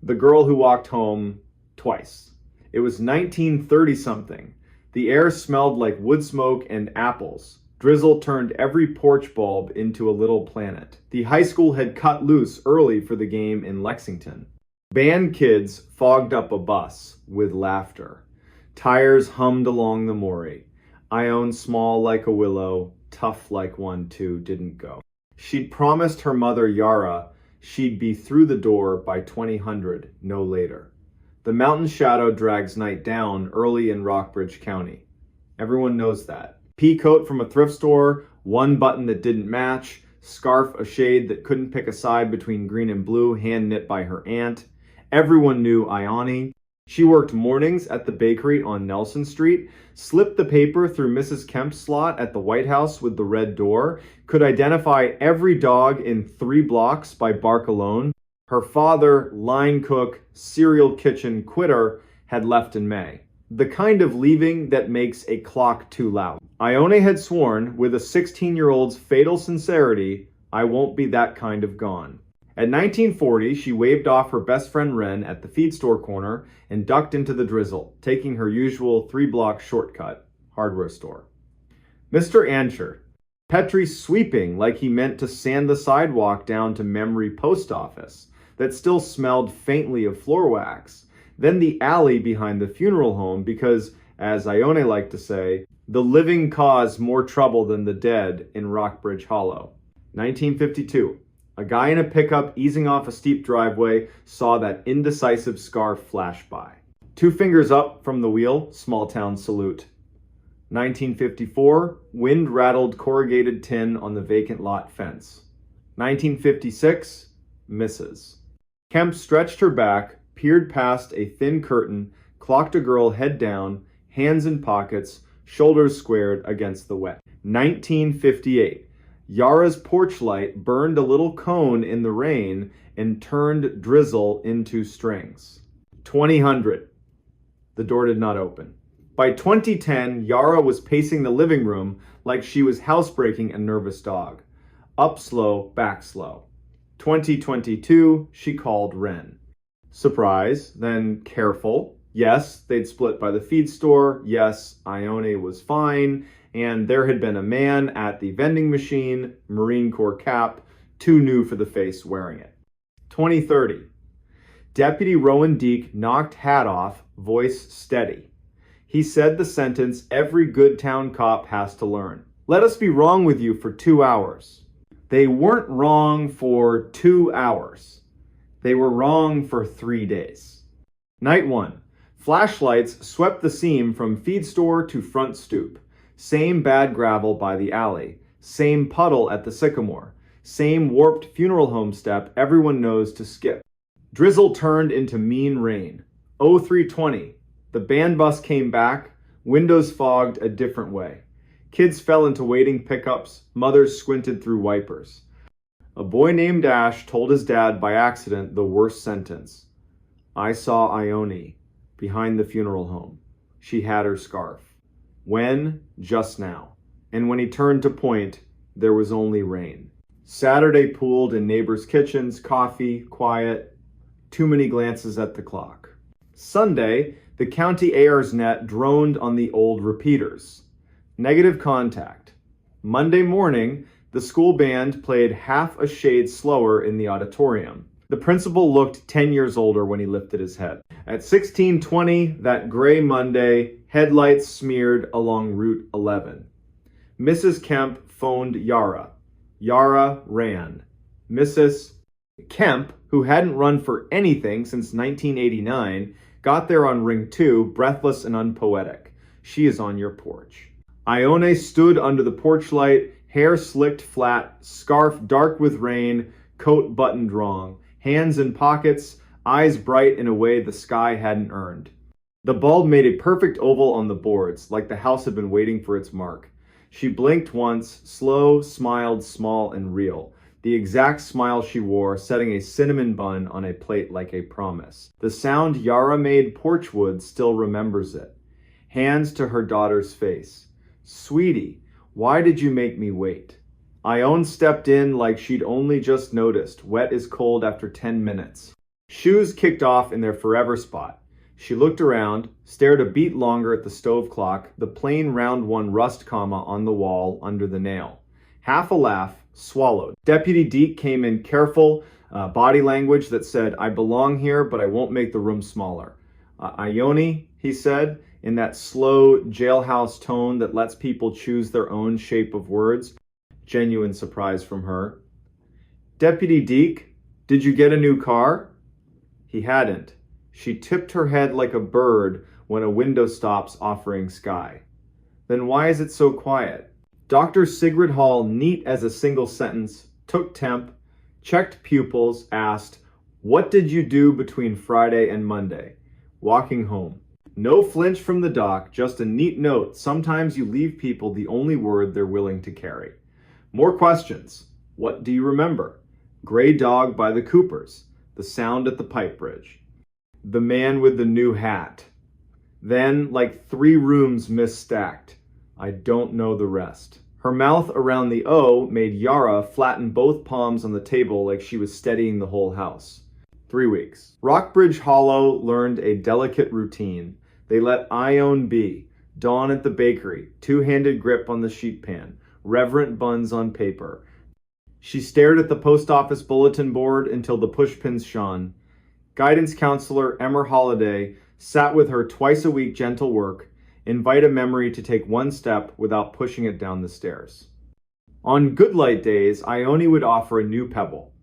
The girl who walked home twice. It was 1930-something. The air smelled like wood smoke and apples. Drizzle turned every porch bulb into a little planet. The high school had cut loose early for the game in Lexington. Band kids fogged up a bus with laughter. Tires hummed along the Maury. Ione, small like a willow, tough like one too, didn't go. She'd promised her mother Yara she'd be through the door by 2000, no later. The mountain shadow drags night down early in Rockbridge County. Everyone knows that. Pea coat from a thrift store, one button that didn't match, scarf a shade that couldn't pick a side between green and blue, hand knit by her aunt. Everyone knew Ione. She worked mornings at the bakery on Nelson Street, slipped the paper through Mrs. Kemp's slot at the White House with the red door, could identify every dog in 3 blocks by bark alone. Her father, line cook, cereal kitchen quitter, had left in May. The kind of leaving that makes a clock too loud. Ione had sworn, with a 16-year-old's fatal sincerity, I won't be that kind of gone. At 1940, she waved off her best friend Wren at the feed store corner and ducked into the drizzle, taking her usual 3-block shortcut, hardware store. Mr. Ancher, Petrie sweeping like he meant to sand the sidewalk down to Memory Post Office that still smelled faintly of floor wax, then the alley behind the funeral home because, as Ione liked to say, the living cause more trouble than the dead in Rockbridge Hollow. 1952. A guy in a pickup easing off a steep driveway saw that indecisive scarf flash by. 2 fingers up from the wheel, small town salute. 1954, wind rattled corrugated tin on the vacant lot fence. 1956, misses. Kemp stretched her back, peered past a thin curtain, clocked a girl head down, hands in pockets, shoulders squared against the wet. 1958. Yara's porch light burned a little cone in the rain and turned drizzle into strings. 2000. The door did not open. By 2010, Yara was pacing the living room like she was housebreaking a nervous dog. Up slow, back slow. 2022, she called Wren. Surprise, then careful. Yes, they'd split by the feed store. Yes, Ione was fine. And there had been a man at the vending machine, Marine Corps cap, too new for the face wearing it. 2030. Deputy Rowan Deek knocked hat off, voice steady. He said the sentence every good town cop has to learn. Let us be wrong with you for 2 hours. They weren't wrong for 2 hours. They were wrong for 3 days. Night 1. Flashlights swept the seam from feed store to front stoop. Same bad gravel by the alley. Same puddle at the sycamore. Same warped funeral home step everyone knows to skip. Drizzle turned into mean rain. 0320. The band bus came back. Windows fogged a different way. Kids fell into waiting pickups. Mothers squinted through wipers. A boy named Ash told his dad by accident the worst sentence. I saw Ione behind the funeral home. She had her scarf. When? Just now. And when he turned to point, there was only rain. Saturday pooled in neighbors' kitchens, coffee, quiet, too many glances at the clock. Sunday, the county AR's net droned on the old repeaters. Negative contact. Monday morning, the school band played half a shade slower in the auditorium. The principal looked 10 years older when he lifted his head. At 16:20, that gray Monday, headlights smeared along Route 11. Mrs. Kemp phoned Yara. Yara ran. Mrs. Kemp, who hadn't run for anything since 1989, got there on ring 2, breathless and unpoetic. She is on your porch. Ione stood under the porch light, hair slicked flat, scarf dark with rain, coat buttoned wrong, hands in pockets, eyes bright in a way the sky hadn't earned. The bulb made a perfect oval on the boards, like the house had been waiting for its mark. She blinked once, slow, smiled, small and real. The exact smile she wore, setting a cinnamon bun on a plate like a promise. The sound Yara made porchwood still remembers it. Hands to her daughter's face. Sweetie, why did you make me wait? Ione stepped in like she'd only just noticed, wet as cold after 10 minutes. Shoes kicked off in their forever spot. She looked around, stared a beat longer at the stove clock, the plain round one rust comma on the wall under the nail. Half a laugh, swallowed. Deputy Deke came in careful, body language that said, "I belong here, but I won't make the room smaller." Ione, he said, in that slow jailhouse tone that lets people choose their own shape of words. Genuine surprise from her. "Deputy Deke, did you get a new car?" He hadn't. She tipped her head like a bird when a window stops offering sky. "Then why is it so quiet?" Dr. Sigrid Hall, neat as a single sentence, took temp, checked pupils, asked, "What did you do between Friday and Monday?" "Walking home." No flinch from the doc, just a neat note. Sometimes you leave people the only word they're willing to carry. More questions. "What do you remember?" "Gray dog by the Coopers." "The sound at the pipe bridge." "The man with the new hat." Then, like 3 rooms misstacked. "I don't know the rest." Her mouth around the O made Yara flatten both palms on the table like she was steadying the whole house. 3 weeks. Rockbridge Hollow learned a delicate routine. They let Ione be. Dawn at the bakery, 2-handed grip on the sheet pan, reverent buns on paper. She stared at the post office bulletin board until the pushpins shone. Guidance counselor Emmer Holliday sat with her twice a week gentle work, invite a memory to take one step without pushing it down the stairs. On good light days, Ione would offer a new pebble.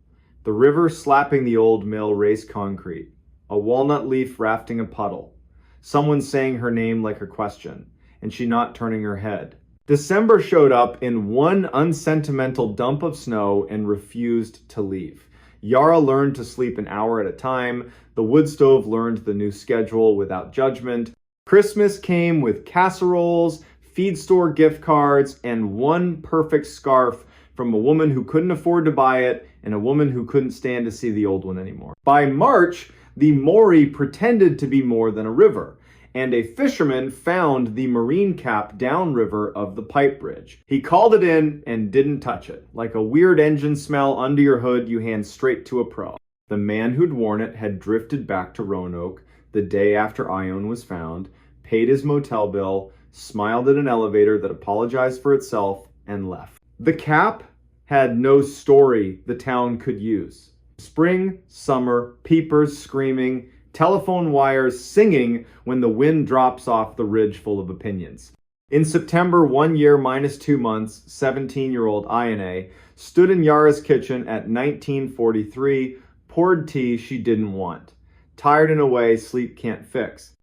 The river slapping the old mill race concrete. A walnut leaf rafting a puddle. Someone saying her name like a question, and she not turning her head. December showed up in one unsentimental dump of snow and refused to leave. Yara learned to sleep an hour at a time. The wood stove learned the new schedule without judgment. Christmas came with casseroles, feed store gift cards, and one perfect scarf from a woman who couldn't afford to buy it and a woman who couldn't stand to see the old one anymore. By March, the Maury pretended to be more than a river, and a fisherman found the marine cap downriver of the pipe bridge. He called it in and didn't touch it. Like a weird engine smell under your hood you hand straight to a pro. The man who'd worn it had drifted back to Roanoke the day after Ione was found, paid his motel bill, smiled at an elevator that apologized for itself, and left. The cap had no story the town could use. Spring, summer, peepers screaming, telephone wires singing when the wind drops off the ridge full of opinions. In September, 1 year minus 2 months, 17-year-old Ione stood in Yara's kitchen at 1943, poured tea she didn't want. Tired in a way sleep can't fix.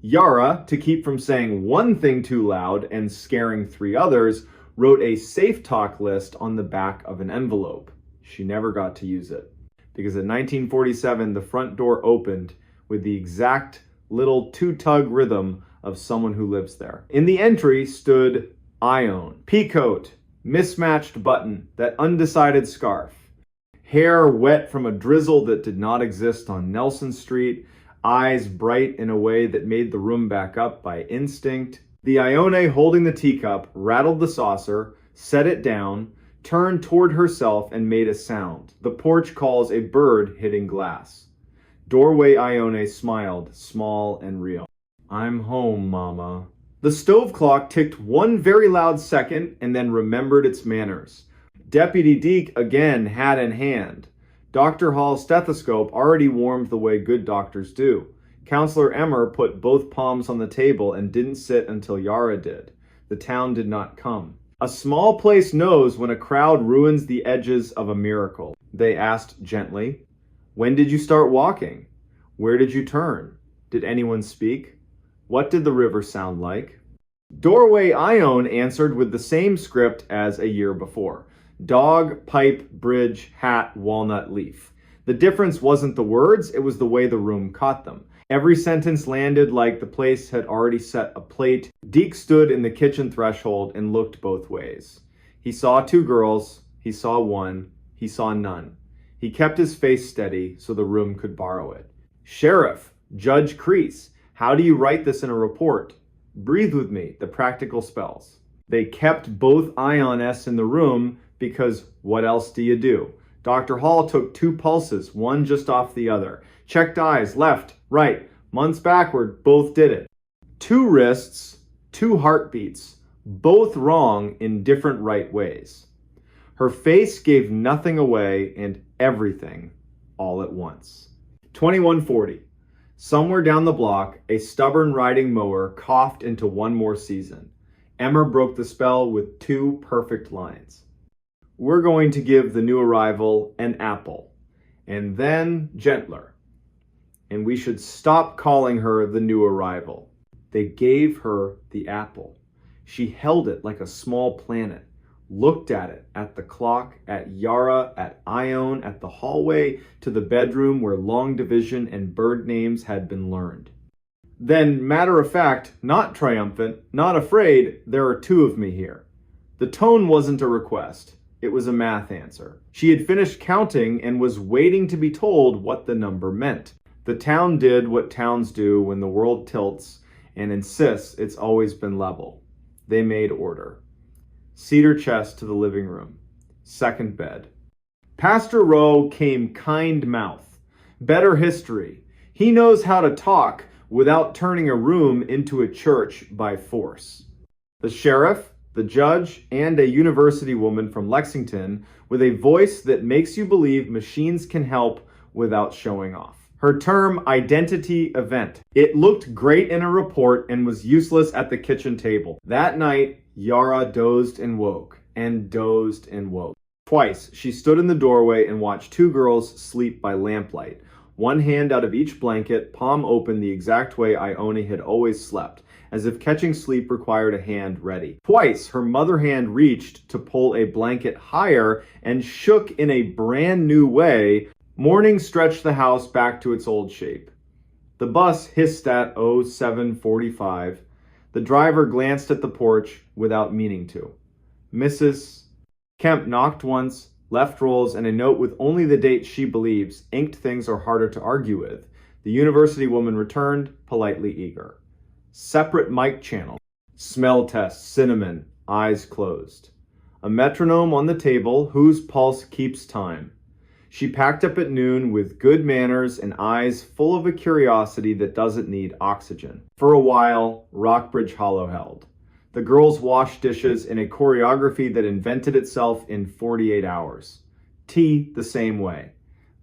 Yara, to keep from saying one thing too loud and scaring 3 others, wrote a safe talk list on the back of an envelope. She never got to use it, because in 1947 the front door opened with the exact little 2-tug rhythm of someone who lives there. In the entry stood Ione, peacoat, mismatched button, that undecided scarf, hair wet from a drizzle that did not exist on Nelson Street, eyes bright in a way that made the room back up by instinct. The Ione holding the teacup rattled the saucer, set it down, turned toward herself and made a sound. The porch calls a bird hitting glass. Doorway Ione smiled, small and real. "I'm home, Mama." The stove clock ticked one very loud second and then remembered its manners. Deputy Deke again hat in hand. Dr. Hall's stethoscope already warmed the way good doctors do. Counselor Emmer put both palms on the table and didn't sit until Yara did. The town did not come. A small place knows when a crowd ruins the edges of a miracle. They asked gently, "When did you start walking? Where did you turn? Did anyone speak? What did the river sound like?" Doorway Ione answered with the same script as a year before. Dog, pipe, bridge, hat, walnut leaf. The difference wasn't the words, it was the way the room caught them. Every sentence landed like the place had already set a plate. Deke stood in the kitchen threshold and looked both ways. He saw 2 girls, he saw one, he saw none. He kept his face steady so the room could borrow it. "Sheriff, Judge Crease, how do you write this in a report? Breathe with me, the practical spells." They kept both Ionesses in the room because what else do you do? Dr. Hall took 2 pulses, one just off the other. Checked eyes, left, right, months backward, both did it. 2 wrists, 2 heartbeats, both wrong in different right ways. Her face gave nothing away and everything all at once. 2140. Somewhere down the block, a stubborn riding mower coughed into one more season. Emmer broke the spell with 2 perfect lines. We're going to give the new arrival an apple, and then gentler. And we should stop calling her the new arrival. They gave her the apple. She held it like a small planet, looked at it, at the clock, at Yara, at Ione, at the hallway, to the bedroom where long division and bird names had been learned. Then, matter of fact, not triumphant, not afraid, there are 2 of me here. The tone wasn't a request. It was a math answer. She had finished counting and was waiting to be told what the number meant. The town did what towns do when the world tilts and insists it's always been level. They made order. Cedar chest to the living room. Second bed. Pastor Rowe came kind mouth. Better history. He knows how to talk without turning a room into a church by force. The sheriff, the judge, and a university woman from Lexington with a voice that makes you believe machines can help without showing off. Her term, identity event. It looked great in a report and was useless at the kitchen table. That night, Yara dozed and woke, and dozed and woke. Twice, she stood in the doorway and watched 2 girls sleep by lamplight. One hand out of each blanket, palm open the exact way Ione had always slept, as if catching sleep required a hand ready. Twice, her mother hand reached to pull a blanket higher and shook in a brand new way. Morning stretched the house back to its old shape. The bus hissed at 07:45. The driver glanced at the porch without meaning to. Mrs. Kemp knocked once, left rolls, and a note with only the date she believes. Inked things are harder to argue with. The university woman returned, politely eager. Separate mic channel. Smell test, cinnamon, eyes closed. A metronome on the table whose pulse keeps time. She packed up at noon with good manners and eyes full of a curiosity that doesn't need oxygen. For a while, Rockbridge Hollow held. The girls washed dishes in a choreography that invented itself in 48 hours. Tea the same way.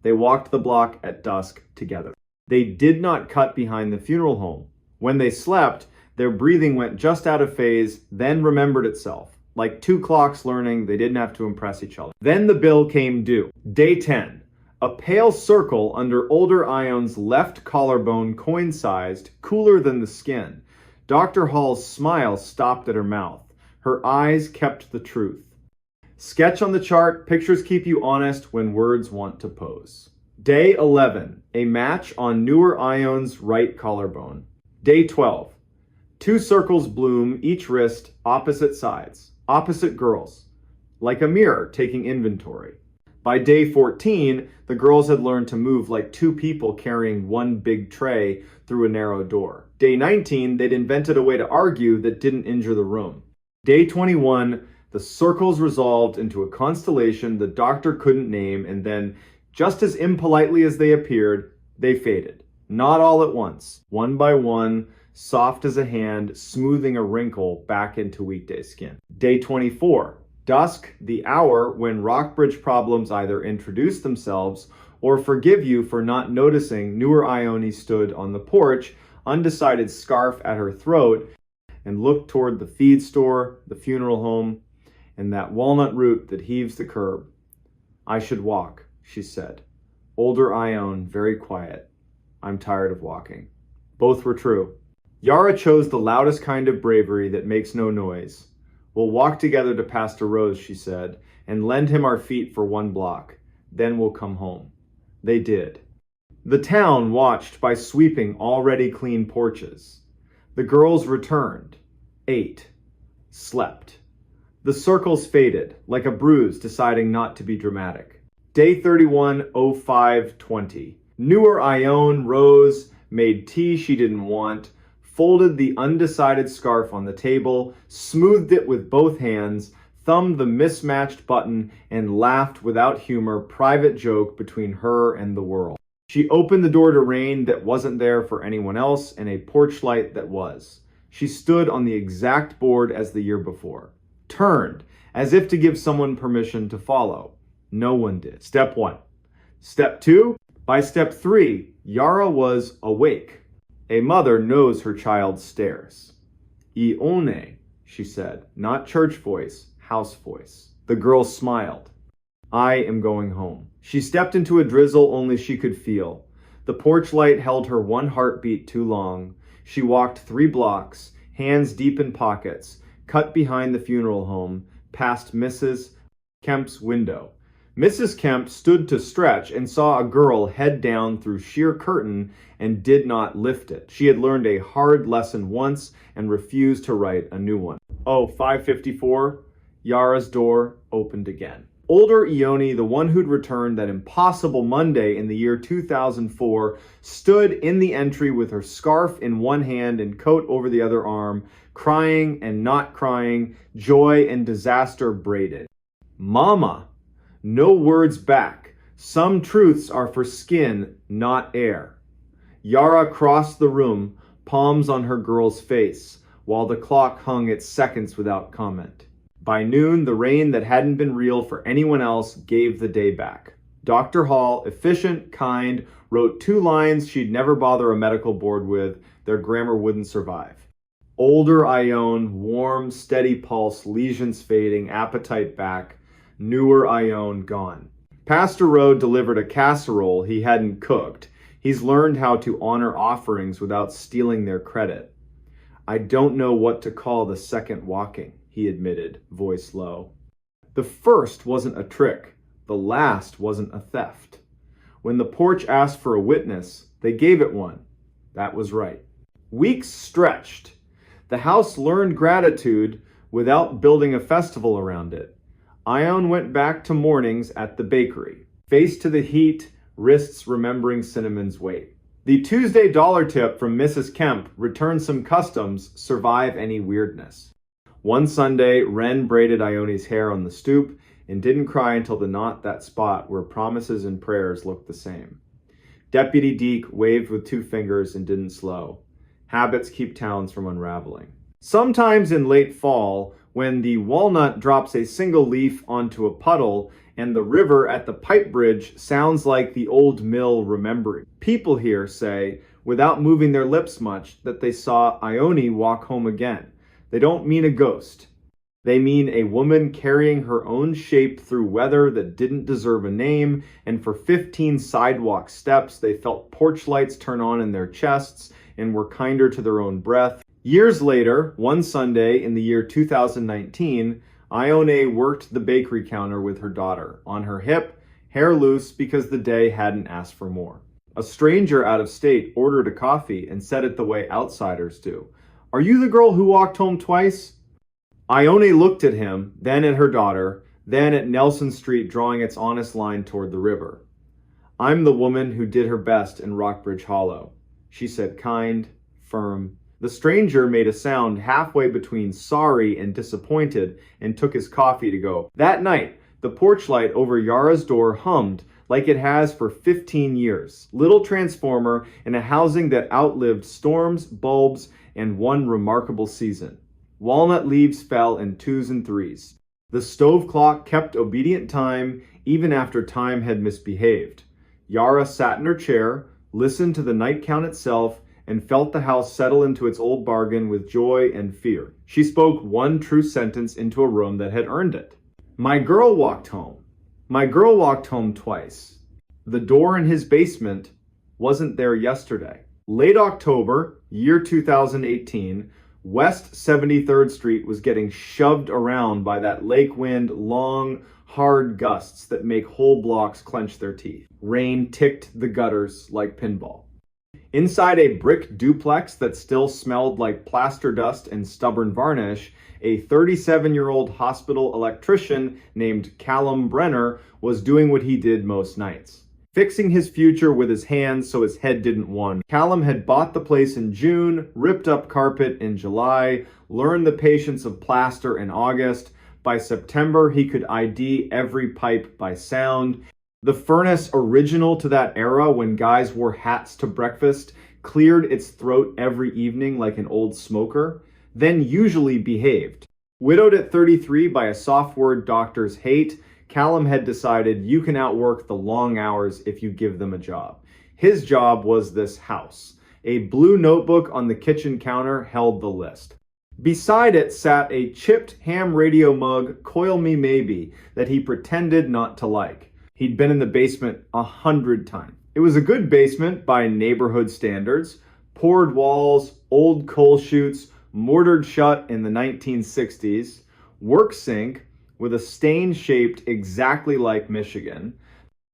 They walked the block at dusk together. They did not cut behind the funeral home. When they slept, their breathing went just out of phase, then remembered itself. Like 2 clocks learning, they didn't have to impress each other. Then the bill came due. Day 10. A pale circle under older Ione's left collarbone, coin-sized, cooler than the skin. Dr. Hall's smile stopped at her mouth. Her eyes kept the truth. Sketch on the chart, pictures keep you honest when words want to pose. Day 11. A match on newer Ione's right collarbone. Day 12. 2 circles bloom, each wrist, opposite sides. Opposite girls, like a mirror taking inventory. By day 14, the girls had learned to move like 2 people carrying one big tray through a narrow door. Day 19, they'd invented a way to argue that didn't injure the room. Day 21, the circles resolved into a constellation the doctor couldn't name, and then, just as impolitely as they appeared, they faded. Not all at once, one by one, soft as a hand, smoothing a wrinkle back into weekday skin. Day 24. Dusk, the hour when Rockbridge problems either introduce themselves or forgive you for not noticing newer Ione stood on the porch, undecided scarf at her throat, and looked toward the feed store, the funeral home, and that walnut root that heaves the curb. I should walk, she said. Older Ione, very quiet. I'm tired of walking. Both were true. Yara chose the loudest kind of bravery that makes no noise. We'll walk together to Pastor Rowe's, she said, and lend him our feet for 1 block. Then we'll come home. They did. The town watched by sweeping already clean porches. The girls returned, ate, slept. The circles faded, like a bruise deciding not to be dramatic. Day 31, 05:20. Newer Ione rose, made tea she didn't want, folded the undecided scarf on the table, smoothed it with both hands, thumbed the mismatched button and laughed without humor, private joke between her and the world. She opened the door to rain that wasn't there for anyone else and a porch light that was. She stood on the exact board as the year before. Turned, as if to give someone permission to follow. No one did. Step 1. Step 2. By step 3, Yara was awake. A mother knows her child stares. Ione, she said, not church voice, house voice. The girl smiled. I am going home. She stepped into a drizzle only she could feel. The porch light held her one heartbeat too long. She walked 3 blocks, hands deep in pockets, cut behind the funeral home, past Mrs. Kemp's window. Mrs. Kemp stood to stretch and saw a girl head down through sheer curtain and did not lift it. She had learned a hard lesson once and refused to write a new one. Oh, 5:54, Yara's door opened again. Older Ione, the one who'd returned that impossible Monday in the year 2004, stood in the entry with her scarf in one hand and coat over the other arm, crying and not crying, joy and disaster braided. Mama! No words back. Some truths are for skin, not air. Yara crossed the room, palms on her girl's face, while the clock hung its seconds without comment. By noon, the rain that hadn't been real for anyone else gave the day back. Dr. Hall, efficient, kind, wrote 2 lines she'd never bother a medical board with. Their grammar wouldn't survive. Older Ione, warm, steady pulse, lesions fading, appetite back. Newer Ione gone. Pastor Rode delivered a casserole he hadn't cooked. He's learned how to honor offerings without stealing their credit. I don't know what to call the second walking, he admitted, voice low. The first wasn't a trick. The last wasn't a theft. When the porch asked for a witness, they gave it one. That was right. Weeks stretched. The house learned gratitude without building a festival around it. Ione went back to mornings at the bakery, face to the heat, wrists remembering cinnamon's weight. The Tuesday dollar tip from Mrs. Kemp, return some customs, survive any weirdness. One Sunday, Wren braided Ione's hair on the stoop and didn't cry until the knot that spot where promises and prayers looked the same. Deputy Deke waved with 2 fingers and didn't slow. Habits keep towns from unraveling. Sometimes in late fall, when the walnut drops a single leaf onto a puddle and the river at the pipe bridge sounds like the old mill remembering. People here say, without moving their lips much, that they saw Ione walk home again. They don't mean a ghost. They mean a woman carrying her own shape through weather that didn't deserve a name, and for 15 sidewalk steps they felt porch lights turn on in their chests and were kinder to their own breath. Years later, one Sunday in the year 2019, Ione worked the bakery counter with her daughter, on her hip, hair loose because the day hadn't asked for more. A stranger out of state ordered a coffee and said it the way outsiders do. Are you the girl who walked home twice? Ione looked at him, then at her daughter, then at Nelson Street drawing its honest line toward the river. I'm the woman who did her best in Rockbridge Hollow, she said, kind, firm. The stranger made a sound halfway between sorry and disappointed and took his coffee to go. That night, the porch light over Yara's door hummed like it has for 15 years. Little transformer in a housing that outlived storms, bulbs, and one remarkable season. Walnut leaves fell in 2s and 3s. The stove clock kept obedient time even after time had misbehaved. Yara sat in her chair, listened to the night count itself, and felt the house settle into its old bargain with joy and fear. She spoke one true sentence into a room that had earned it. My girl walked home. My girl walked home twice. The door in his basement wasn't there yesterday. Late October, year 2018, West 73rd Street was getting shoved around by that lake wind, long, hard gusts that make whole blocks clench their teeth. Rain ticked the gutters like pinball. Inside a brick duplex that still smelled like plaster dust and stubborn varnish, a 37-year-old hospital electrician named Callum Brenner was doing what he did most nights. Fixing his future with his hands so his head didn't wander. Callum had bought the place in June, ripped up carpet in July, learned the patience of plaster in August. By September, he could ID every pipe by sound. The furnace, original to that era when guys wore hats to breakfast, cleared its throat every evening like an old smoker, then usually behaved. Widowed at 33 by a soft word doctors hate, Callum had decided you can outwork the long hours if you give them a job. His job was this house. A blue notebook on the kitchen counter held the list. Beside it sat a chipped ham radio mug, Coil Me Maybe, that he pretended not to like. He'd been in the basement 100 times. It was a good basement by neighborhood standards. Poured walls, old coal chutes, mortared shut in the 1960s, work sink with a stain shaped exactly like Michigan.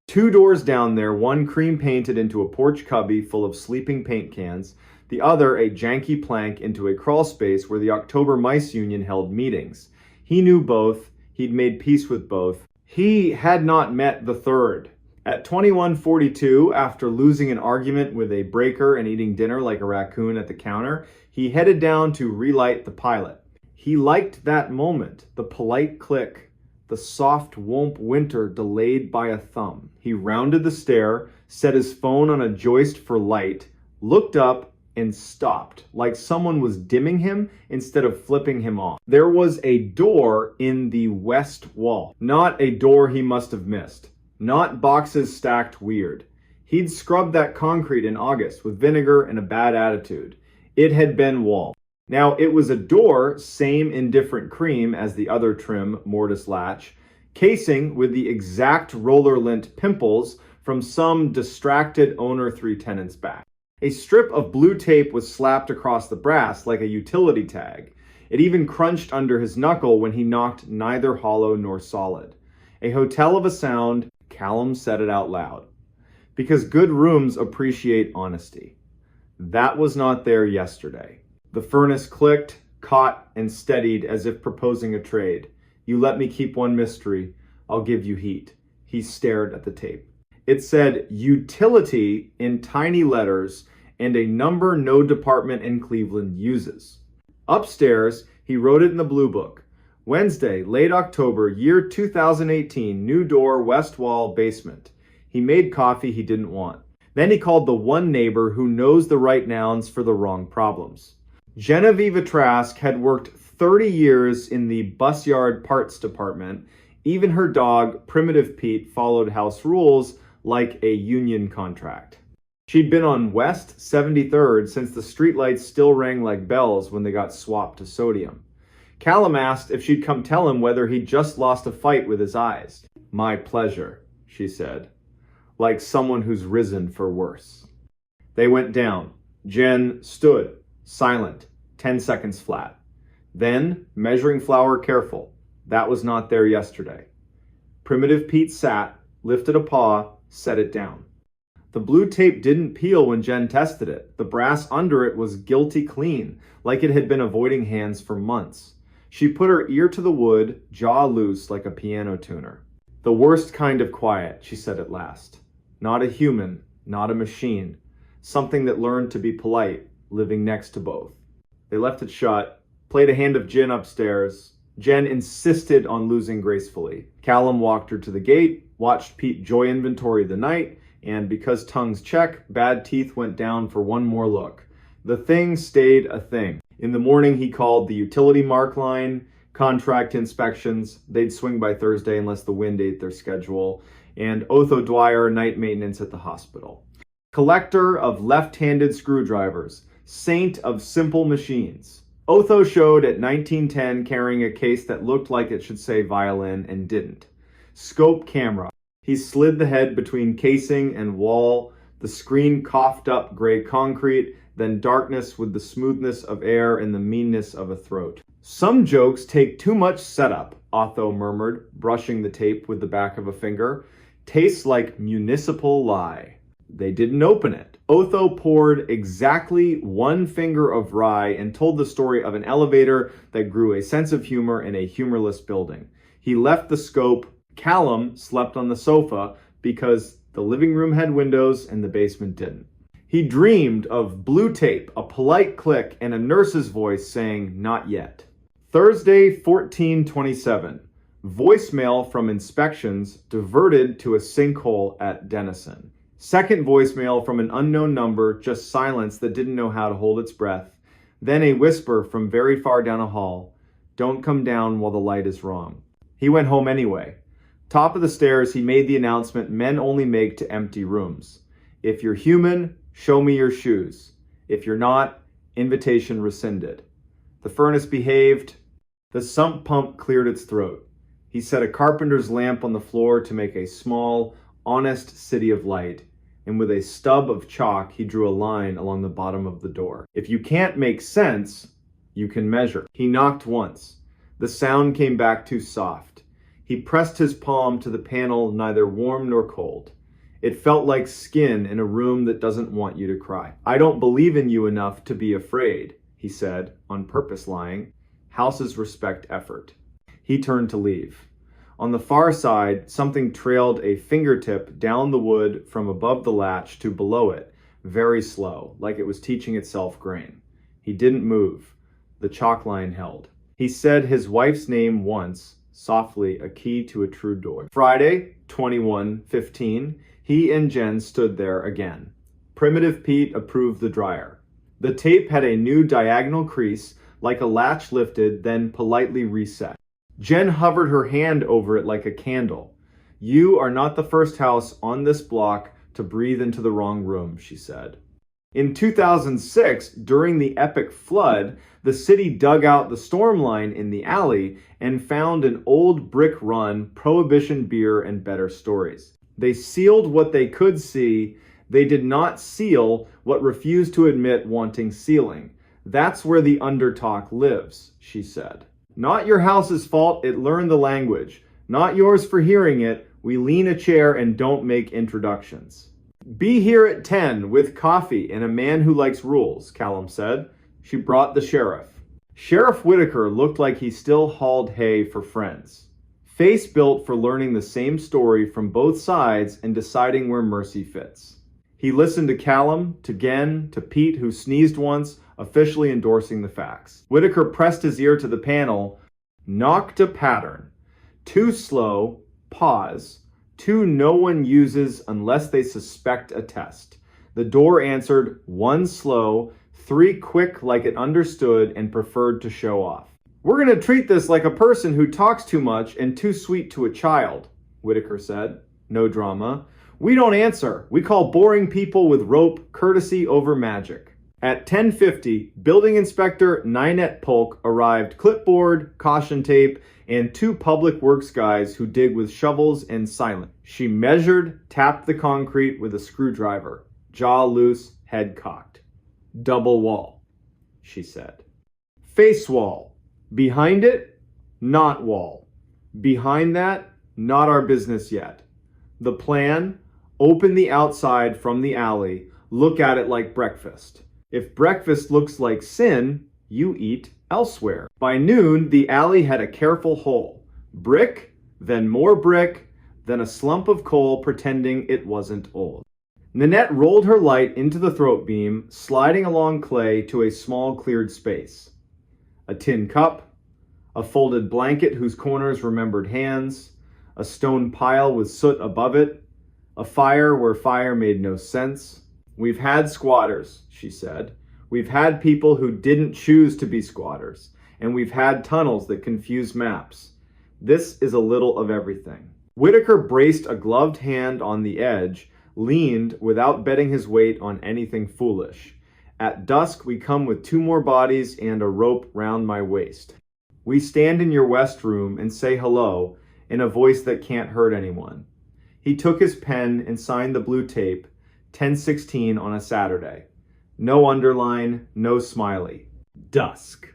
2 doors down there, one cream painted into a porch cubby full of sleeping paint cans, the other a janky plank into a crawl space where the October Mice Union held meetings. He knew both. He'd made peace with both. He had not met the third. At 21:42, after losing an argument with a breaker and eating dinner like a raccoon at the counter, he headed down to relight the pilot. He liked that moment, the polite click, the soft whomp winter delayed by a thumb. He rounded the stair, set his phone on a joist for light, looked up, and stopped, like someone was dimming him instead of flipping him off. There was a door in the west wall. Not a door he must have missed. Not boxes stacked weird. He'd scrubbed that concrete in August with vinegar and a bad attitude. It had been wall. Now, it was a door, same in different cream as the other trim mortise latch, casing with the exact roller lint pimples from some distracted owner 3 tenants back. A strip of blue tape was slapped across the brass like a utility tag. It even crunched under his knuckle when he knocked neither hollow nor solid. A hotel of a sound, Callum said it out loud. Because good rooms appreciate honesty. That was not there yesterday. The furnace clicked, caught, and steadied as if proposing a trade. You let me keep one mystery, I'll give you heat. He stared at the tape. It said utility in tiny letters and a number no department in Cleveland uses. Upstairs, he wrote it in the blue book. Wednesday, late October, year 2018, new door, west wall, basement. He made coffee he didn't want. Then he called the one neighbor who knows the right nouns for the wrong problems. Genevieve Trask had worked 30 years in the bus yard parts department. Even her dog, Primitive Pete, followed house rules like a union contract. She'd been on West 73rd since the streetlights still rang like bells when they got swapped to sodium. Callum asked if she'd come tell him whether he'd just lost a fight with his eyes. My pleasure, she said, like someone who's risen for worse. They went down. Jen stood, silent, 10 seconds flat. Then, measuring flour careful. That was not there yesterday. Primitive Pete sat, lifted a paw, set it down. The blue tape didn't peel when Jen tested it. The brass under it was guilty clean, like it had been avoiding hands for months. She put her ear to the wood, jaw loose like a piano tuner. The worst kind of quiet, she said at last. Not a human, not a machine. Something that learned to be polite, living next to both. They left it shut, played a hand of gin upstairs. Jen insisted on losing gracefully. Callum walked her to the gate, watched Pete joy inventory the night, and because tongues check, bad teeth went down for one more look. The thing stayed a thing. In the morning, he called the utility mark line, contract inspections. They'd swing by Thursday unless the wind ate their schedule. And Otho Dwyer, night maintenance at the hospital. Collector of left-handed screwdrivers. Saint of simple machines. Otho showed at 1910 carrying a case that looked like it should say violin and didn't. Scope camera. He slid the head between casing and wall. The screen coughed up gray concrete, then darkness with the smoothness of air and the meanness of a throat. Some jokes take too much setup, Otho murmured, brushing the tape with the back of a finger. Tastes like municipal lie. They didn't open it. Otho poured exactly one finger of rye and told the story of an elevator that grew a sense of humor in a humorless building. He left the scope. Callum slept on the sofa because the living room had windows and the basement didn't. He dreamed of blue tape, a polite click, and a nurse's voice saying, "Not yet." Thursday, 14/27. Voicemail from inspections diverted to a sinkhole at Denison. Second voicemail from an unknown number, just silence that didn't know how to hold its breath. Then a whisper from very far down a hall. Don't come down while the light is wrong. He went home anyway. Top of the stairs, he made the announcement men only make to empty rooms. If you're human, show me your shoes. If you're not, invitation rescinded. The furnace behaved. The sump pump cleared its throat. He set a carpenter's lamp on the floor to make a small, honest city of light, and with a stub of chalk, he drew a line along the bottom of the door. If you can't make sense, you can measure. He knocked once. The sound came back too soft. He pressed his palm to the panel, neither warm nor cold. It felt like skin in a room that doesn't want you to cry. I don't believe in you enough to be afraid, he said, on purpose lying. Houses respect effort. He turned to leave. On the far side, something trailed a fingertip down the wood from above the latch to below it, very slow, like it was teaching itself grain. He didn't move. The chalk line held. He said his wife's name once, softly, a key to a true door. Friday, 21:15, he and Jen stood there again. Primitive Pete approved the dryer. The tape had a new diagonal crease, like a latch lifted, then politely reset. Jen hovered her hand over it like a candle. You are not the first house on this block to breathe into the wrong room, she said. In 2006, during the epic flood, the city dug out the storm line in the alley and found an old brick run, prohibition beer, and better stories. They sealed what they could see. They did not seal what refused to admit wanting sealing. That's where the undertalk lives, she said. Not your house's fault, it learned the language. Not yours for hearing it. We lean a chair and don't make introductions. Be here at 10 with coffee and a man who likes rules, Callum said. She brought the sheriff. Sheriff Whitaker looked like he still hauled hay for friends. Face built for learning the same story from both sides and deciding where mercy fits. He listened to Callum, to Gen, to Pete, who sneezed once, officially endorsing the facts. Whitaker pressed his ear to the panel, knocked a pattern. Too slow, pause. Two no one uses unless they suspect a test. The door answered, one slow, three quick like it understood and preferred to show off. We're going to treat this like a person who talks too much and too sweet to a child, Whitaker said. No drama. We don't answer. We call boring people with rope courtesy over magic. At 10:50, Building Inspector Ninette Polk arrived, clipboard, caution tape, and two public works guys who dig with shovels and silent. She measured, tapped the concrete with a screwdriver, jaw loose, head cocked. Double wall, she said. Face wall. Behind it, not wall. Behind that, not our business yet. The plan, open the outside from the alley, look at it like breakfast. If breakfast looks like sin, you eat elsewhere. By noon, the alley had a careful hole. Brick, then more brick, then a slump of coal pretending it wasn't old. Ninette rolled her light into the throat beam, sliding along clay to a small cleared space. A tin cup, a folded blanket whose corners remembered hands, a stone pile with soot above it, a fire where fire made no sense. We've had squatters, she said. We've had people who didn't choose to be squatters, and we've had tunnels that confuse maps. This is a little of everything. Whitaker braced a gloved hand on the edge, leaned without betting his weight on anything foolish. At dusk, we come with two more bodies and a rope round my waist. We stand in your west room and say hello in a voice that can't hurt anyone. He took his pen and signed the blue tape, 10:16 on a Saturday. No underline, no smiley. Dusk.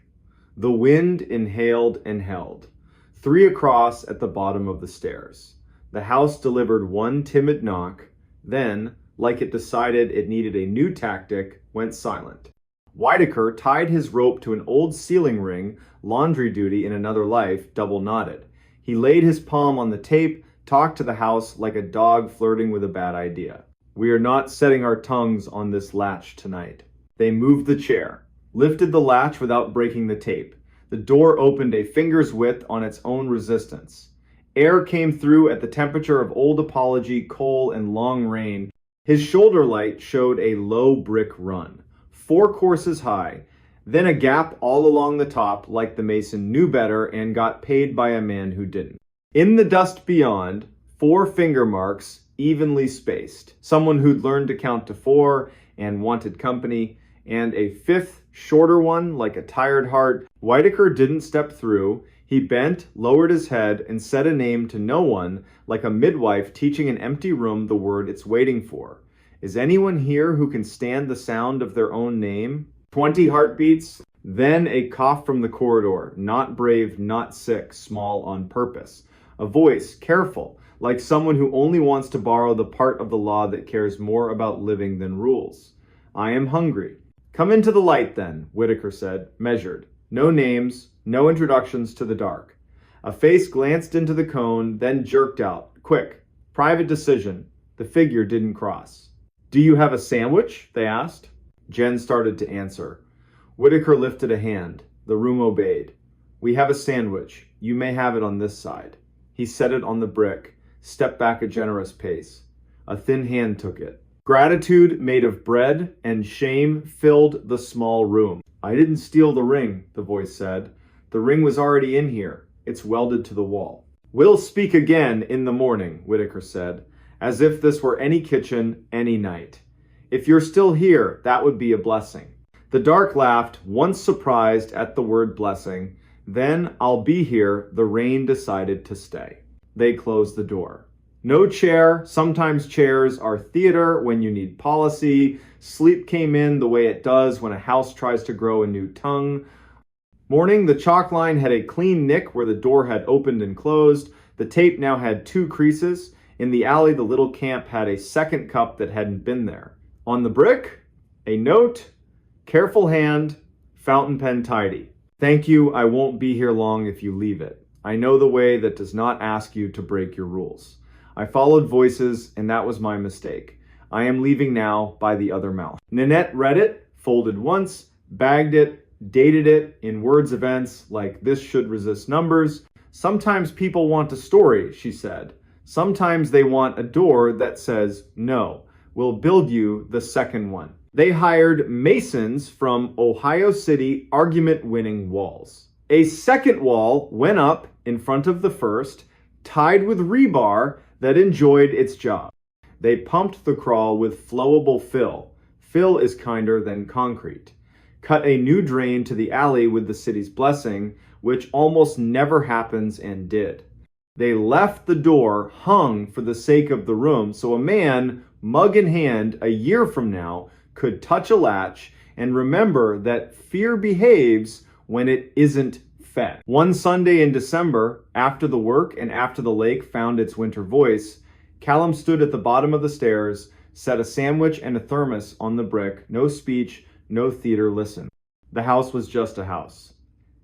The wind inhaled and held. 3 across at the bottom of the stairs. The house delivered one timid knock, then, like it decided it needed a new tactic, went silent. Whitaker tied his rope to an old ceiling ring, laundry duty in another life, double knotted. He laid his palm on the tape, talked to the house like a dog flirting with a bad idea. We are not setting our tongues on this latch tonight. They moved the chair, lifted the latch without breaking the tape. The door opened a finger's width on its own resistance. Air came through at the temperature of old apology, coal, and long rain. His shoulder light showed a low brick run, 4 courses high, then a gap all along the top like the mason knew better and got paid by a man who didn't. In the dust beyond, 4 finger marks, evenly spaced, someone who'd learned to count to 4 and wanted company, and a 5th, shorter one like a tired heart. Whitaker didn't step through. He bent, lowered his head, and said a name to no one, like a midwife teaching an empty room the word it's waiting for. Is anyone here who can stand the sound of their own name? 20 heartbeats, then a cough from the corridor, not brave, not sick, small on purpose. A voice, careful, like someone who only wants to borrow the part of the law that cares more about living than rules. I am hungry. Come into the light then, Whitaker said, measured. No names, no introductions to the dark. A face glanced into the cone, then jerked out. Quick, private decision. The figure didn't cross. Do you have a sandwich? They asked. Jen started to answer. Whitaker lifted a hand. The room obeyed. We have a sandwich. You may have it on this side. He set it on the brick, stepped back a generous pace. A thin hand took it. Gratitude made of bread and shame filled the small room. I didn't steal the ring, the voice said. The ring was already in here. It's welded to the wall. We'll speak again in the morning, Whitaker said, as if this were any kitchen, any night. If you're still here, that would be a blessing. The dark laughed, once surprised at the word blessing. Then, I'll be here, the rain decided to stay. They closed the door. No chair, sometimes chairs are theater when you need policy. Sleep came in the way it does when a house tries to grow a new tongue. Morning, the chalk line had a clean nick where the door had opened and closed. The tape now had 2 creases. In the alley, the little camp had a second cup that hadn't been there. On the brick, a note, careful hand, fountain pen tidy. Thank you, I won't be here long if you leave it. I know the way that does not ask you to break your rules. I followed voices, and that was my mistake. I am leaving now by the other mouth. Nanette read it, folded once, bagged it, dated it in words events like this should resist numbers. Sometimes people want a story, she said. Sometimes they want a door that says, no, we'll build you the second one. They hired masons from Ohio City argument-winning walls. A second wall went up in front of the first, tied with rebar that enjoyed its job. They pumped the crawl with flowable fill. Fill is kinder than concrete. Cut a new drain to the alley with the city's blessing, which almost never happens and did. They left the door hung for the sake of the room so a man, mug in hand, a year from now, could touch a latch and remember that fear behaves when it isn't fed. One Sunday in December, after the work and after the lake found its winter voice, Callum stood at the bottom of the stairs, set a sandwich and a thermos on the brick. No speech, no theater, listen. The house was just a house.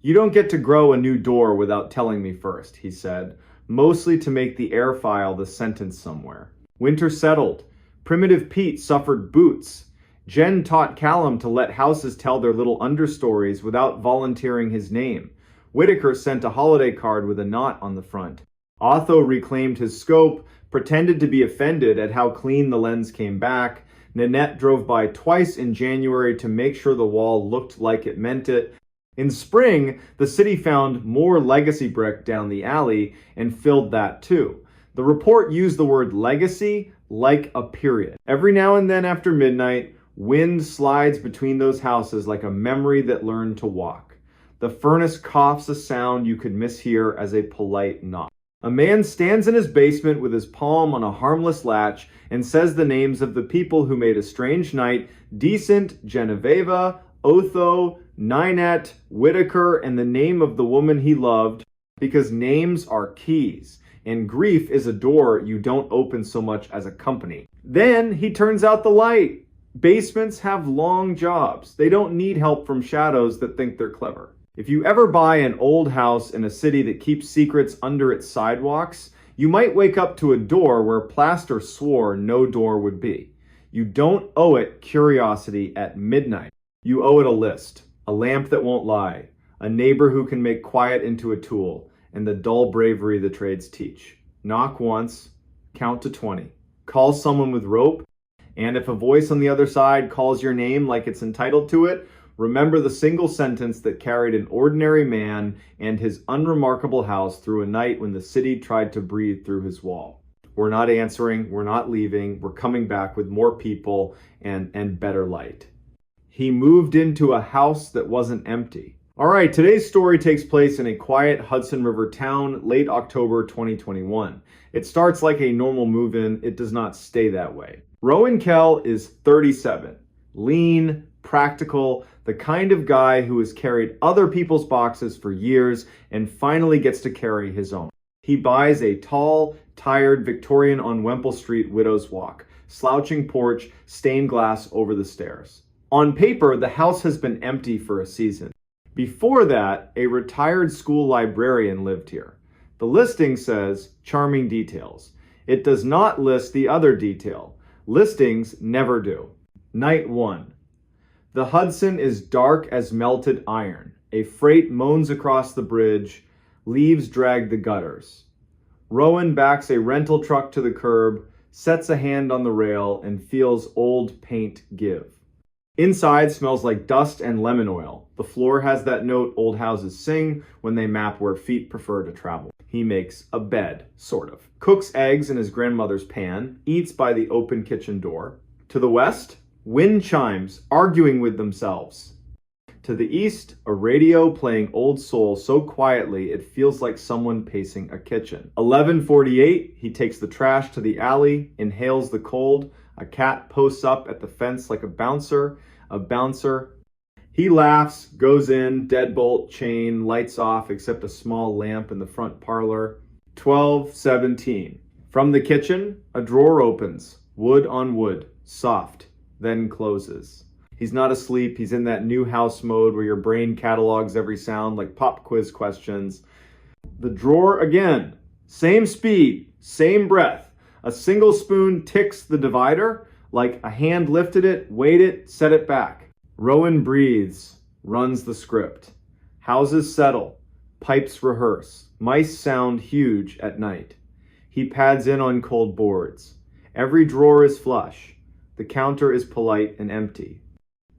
You don't get to grow a new door without telling me first, he said, mostly to make the air file the sentence somewhere. Winter settled. Primitive Pete suffered boots. Jen taught Callum to let houses tell their little understories without volunteering his name. Whitaker sent a holiday card with a knot on the front. Otho reclaimed his scope, pretended to be offended at how clean the lens came back. Nanette drove by twice in January to make sure the wall looked like it meant it. In spring, the city found more legacy brick down the alley and filled that too. The report used the word legacy like a period. Every now and then after midnight, wind slides between those houses like a memory that learned to walk. The furnace coughs a sound you could mishear as a polite knock. A man stands in his basement with his palm on a harmless latch and says the names of the people who made a strange night decent: Genoveva, Otho, Ninette, Whitaker, and the name of the woman he loved, because names are keys, and grief is a door you don't open so much as a company. Then he turns out the light. Basements have long jobs. They don't need help from shadows that think they're clever. If you ever buy an old house in a city that keeps secrets under its sidewalks, you might wake up to a door where plaster swore no door would be. You don't owe it curiosity at midnight. You owe it a list, a lamp that won't lie, a neighbor who can make quiet into a tool, and the dull bravery the trades teach. Knock once, count to 20. Call someone with rope, and if a voice on the other side calls your name like it's entitled to it, remember the single sentence that carried an ordinary man and his unremarkable house through a night when the city tried to breathe through his wall. We're not answering, we're not leaving, we're coming back with more people and better light. He moved into a house that wasn't empty. All right, today's story takes place in a quiet Hudson River town, late October 2021. It starts like a normal move-in. It does not stay that way. Rowan Kell is 37, lean, practical, the kind of guy who has carried other people's boxes for years and finally gets to carry his own. He buys a tall, tired Victorian on Wemple Street widow's walk, slouching porch, stained glass over the stairs. On paper, the house has been empty for a season. Before that, a retired school librarian lived here. The listing says charming details. It does not list the other detail. Listings never do. Night 1. The Hudson is dark as melted iron. A freight moans across the bridge. Leaves drag the gutters. Rowan backs a rental truck to the curb, sets a hand on the rail, and feels old paint give. Inside smells like dust and lemon oil. The floor has that note old houses sing when they map where feet prefer to travel. He makes a bed, sort of. Cooks eggs in his grandmother's pan, eats by the open kitchen door. To the west, wind chimes, arguing with themselves. To the east, a radio playing Old Soul so quietly it feels like someone pacing a kitchen. 11:48, he takes the trash to the alley, inhales the cold. A cat posts up at the fence like a bouncer. He laughs, goes in, deadbolt, chain, lights off except a small lamp in the front parlor. 12:17. From the kitchen, a drawer opens, wood on wood, soft, then closes. He's not asleep, he's in that new house mode where your brain catalogs every sound like pop quiz questions. The drawer again, same speed, same breath. A single spoon ticks the divider, like a hand lifted it, weighed it, set it back. Rowan breathes, runs the script. Houses settle, pipes rehearse, mice sound huge at night. He pads in on cold boards. Every drawer is flush. The counter is polite and empty.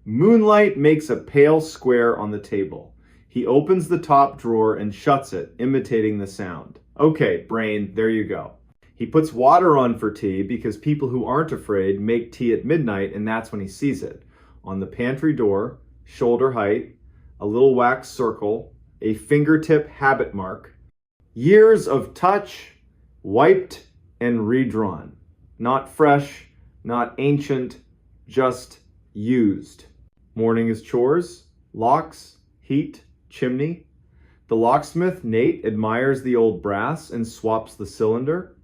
Moonlight makes a pale square on the table. He opens the top drawer and shuts it, imitating the sound. Okay, brain, there you go. He puts water on for tea because people who aren't afraid make tea at midnight and that's when he sees it. On the pantry door, shoulder height, a little wax circle, a fingertip habit mark. Years of touch, wiped and redrawn. Not fresh, not ancient, just used. Morning is chores, locks, heat, chimney. The locksmith, Nate, admires the old brass and swaps the cylinder.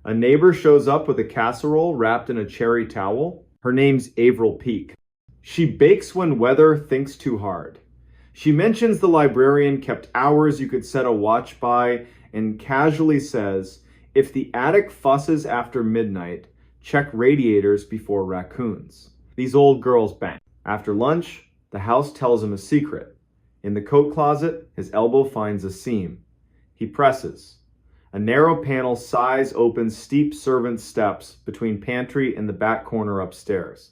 A neighbor shows up with a casserole wrapped in a cherry towel. Her name's Avril Peak. She bakes when weather thinks too hard. She mentions the librarian kept hours you could set a watch by and casually says, if the attic fusses after midnight, check radiators before raccoons. These old girls bang. After lunch, the house tells him a secret. In the coat closet, his elbow finds a seam. He presses. A narrow panel sighs opens steep servant steps between pantry and the back corner upstairs.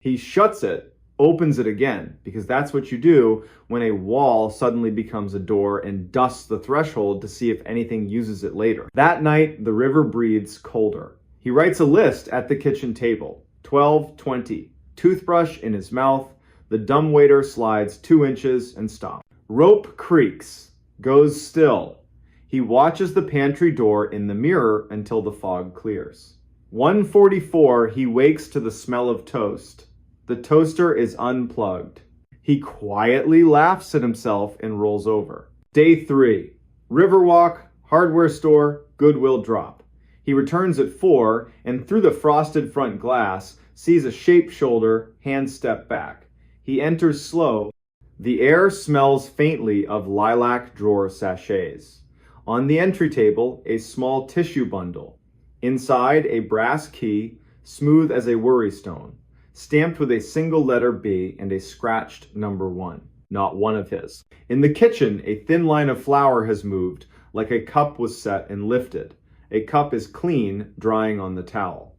He shuts it, opens it again, because that's what you do when a wall suddenly becomes a door and dusts the threshold to see if anything uses it later. That night, the river breathes colder. He writes a list at the kitchen table. 12:20. Toothbrush in his mouth. The dumbwaiter slides 2 inches and stops. Rope creaks, goes still. He watches the pantry door in the mirror until the fog clears. 1:44, he wakes to the smell of toast. The toaster is unplugged. He quietly laughs at himself and rolls over. Day 3. Riverwalk, hardware store, Goodwill drop. He returns at 4 and through the frosted front glass sees a shaped shoulder, hand step back. He enters slow. The air smells faintly of lilac drawer sachets. On the entry table, a small tissue bundle. Inside, a brass key, smooth as a worry stone, stamped with a single letter B and a scratched number 1. Not one of his. In the kitchen, a thin line of flour has moved, like a cup was set and lifted. A cup is clean, drying on the towel.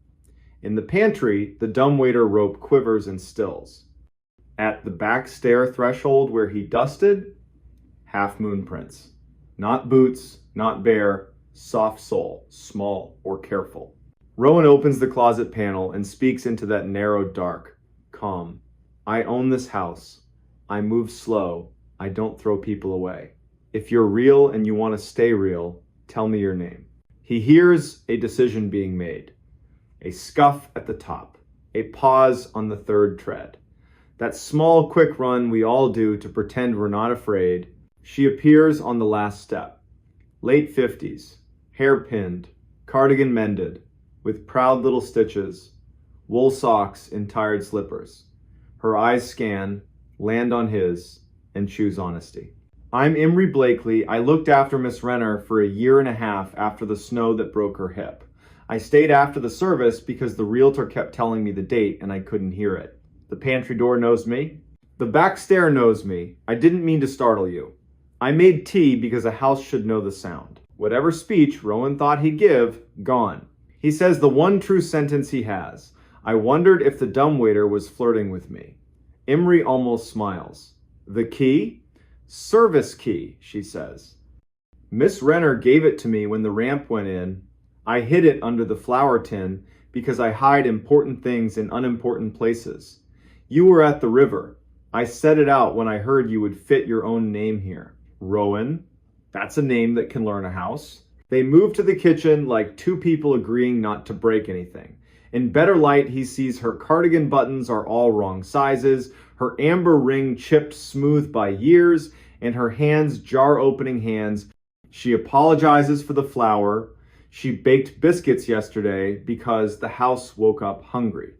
In the pantry, the dumbwaiter rope quivers and stills. At the back stair threshold where he dusted, half-moon prints. Not boots, not bare, soft sole, small or careful. Rowan opens the closet panel and speaks into that narrow dark. Calm. I own this house. I move slow. I don't throw people away. If you're real and you want to stay real, tell me your name. He hears a decision being made. A scuff at the top. A pause on the third tread. That small, quick run we all do to pretend we're not afraid. She appears on the last step. Late 50s, hair pinned, cardigan mended, with proud little stitches, wool socks in tired slippers. Her eyes scan, land on his, and choose honesty. I'm Imry Blakely. I looked after Miss Renner for a year and a half after the snow that broke her hip. I stayed after the service because the realtor kept telling me the date and I couldn't hear it. The pantry door knows me. The back stair knows me. I didn't mean to startle you. I made tea because a house should know the sound. Whatever speech Rowan thought he'd give, gone. He says the one true sentence he has. I wondered if the dumbwaiter was flirting with me. Imry almost smiles. The key? Service key, she says. Miss Renner gave it to me when the ramp went in. I hid it under the flour tin because I hide important things in unimportant places. You were at the river. I set it out when I heard you would fit your own name here. Rowan. That's a name that can learn a house. They move to the kitchen like two people agreeing not to break anything. In better light, he sees her cardigan buttons are all wrong sizes, her amber ring chipped smooth by years, and her hands jar-opening hands. She apologizes for the flour. She baked biscuits yesterday because the house woke up hungry.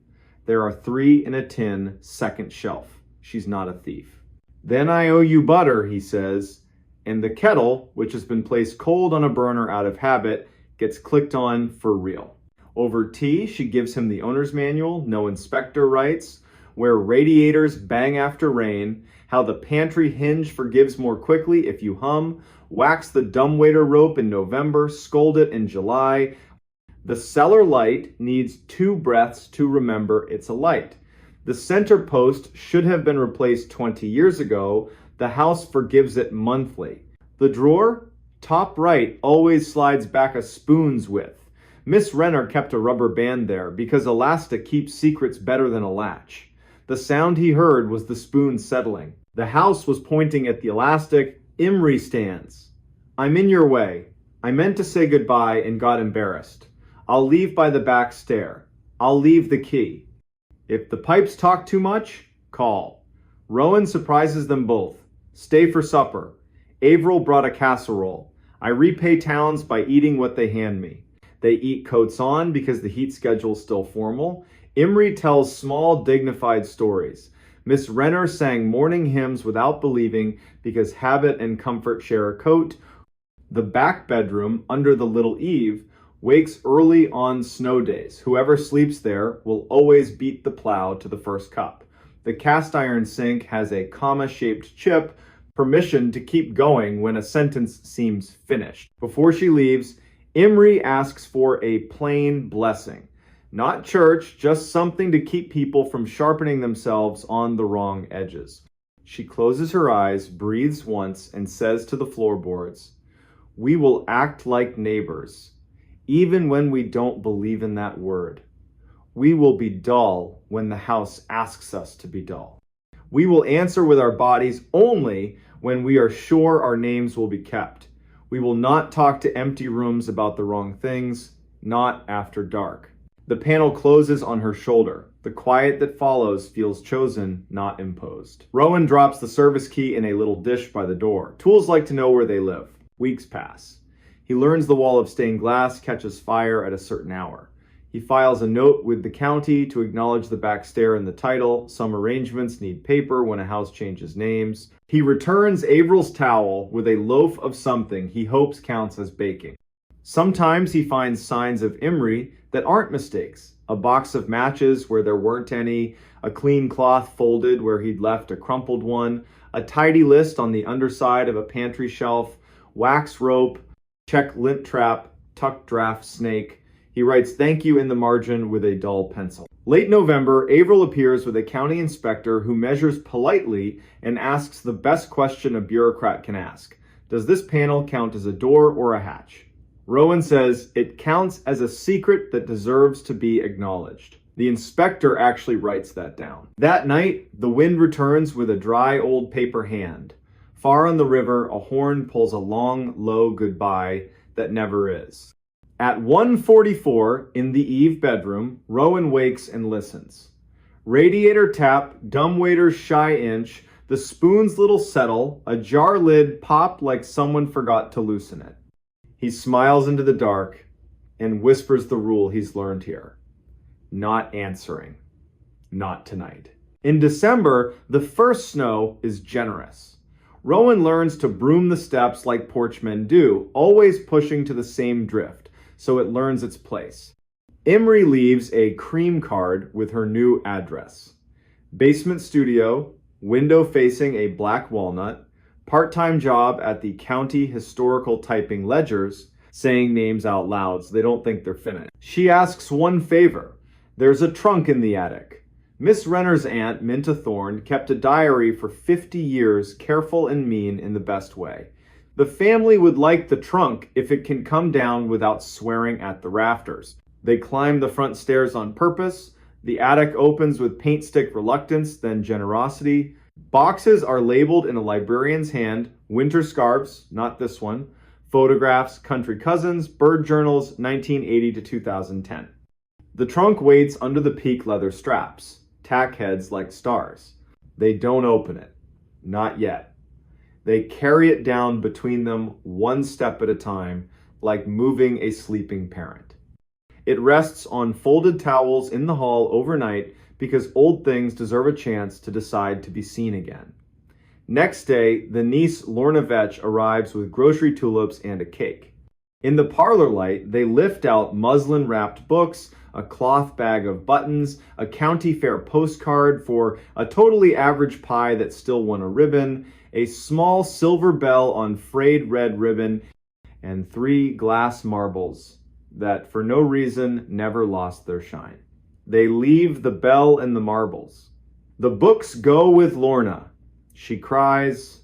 There are 3 in a tin, second shelf. She's not a thief. Then I owe you butter, he says, and the kettle, which has been placed cold on a burner out of habit, gets clicked on for real. Over tea, she gives him the owner's manual, no inspector rights, where radiators bang after rain, how the pantry hinge forgives more quickly if you hum, wax the dumbwaiter rope in November, scold it in July. The cellar light needs 2 breaths to remember it's a light. The center post should have been replaced 20 years ago. The house forgives it monthly. The drawer, top right, always slides back a spoon's width. Miss Renner kept a rubber band there because elastic keeps secrets better than a latch. The sound he heard was the spoon settling. The house was pointing at the elastic. Imry stands. I'm in your way. I meant to say goodbye and got embarrassed. I'll leave by the back stair. I'll leave the key. If the pipes talk too much, call. Rowan surprises them both. Stay for supper. Averill brought a casserole. I repay towns by eating what they hand me. They eat coats on because the heat schedule's still formal. Imry tells small, dignified stories. Miss Renner sang morning hymns without believing because habit and comfort share a coat. The back bedroom, under the little eave, wakes early on snow days. Whoever sleeps there will always beat the plow to the first cup. The cast iron sink has a comma-shaped chip, permission to keep going when a sentence seems finished. Before she leaves, Imry asks for a plain blessing. Not church, just something to keep people from sharpening themselves on the wrong edges. She closes her eyes, breathes once, and says to the floorboards, "We will act like neighbors, even when we don't believe in that word. We will be dull when the house asks us to be dull. We will answer with our bodies only when we are sure our names will be kept. We will not talk to empty rooms about the wrong things, not after dark." The panel closes on her shoulder. The quiet that follows feels chosen, not imposed. Rowan drops the service key in a little dish by the door. Tools like to know where they live. Weeks pass. He learns the wall of stained glass catches fire at a certain hour. He files a note with the county to acknowledge the back stair and the title. Some arrangements need paper when a house changes names. He returns Averill's towel with a loaf of something he hopes counts as baking. Sometimes he finds signs of Imry that aren't mistakes. A box of matches where there weren't any, a clean cloth folded where he'd left a crumpled one, a tidy list on the underside of a pantry shelf, wax rope, Check lint trap, tuck draft snake. He writes thank you in the margin with a dull pencil. Late November, Averill appears with a county inspector who measures politely and asks the best question a bureaucrat can ask. Does this panel count as a door or a hatch? Rowan says it counts as a secret that deserves to be acknowledged. The inspector actually writes that down. That night, the wind returns with a dry old paper hand. Far on the river, a horn pulls a long, low goodbye that never is. At 1:44 in the Eve bedroom, Rowan wakes and listens. Radiator tap, dumbwaiter's shy inch, the spoon's little settle, a jar lid popped like someone forgot to loosen it. He smiles into the dark and whispers the rule he's learned here. Not answering. Not tonight. In December, the first snow is generous. Rowan learns to broom the steps like porchmen do, always pushing to the same drift, so it learns its place. Imri leaves a cream card with her new address. Basement studio, window facing a black walnut, part-time job at the county historical typing ledgers, saying names out loud so they don't think they're finished. She asks one favor. There's a trunk in the attic. Miss Renner's aunt, Minta Thorne, kept a diary for 50 years, careful and mean in the best way. The family would like the trunk if it can come down without swearing at the rafters. They climb the front stairs on purpose. The attic opens with paint stick reluctance, then generosity. Boxes are labeled in a librarian's hand, winter scarves, not this one, photographs, country cousins, bird journals, 1980 to 2010. The trunk waits under the peak leather straps. Tack heads like stars. They don't open it. Not yet. They carry it down between them one step at a time, like moving a sleeping parent. It rests on folded towels in the hall overnight because old things deserve a chance to decide to be seen again. Next day, the niece Lorna Vetch arrives with grocery tulips and a cake. In the parlor light, they lift out muslin-wrapped books, a cloth bag of buttons, a county fair postcard for a totally average pie that still won a ribbon, a small silver bell on frayed red ribbon, and 3 glass marbles that for no reason never lost their shine. They leave the bell and the marbles. The books go with Lorna. She cries.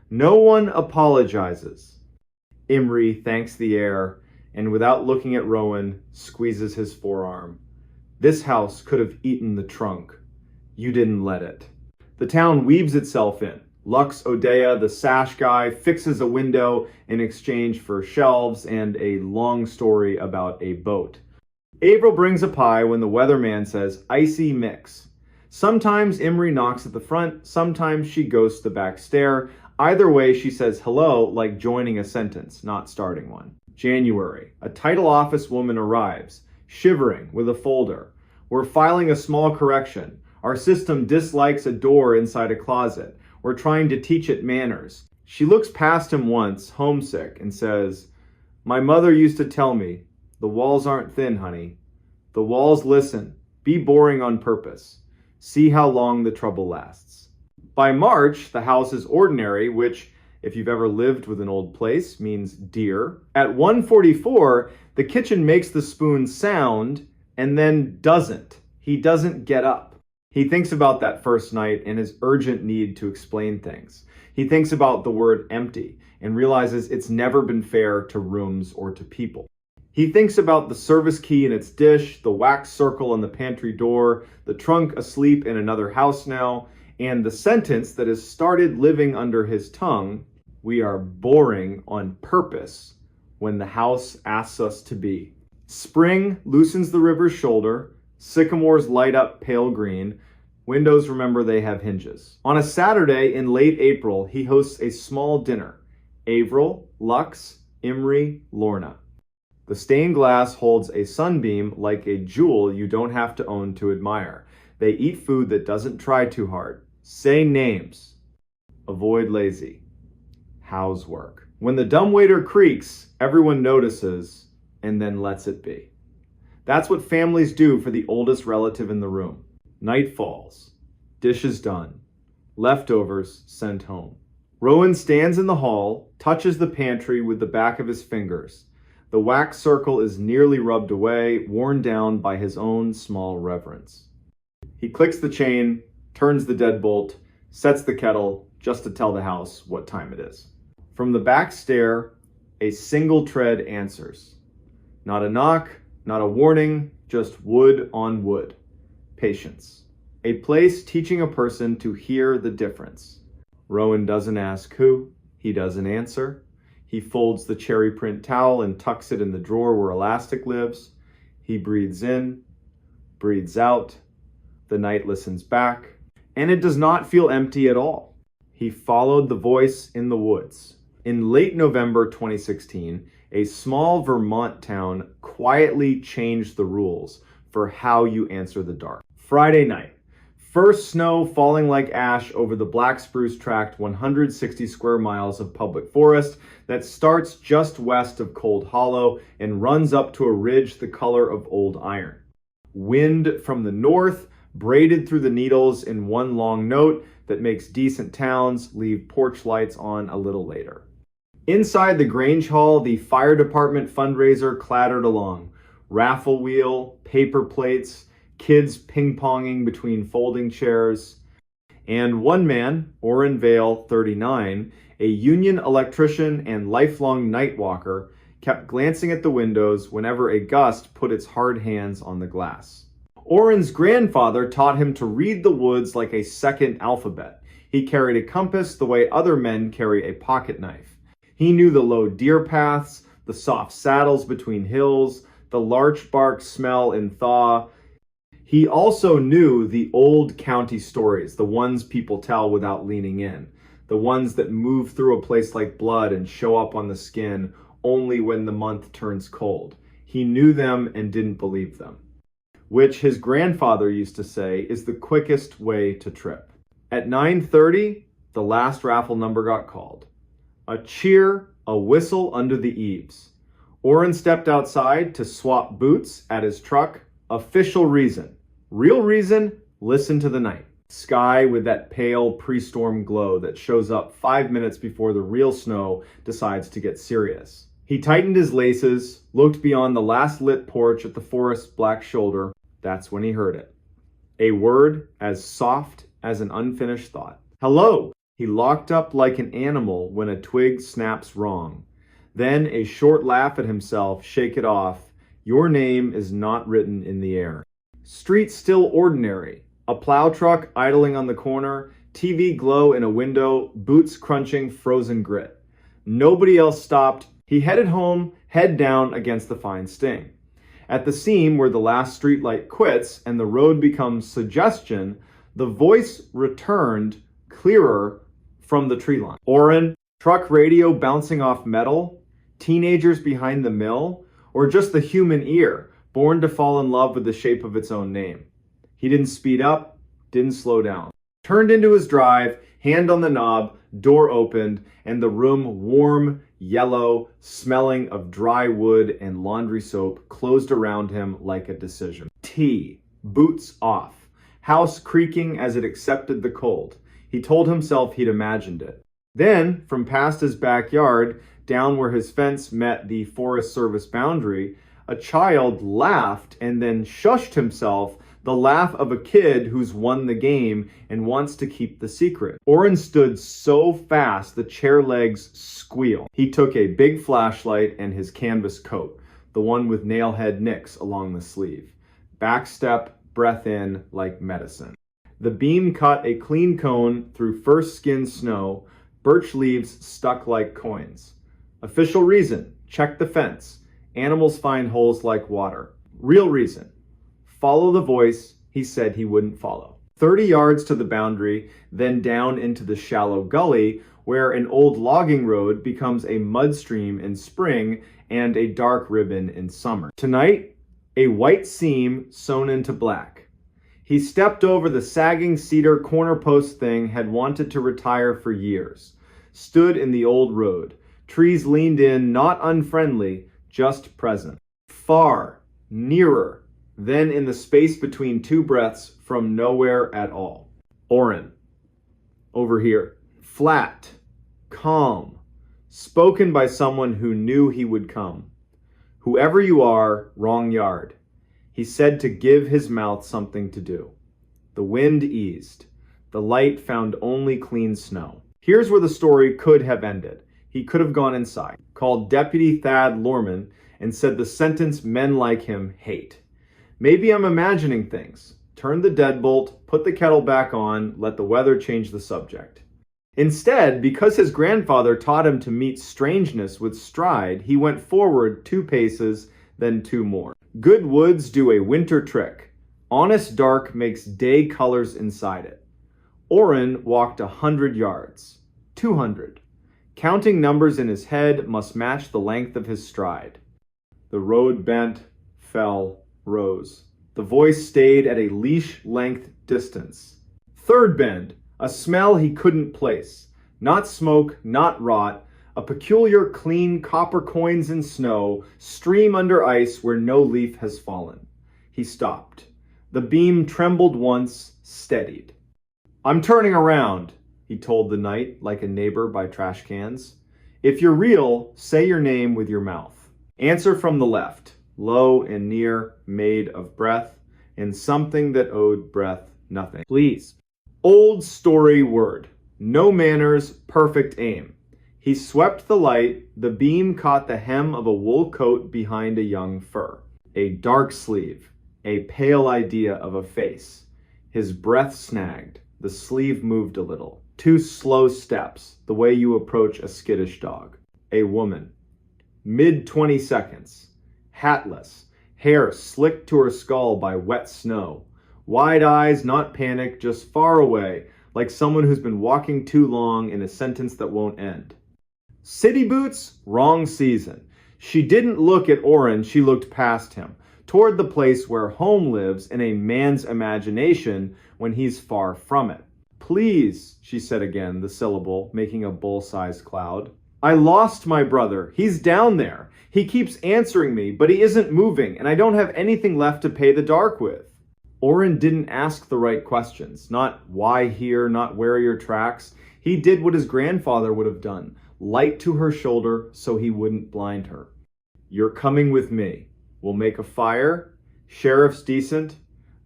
No one apologizes. Imri thanks the air and without looking at Rowan, squeezes his forearm. This house could have eaten the trunk. You didn't let it. The town weaves itself in. Lux Odea, the sash guy, fixes a window in exchange for shelves and a long story about a boat. Averill brings a pie when the weatherman says, icy mix. Sometimes Imri knocks at the front, sometimes she ghosts the back stair. Either way, she says hello like joining a sentence, not starting one. January. A title office woman arrives, shivering with a folder. We're filing a small correction. Our system dislikes a door inside a closet. We're trying to teach it manners. She looks past him once, homesick, and says, my mother used to tell me, the walls aren't thin, honey. The walls listen. Be boring on purpose. See how long the trouble lasts. By March, the house is ordinary, which, if you've ever lived with an old place, means dear. At 1:44, the kitchen makes the spoon sound and then doesn't. He doesn't get up. He thinks about that first night and his urgent need to explain things. He thinks about the word empty and realizes it's never been fair to rooms or to people. He thinks about the service key in its dish, the wax circle on the pantry door, the trunk asleep in another house now, and the sentence that has started living under his tongue, we are boring on purpose when the house asks us to be. Spring loosens the river's shoulder, sycamores light up pale green, windows remember they have hinges. On a Saturday in late April, he hosts a small dinner. Averill, Lux, Imri, Lorna. The stained glass holds a sunbeam like a jewel you don't have to own to admire. They eat food that doesn't try too hard. Say names. Avoid lazy. How's work? When the dumbwaiter creaks, everyone notices and then lets it be. That's what families do for the oldest relative in the room. Night falls. Dishes done. Leftovers sent home. Rowan stands in the hall, touches the pantry with the back of his fingers. The wax circle is nearly rubbed away, worn down by his own small reverence. He clicks the chain, turns the deadbolt, sets the kettle just to tell the house what time it is. From the back stair, a single tread answers. Not a knock, not a warning, just wood on wood. Patience. A place teaching a person to hear the difference. Rowan doesn't ask who. He doesn't answer. He folds the cherry print towel and tucks it in the drawer where elastic lives. He breathes in, breathes out. The night listens back, and it does not feel empty at all. He followed the voice in the woods. In late November 2016, a small Vermont town quietly changed the rules for how you answer the dark. Friday night. First snow falling like ash over the Black Spruce Tract 160 square miles of public forest that starts just west of Cold Hollow and runs up to a ridge the color of old iron. Wind from the north braided through the needles in one long note that makes decent towns leave porch lights on a little later. Inside the Grange Hall, the fire department fundraiser clattered along. Raffle wheel, paper plates, kids ping-ponging between folding chairs, and one man, Orrin Vale, 39, a union electrician and lifelong night walker, kept glancing at the windows whenever a gust put its hard hands on the glass. Orrin's grandfather taught him to read the woods like a second alphabet. He carried a compass the way other men carry a pocket knife. He knew the low deer paths, the soft saddles between hills, the larch bark smell in thaw. He also knew the old county stories, the ones people tell without leaning in, the ones that move through a place like blood and show up on the skin only when the month turns cold. He knew them and didn't believe them, which his grandfather used to say is the quickest way to trip. At 9:30, the last raffle number got called. A cheer, a whistle under the eaves. Orrin stepped outside to swap boots at his truck. Official reason. Real reason, listen to the night. Sky with that pale pre-storm glow that shows up 5 minutes before the real snow decides to get serious. He tightened his laces, looked beyond the last lit porch at the forest's black shoulder. That's when he heard it. A word as soft as an unfinished thought. Hello! He locked up like an animal when a twig snaps wrong. Then a short laugh at himself, shake it off. Your name is not written in the air. Street still ordinary. A plow truck idling on the corner, TV glow in a window, boots crunching frozen grit. Nobody else stopped. He headed home, head down against the fine sting. At the seam where the last streetlight quits and the road becomes suggestion, the voice returned clearer from the tree line. Orrin, truck radio bouncing off metal, teenagers behind the mill, or just the human ear, born to fall in love with the shape of its own name. He didn't speed up, didn't slow down. Turned into his drive, hand on the knob, door opened, and the room, warm, yellow, smelling of dry wood and laundry soap, closed around him like a decision. Tea, boots off, house creaking as it accepted the cold. He told himself he'd imagined it. Then, from past his backyard, down where his fence met the Forest Service boundary, a child laughed and then shushed himself, the laugh of a kid who's won the game and wants to keep the secret. Orrin stood so fast the chair legs squealed. He took a big flashlight and his canvas coat, the one with nailhead nicks along the sleeve. Back step, breath in like medicine. The beam cut a clean cone through first skinned snow, birch leaves stuck like coins. Official reason, check the fence. Animals find holes like water. Real reason, follow the voice he said he wouldn't follow. 30 yards to the boundary, then down into the shallow gully where an old logging road becomes a mud stream in spring and a dark ribbon in summer. Tonight, a white seam sewn into black. He stepped over the sagging cedar corner post thing had wanted to retire for years. Stood in the old road. Trees leaned in, not unfriendly, just present. Far, nearer, then in the space between two breaths from nowhere at all. Orrin. Over here. Flat. calm, spoken by someone who knew he would come. Whoever you are, wrong yard. He said to give his mouth something to do. The wind eased. The light found only clean snow. Here's where the story could have ended. He could have gone inside, called Deputy Thad Lorman, and said the sentence men like him hate. Maybe I'm imagining things. Turn the deadbolt, put the kettle back on, let the weather change the subject. Instead, because his grandfather taught him to meet strangeness with stride, he went forward 2 paces, then 2 more. Good woods do a winter trick. Honest dark makes day colors inside it. Orrin walked 100 yards. 200. Counting numbers in his head must match the length of his stride. The road bent, fell, rose. The voice stayed at a leash-length distance. 3rd bend, a smell he couldn't place. Not smoke, not rot. A peculiar clean copper coins in snow stream under ice where no leaf has fallen. He stopped. The beam trembled once, steadied. I'm turning around, he told the night like a neighbor by trash cans. If you're real, say your name with your mouth. Answer from the left, low and near, made of breath, and something that owed breath nothing. Please. Old story word. No manners, perfect aim. He swept the light. The beam caught the hem of a wool coat behind a young fir. A dark sleeve. A pale idea of a face. His breath snagged. The sleeve moved a little. 2 slow steps, the way you approach a skittish dog. A woman. Mid-20 seconds. Hatless. Hair slicked to her skull by wet snow. Wide eyes, not panic, just far away, like someone who's been walking too long in a sentence that won't end. City boots? Wrong season. She didn't look at Orrin, she looked past him, toward the place where home lives in a man's imagination when he's far from it. Please, she said again, the syllable making a bull-sized cloud. I lost my brother. He's down there. He keeps answering me, but he isn't moving, and I don't have anything left to pay the dark with. Orrin didn't ask the right questions. Not why here, not where are your tracks. He did what his grandfather would have done. Light to her shoulder so he wouldn't blind her. You're coming with me. We'll make a fire. Sheriff's decent.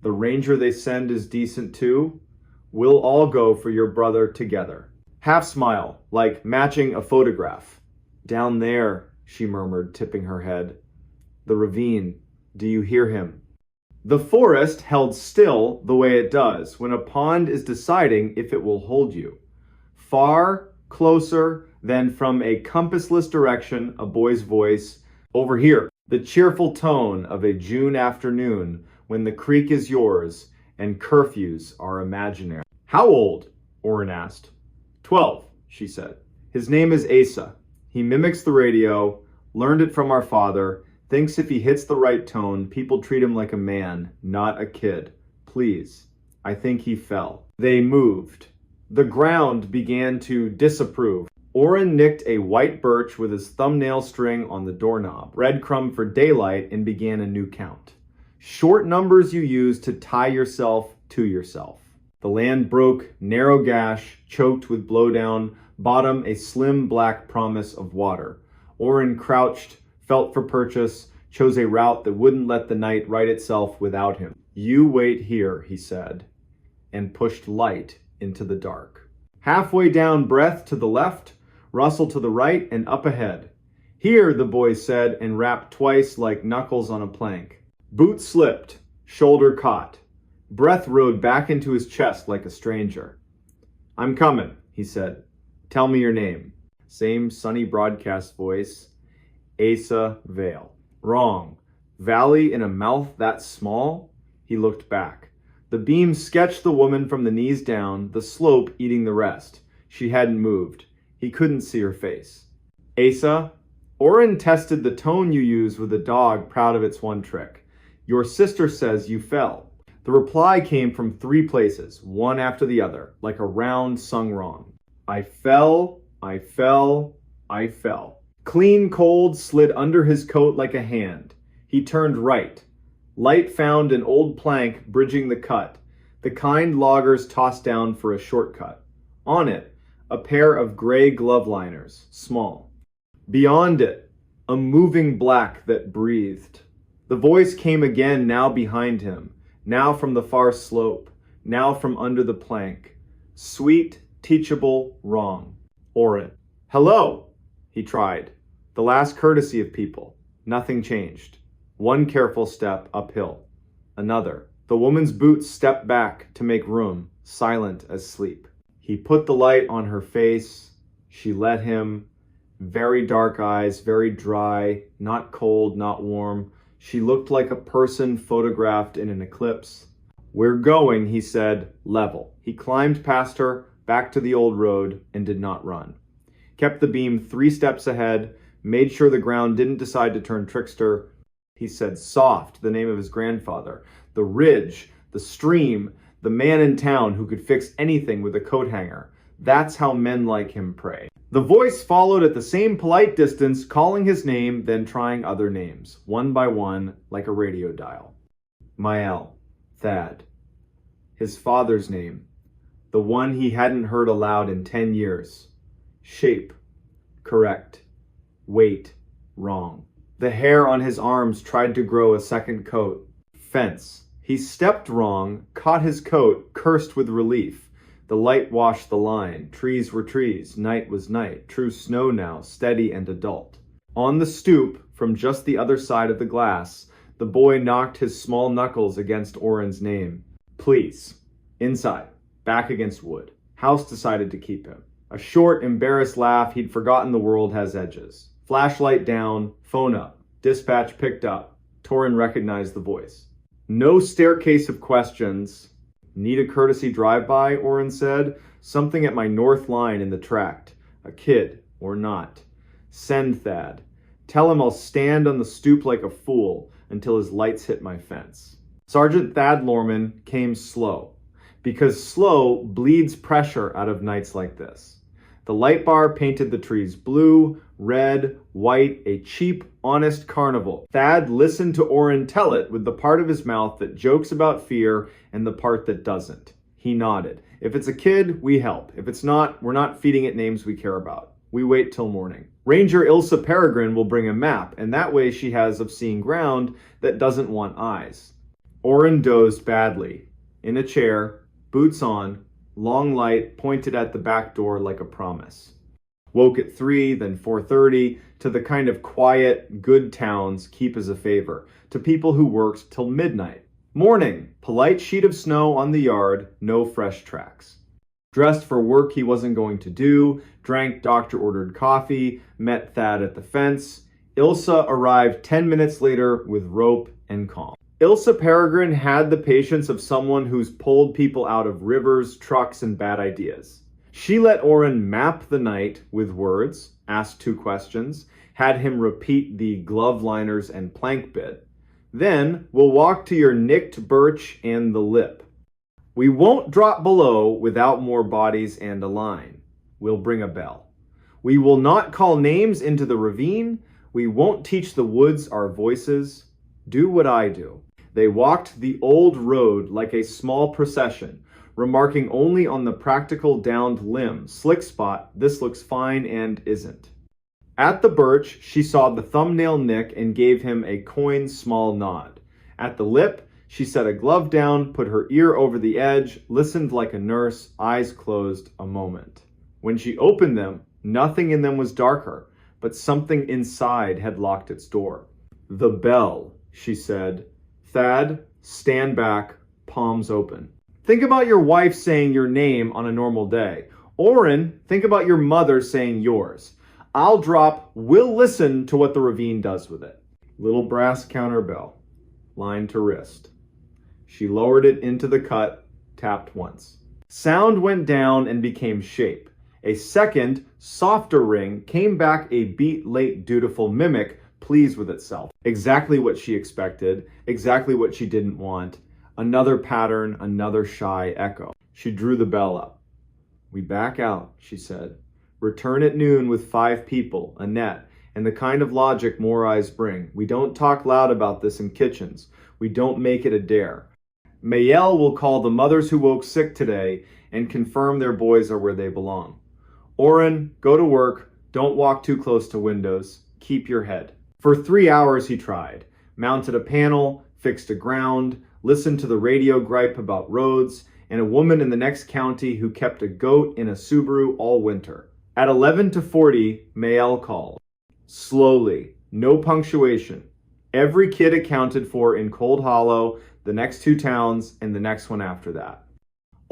The ranger they send is decent too. We'll all go for your brother together. Half smile, like matching a photograph. Down there, she murmured, tipping her head. The ravine. Do you hear him? The forest held still the way it does when a pond is deciding if it will hold you. Far, closer, then from a compassless direction, a boy's voice. Over here, the cheerful tone of a June afternoon when the creek is yours and curfews are imaginary. How old? Orrin asked. 12, she said. His name is Asa. He mimics the radio, learned it from our father, thinks if he hits the right tone, people treat him like a man, not a kid. Please. I think he fell. They moved. The ground began to disapprove. Orrin nicked a white birch with his thumbnail string on the doorknob, breadcrumb for daylight, and began a new count. Short numbers you use to tie yourself to yourself. The land broke, narrow gash, choked with blowdown, bottom a slim black promise of water. Orrin crouched, felt for purchase, chose a route that wouldn't let the night right itself without him. You wait here, he said, and pushed light into the dark. Halfway down, breath to the left, rustle to the right, and up ahead. Here, the boy said, and rapped twice like knuckles on a plank. Boot slipped, shoulder caught. Breath rode back into his chest like a stranger. I'm coming, he said. Tell me your name. Same sunny broadcast voice. Asa Vale. Wrong. Valley in a mouth that small? He looked back. The beam sketched the woman from the knees down, the slope eating the rest. She hadn't moved. He couldn't see her face. Asa, Orrin tested the tone you use with a dog proud of its one trick. Your sister says you fell. The reply came from 3 places, one after the other, like a round sung wrong. I fell, I fell, I fell. Clean cold slid under his coat like a hand. He turned right. Light found an old plank bridging the cut, the kind loggers tossed down for a shortcut. On it, a pair of gray glove liners, small. Beyond it, a moving black that breathed. The voice came again, now behind him, now from the far slope, now from under the plank. Sweet, teachable, wrong. Oren. Hello, he tried. The last courtesy of people. Nothing changed. One careful step uphill. Another. The woman's boots stepped back to make room, silent as sleep. He put the light on her face. She let him. Very dark eyes, very dry, not cold, not warm. She looked like a person photographed in an eclipse. We're going, he said, level. He climbed past her, back to the old road, and did not run. Kept the beam 3 steps ahead, made sure the ground didn't decide to turn trickster. He said soft, the name of his grandfather, the ridge, the stream, the man in town who could fix anything with a coat hanger. That's how men like him pray. The voice followed at the same polite distance, calling his name, then trying other names, one by one, like a radio dial. Mael, Thad. His father's name, the one he hadn't heard aloud in 10 years. Shape, correct. Weight, wrong. The hair on his arms tried to grow a second coat. Fence. He stepped wrong, caught his coat, cursed with relief. The light washed the line. Trees were trees. Night was night. True snow now, steady and adult. On the stoop, from just the other side of the glass, the boy knocked his small knuckles against Oren's name. Please. Inside. Back against wood. House decided to keep him. A short, embarrassed laugh. He'd forgotten the world has edges. Flashlight down. Phone up. Dispatch picked up. Torin recognized the voice. No staircase of questions. Need a courtesy drive-by, Oren said. Something at my north line in the tract. A kid, or not. Send Thad. Tell him I'll stand on the stoop like a fool until his lights hit my fence. Sergeant Thad Lorman came slow, because slow bleeds pressure out of nights like this. The light bar painted the trees blue, red, white, a cheap, honest carnival. Thad listened to Oren tell it with the part of his mouth that jokes about fear and the part that doesn't. He nodded. If it's a kid, we help. If it's not, we're not feeding it names we care about. We wait till morning. Ranger Ilsa Peregrine will bring a map, and that way she has of seeing ground that doesn't want eyes. Oren dozed badly. In a chair, boots on, long light pointed at the back door like a promise. Woke at 3, then 4:30, to the kind of quiet, good towns keep as a favor, to people who worked till midnight. Morning, polite sheet of snow on the yard, no fresh tracks. Dressed for work he wasn't going to do, drank doctor-ordered coffee, met Thad at the fence. Ilsa arrived 10 minutes later with rope and calm. Ilsa Peregrine had the patience of someone who's pulled people out of rivers, trucks, and bad ideas. She let Oren map the night with words, asked 2 questions, had him repeat the glove liners and plank bit. Then, we'll walk to your nicked birch and the lip. We won't drop below without more bodies and a line. We'll bring a bell. We will not call names into the ravine. We won't teach the woods our voices. Do what I do. They walked the old road like a small procession, remarking only on the practical downed limb, slick spot, this looks fine and isn't. At the birch, she saw the thumbnail nick and gave him a coy's small nod. At the lip, she set a glove down, put her ear over the edge, listened like a nurse, eyes closed a moment. When she opened them, nothing in them was darker, but something inside had locked its door. The bell, she said. Thad, stand back, palms open. Think about your wife saying your name on a normal day. Oren, think about your mother saying yours. I'll drop, we'll listen to what the ravine does with it. Little brass counterbell, line to wrist. She lowered it into the cut, tapped once. Sound went down and became shape. A second, softer ring came back, a beat late dutiful mimic, pleased with itself. Exactly what she expected, exactly what she didn't want. Another pattern, another shy echo. She drew the bell up. We back out, she said. Return at noon with 5 people, a net, and the kind of logic more eyes bring. We don't talk loud about this in kitchens. We don't make it a dare. Mayel will call the mothers who woke sick today and confirm their boys are where they belong. Oren, go to work. Don't walk too close to windows. Keep your head. For 3 hours he tried. Mounted a panel, fixed a ground, listened to the radio gripe about roads, and a woman in the next county who kept a goat in a Subaru all winter. At 11:40, Mael called. Slowly, no punctuation. Every kid accounted for in Cold Hollow, the next 2 towns, and the next one after that.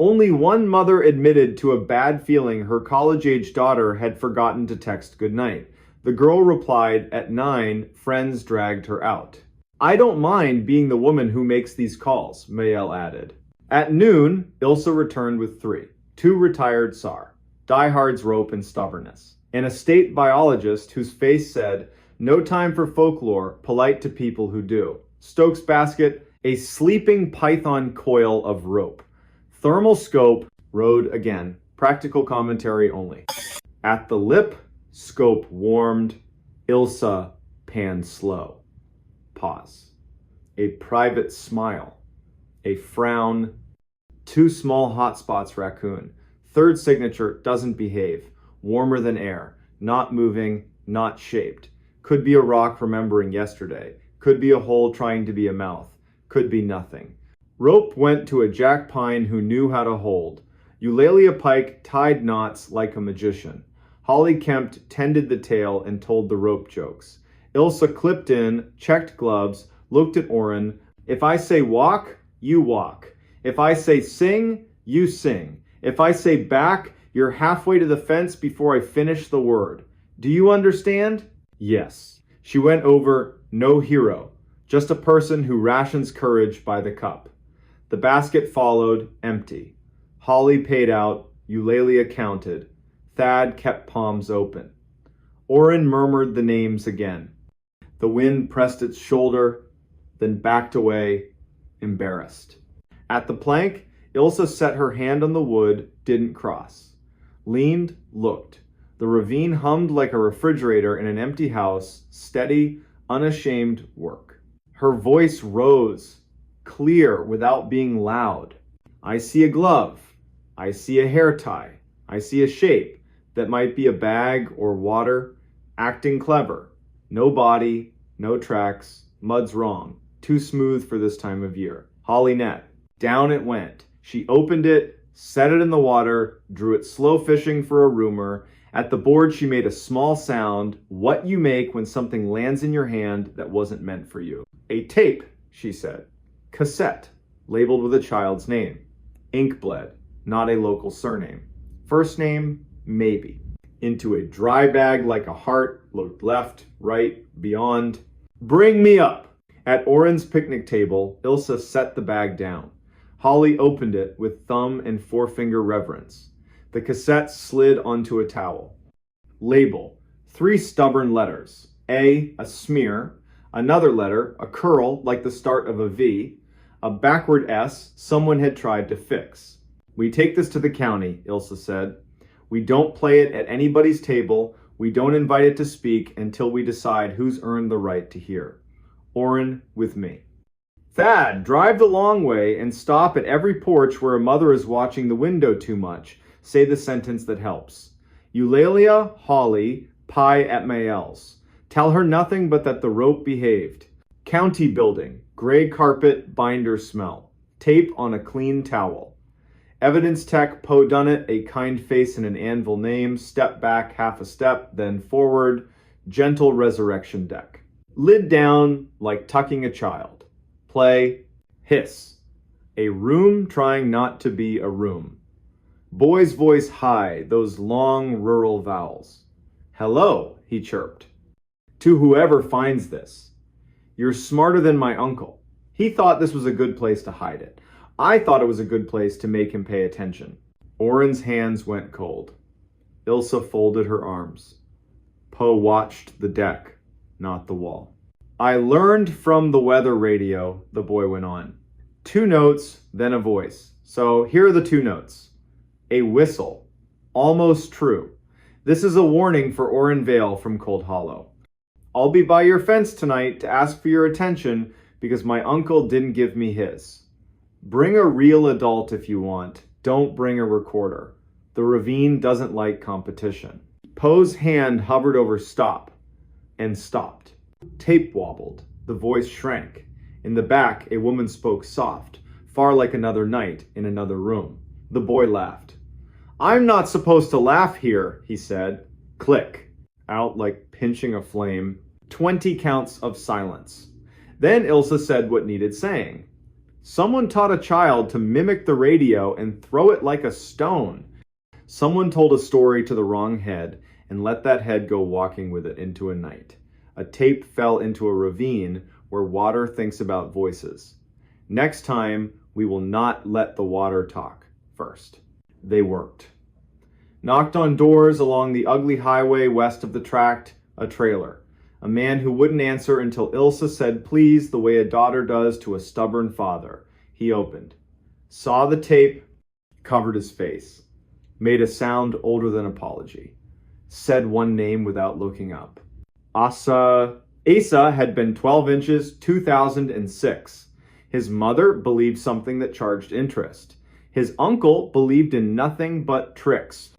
Only one mother admitted to a bad feeling her college-age daughter had forgotten to text goodnight. The girl replied, at 9, friends dragged her out. I don't mind being the woman who makes these calls, Mael added. At noon, Ilsa returned with 3. 2 retired SAR, diehards rope and stubbornness, and a state biologist whose face said, no time for folklore, polite to people who do. Stokes basket, a sleeping python coil of rope. Thermal scope, rode again, practical commentary only. At the lip, scope warmed, Ilsa panned slow. Pause. A private smile. A frown. 2 small hotspots raccoon. 3rd signature doesn't behave. Warmer than air. Not moving, not shaped. Could be a rock remembering yesterday. Could be a hole trying to be a mouth. Could be nothing. Rope went to a jack pine who knew how to hold. Eulalia Pike tied knots like a magician. Holly Kempt tended the tail and told the rope jokes. Ilsa clipped in, checked gloves, looked at Oren. If I say walk, you walk. If I say sing, you sing. If I say back, you're halfway to the fence before I finish the word. Do you understand? Yes. She went over, no hero, just a person who rations courage by the cup. The basket followed, empty. Holly paid out, Eulalia counted. Thad kept palms open. Oren murmured the names again. The wind pressed its shoulder, then backed away, embarrassed. At the plank, Ilsa set her hand on the wood, didn't cross. Leaned, looked. The ravine hummed like a refrigerator in an empty house, steady, unashamed work. Her voice rose, clear without being loud. I see a glove. I see a hair tie. I see a shape that might be a bag or water. Acting clever. No body, no tracks. Mud's wrong. Too smooth for this time of year. Holly net. Down it went. She opened it, set it in the water, drew it slow fishing for a rumor. At the board, she made a small sound, what you make when something lands in your hand that wasn't meant for you. A tape, she said. Cassette, labeled with a child's name. Ink bled, not a local surname. First name, maybe. Into a dry bag like a heart, looked left, right, beyond. Bring me up! At Oren's picnic table, Ilsa set the bag down. Holly opened it with thumb and forefinger reverence. The cassette slid onto a towel. Label, 3 stubborn letters. A smear. Another letter, a curl like the start of a V. A backward S someone had tried to fix. We take this to the county, Ilsa said. We don't play it at anybody's table. We don't invite it to speak until we decide who's earned the right to hear. Oren with me. Thad, drive the long way and stop at every porch where a mother is watching the window too much. Say the sentence that helps. Eulalia, Holly, pie at Mael's. Tell her nothing but that the rope behaved. County building, gray carpet, binder smell. Tape on a clean towel. Evidence tech, Poe Dunnett, a kind face and an anvil name. Step back half a step, then forward. Gentle resurrection deck. Lid down like tucking a child. Play, hiss. A room trying not to be a room. Boy's voice high, those long rural vowels. Hello, he chirped. To whoever finds this. You're smarter than my uncle. He thought this was a good place to hide it. I thought it was a good place to make him pay attention. Oren's hands went cold. Ilsa folded her arms. Poe watched the deck, not the wall. I learned from the weather radio, the boy went on. 2 notes, then a voice. So here are the 2 notes. A whistle. Almost true. This is a warning for Oren Vale from Cold Hollow. I'll be by your fence tonight to ask for your attention because my uncle didn't give me his. Bring a real adult if you want. Don't bring a recorder. The ravine doesn't like competition. Poe's hand hovered over stop and stopped. Tape wobbled. The voice shrank. In the back, a woman spoke soft, far like another night in another room. The boy laughed. "I'm not supposed to laugh here," he said. Click. Out like pinching a flame. 20 counts of silence. Then Ilsa said what needed saying. Someone taught a child to mimic the radio and throw it like a stone. Someone told a story to the wrong head and let that head go walking with it into a night. A tape fell into a ravine where water thinks about voices. Next time, we will not let the water talk first. They worked. Knocked on doors along the ugly highway west of the tract, a trailer. A man who wouldn't answer until Ilsa said please the way a daughter does to a stubborn father. He opened. Saw the tape, covered his face. Made a sound older than apology. Said one name without looking up. Asa had been 12 inches, 2006. His mother believed something that charged interest. His uncle believed in nothing but tricks.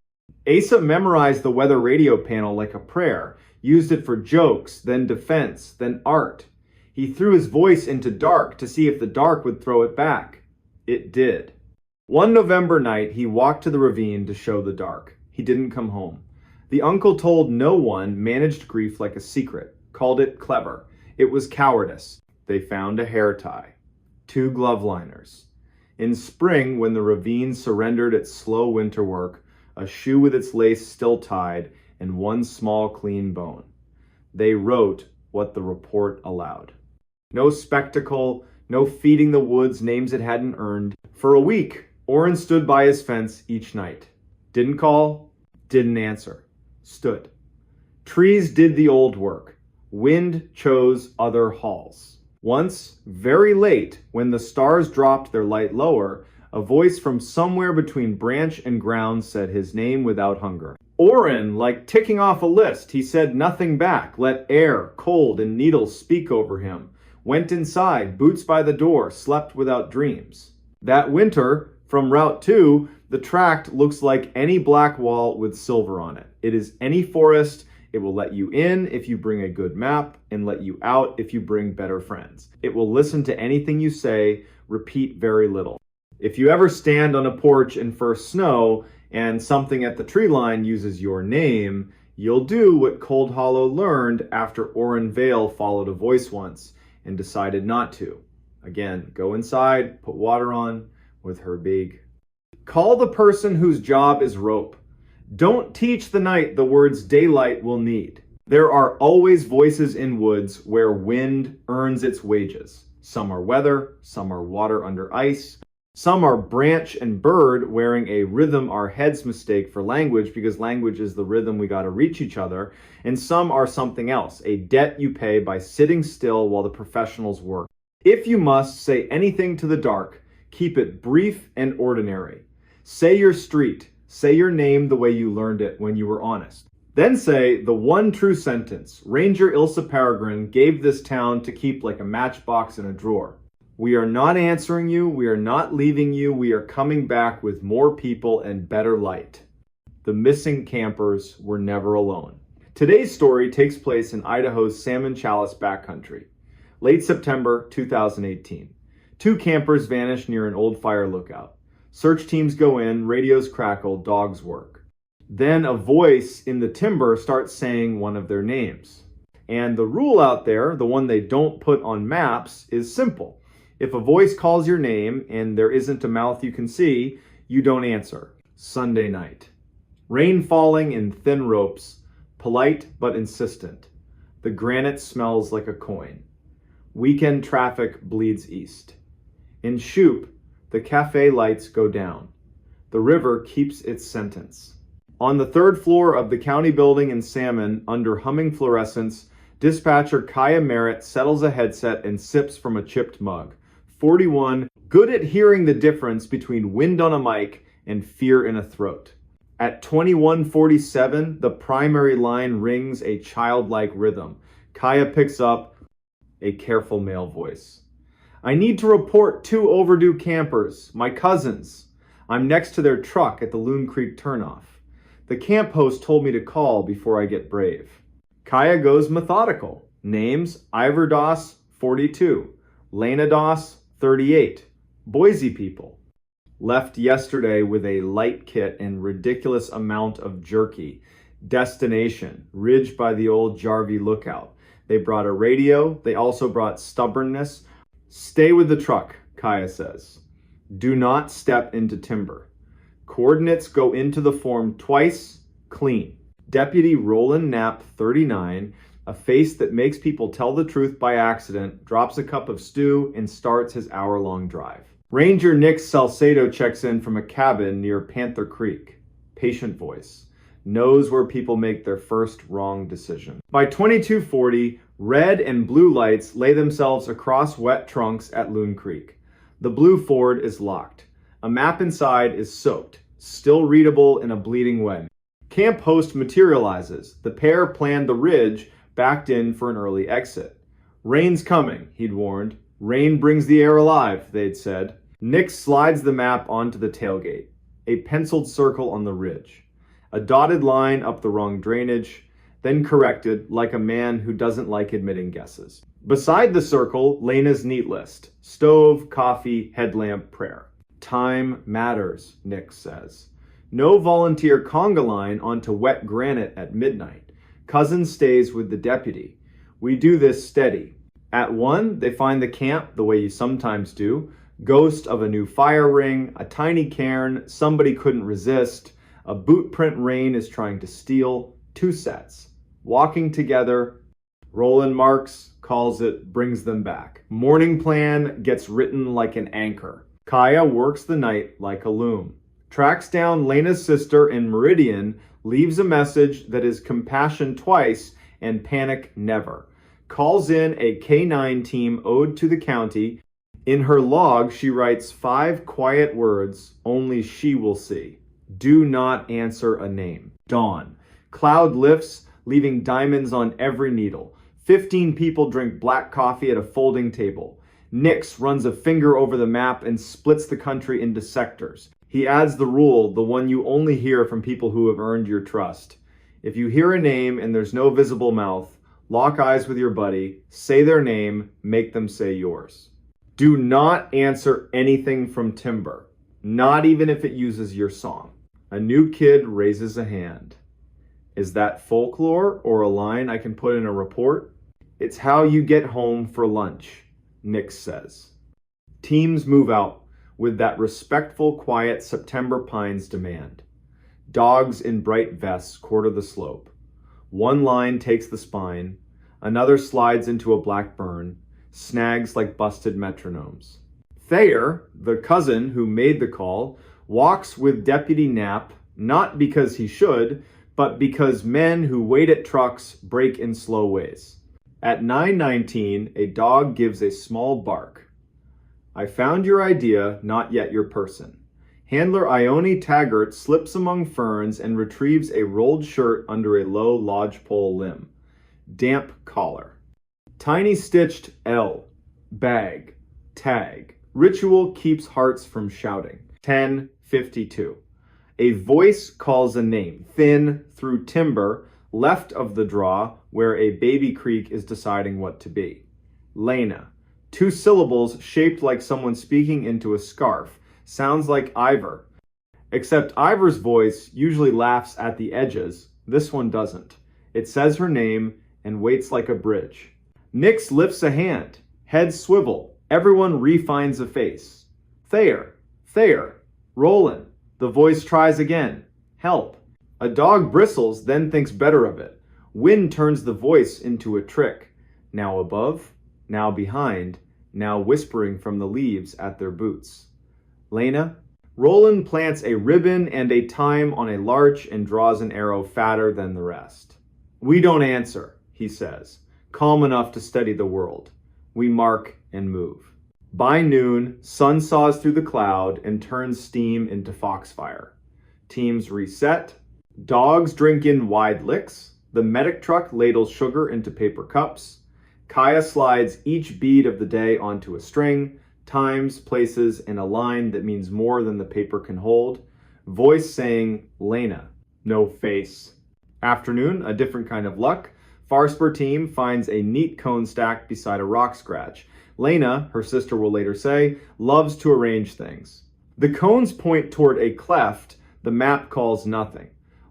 Asa memorized the weather radio panel like a prayer, used it for jokes, then defense, then art. He threw his voice into dark to see if the dark would throw it back. It did. One November night, he walked to the ravine to show the dark. He didn't come home. The uncle told no one, managed grief like a secret, called it clever. It was cowardice. They found a hair tie. 2 glove liners. In spring, when the ravine surrendered its slow winter work, a shoe with its lace still tied, and 1 small clean bone. They wrote what the report allowed. No spectacle, no feeding the woods names it hadn't earned. For a week, Orrin stood by his fence each night. Didn't call, didn't answer. Stood. Trees did the old work. Wind chose other halls. Once, very late, when the stars dropped their light lower, a voice from somewhere between branch and ground said his name without hunger. Orrin, like ticking off a list, he said nothing back, let air, cold, and needles speak over him. Went inside, boots by the door, slept without dreams. That winter, from Route 2, the tract looks like any black wall with silver on it. It is any forest. It will let you in if you bring a good map and let you out if you bring better friends. It will listen to anything you say, repeat very little. If you ever stand on a porch in first snow and something at the tree line uses your name, you'll do what Cold Hollow learned after Orrin Vale followed a voice once and decided not to. Again, go inside, put water on with her big. Call the person whose job is rope. Don't teach the night the words daylight will need. There are always voices in woods where wind earns its wages. Some are weather, some are water under ice. Some are branch and bird wearing a rhythm our heads mistake for language because language is the rhythm we gotta reach each other. And some are something else, a debt you pay by sitting still while the professionals work. If you must say anything to the dark, keep it brief and ordinary. Say your street, say your name the way you learned it when you were honest. Then say the one true sentence, Ranger Ilsa Peregrine gave this town to keep like a matchbox in a drawer. We are not answering you, we are not leaving you, we are coming back with more people and better light. The missing campers were never alone. Today's story takes place in Idaho's Salmon Chalice backcountry. Late September 2018. 2 campers vanish near an old fire lookout. Search teams go in, radios crackle, dogs work. Then a voice in the timber starts saying one of their names. And the rule out there, the one they don't put on maps, is simple. If a voice calls your name and there isn't a mouth you can see, you don't answer. Sunday night. Rain falling in thin ropes, polite but insistent. The granite smells like a coin. Weekend traffic bleeds east. In Shoup, the cafe lights go down. The river keeps its sentence. On the 3rd floor of the county building in Salmon, under humming fluorescence, dispatcher Kaya Merritt settles a headset and sips from a chipped mug. 41, good at hearing the difference between wind on a mic and fear in a throat. At 21:47, the primary line rings a childlike rhythm. Kaya picks up a careful male voice. I need to report 2 overdue campers, my cousins. I'm next to their truck at the Loon Creek turnoff. The camp host told me to call before I get brave. Kaya goes methodical. Names: Ivor Doss, 42. Lena Doss, 38. Boise people. Left yesterday with a light kit and ridiculous amount of jerky. Destination: Ridge by the old Jarvie Lookout. They brought a radio. They also brought stubbornness. Stay with the truck, Kaya says. Do not step into timber. Coordinates go into the form twice, clean. Deputy Roland Knapp, 39, a face that makes people tell the truth by accident, drops a cup of stew and starts his hour-long drive. Ranger Nick Salcedo checks in from a cabin near Panther Creek. Patient voice. Knows where people make their first wrong decision. By 2240, red and blue lights lay themselves across wet trunks at Loon Creek. The blue Ford is locked. A map inside is soaked, still readable in a bleeding wet. Camp host materializes. The pair planned the ridge, backed in for an early exit. Rain's coming, he'd warned. Rain brings the air alive, they'd said. Nick slides the map onto the tailgate. A penciled circle on the ridge. A dotted line up the wrong drainage, then corrected like a man who doesn't like admitting guesses. Beside the circle, Lena's neat list. Stove, coffee, headlamp, prayer. Time matters, Nick says. No volunteer conga line onto wet granite at midnight. Cousin stays with the deputy. We do this steady. At 1, they find the camp the way you sometimes do. Ghost of a new fire ring, a tiny cairn somebody couldn't resist. A boot print Rain is trying to steal. 2 sets. Walking together. Roland Marks calls it brings them back. Morning plan gets written like an anchor. Kaya works the night like a loom. Tracks down Lena's sister in Meridian, leaves a message that is compassion twice and panic never. Calls in a K-9 team ode to the county. In her log, she writes 5 quiet words only she will see. Do not answer a name. Dawn. Cloud lifts, leaving diamonds on every needle. 15 people drink black coffee at a folding table. Nix runs a finger over the map and splits the country into sectors. He adds the rule, the one you only hear from people who have earned your trust. If you hear a name and there's no visible mouth, lock eyes with your buddy, say their name, make them say yours. Do not answer anything from timber, not even if it uses your song. A new kid raises a hand. Is that folklore or a line I can put in a report? It's how you get home for lunch, Nix says. Teams move out with that respectful, quiet September pines demand. Dogs in bright vests quarter the slope. One line takes the spine, another slides into a black burn, snags like busted metronomes. Thayer, the cousin who made the call, walks with Deputy Knapp, not because he should, but because men who wait at trucks break in slow ways. At 9:19, a dog gives a small bark. I found your idea, not yet your person. Handler Ione Taggart slips among ferns and retrieves a rolled shirt under a low lodgepole limb. Damp collar. Tiny stitched L. Bag. Tag. Ritual keeps hearts from shouting. 10:52. A voice calls a name. Thin through timber, left of the draw, where a baby creek is deciding what to be. Lena. 2 syllables shaped like someone speaking into a scarf. Sounds like Ivor. Except Ivor's voice usually laughs at the edges. This one doesn't. It says her name and waits like a bridge. Nix lifts a hand. Heads swivel. Everyone refines a face. Thayer. Thayer. Roland. The voice tries again. Help. A dog bristles, then thinks better of it. Wind turns the voice into a trick. Now above, now behind, now whispering from the leaves at their boots. Lena. Roland plants a ribbon and a thyme on a larch and draws an arrow fatter than the rest. We don't answer, he says, calm enough to steady the world. We mark and move. By noon, sun saws through the cloud and turns steam into foxfire. Teams reset. Dogs drink in wide licks. The medic truck ladles sugar into paper cups. Kaya slides each bead of the day onto a string, times, places, and a line that means more than the paper can hold. Voice saying, Lena. No face. Afternoon, a different kind of luck. Farspur team finds a neat cone stacked beside a rock scratch. Lena, her sister will later say, loves to arrange things. The cones point toward a cleft the map calls nothing.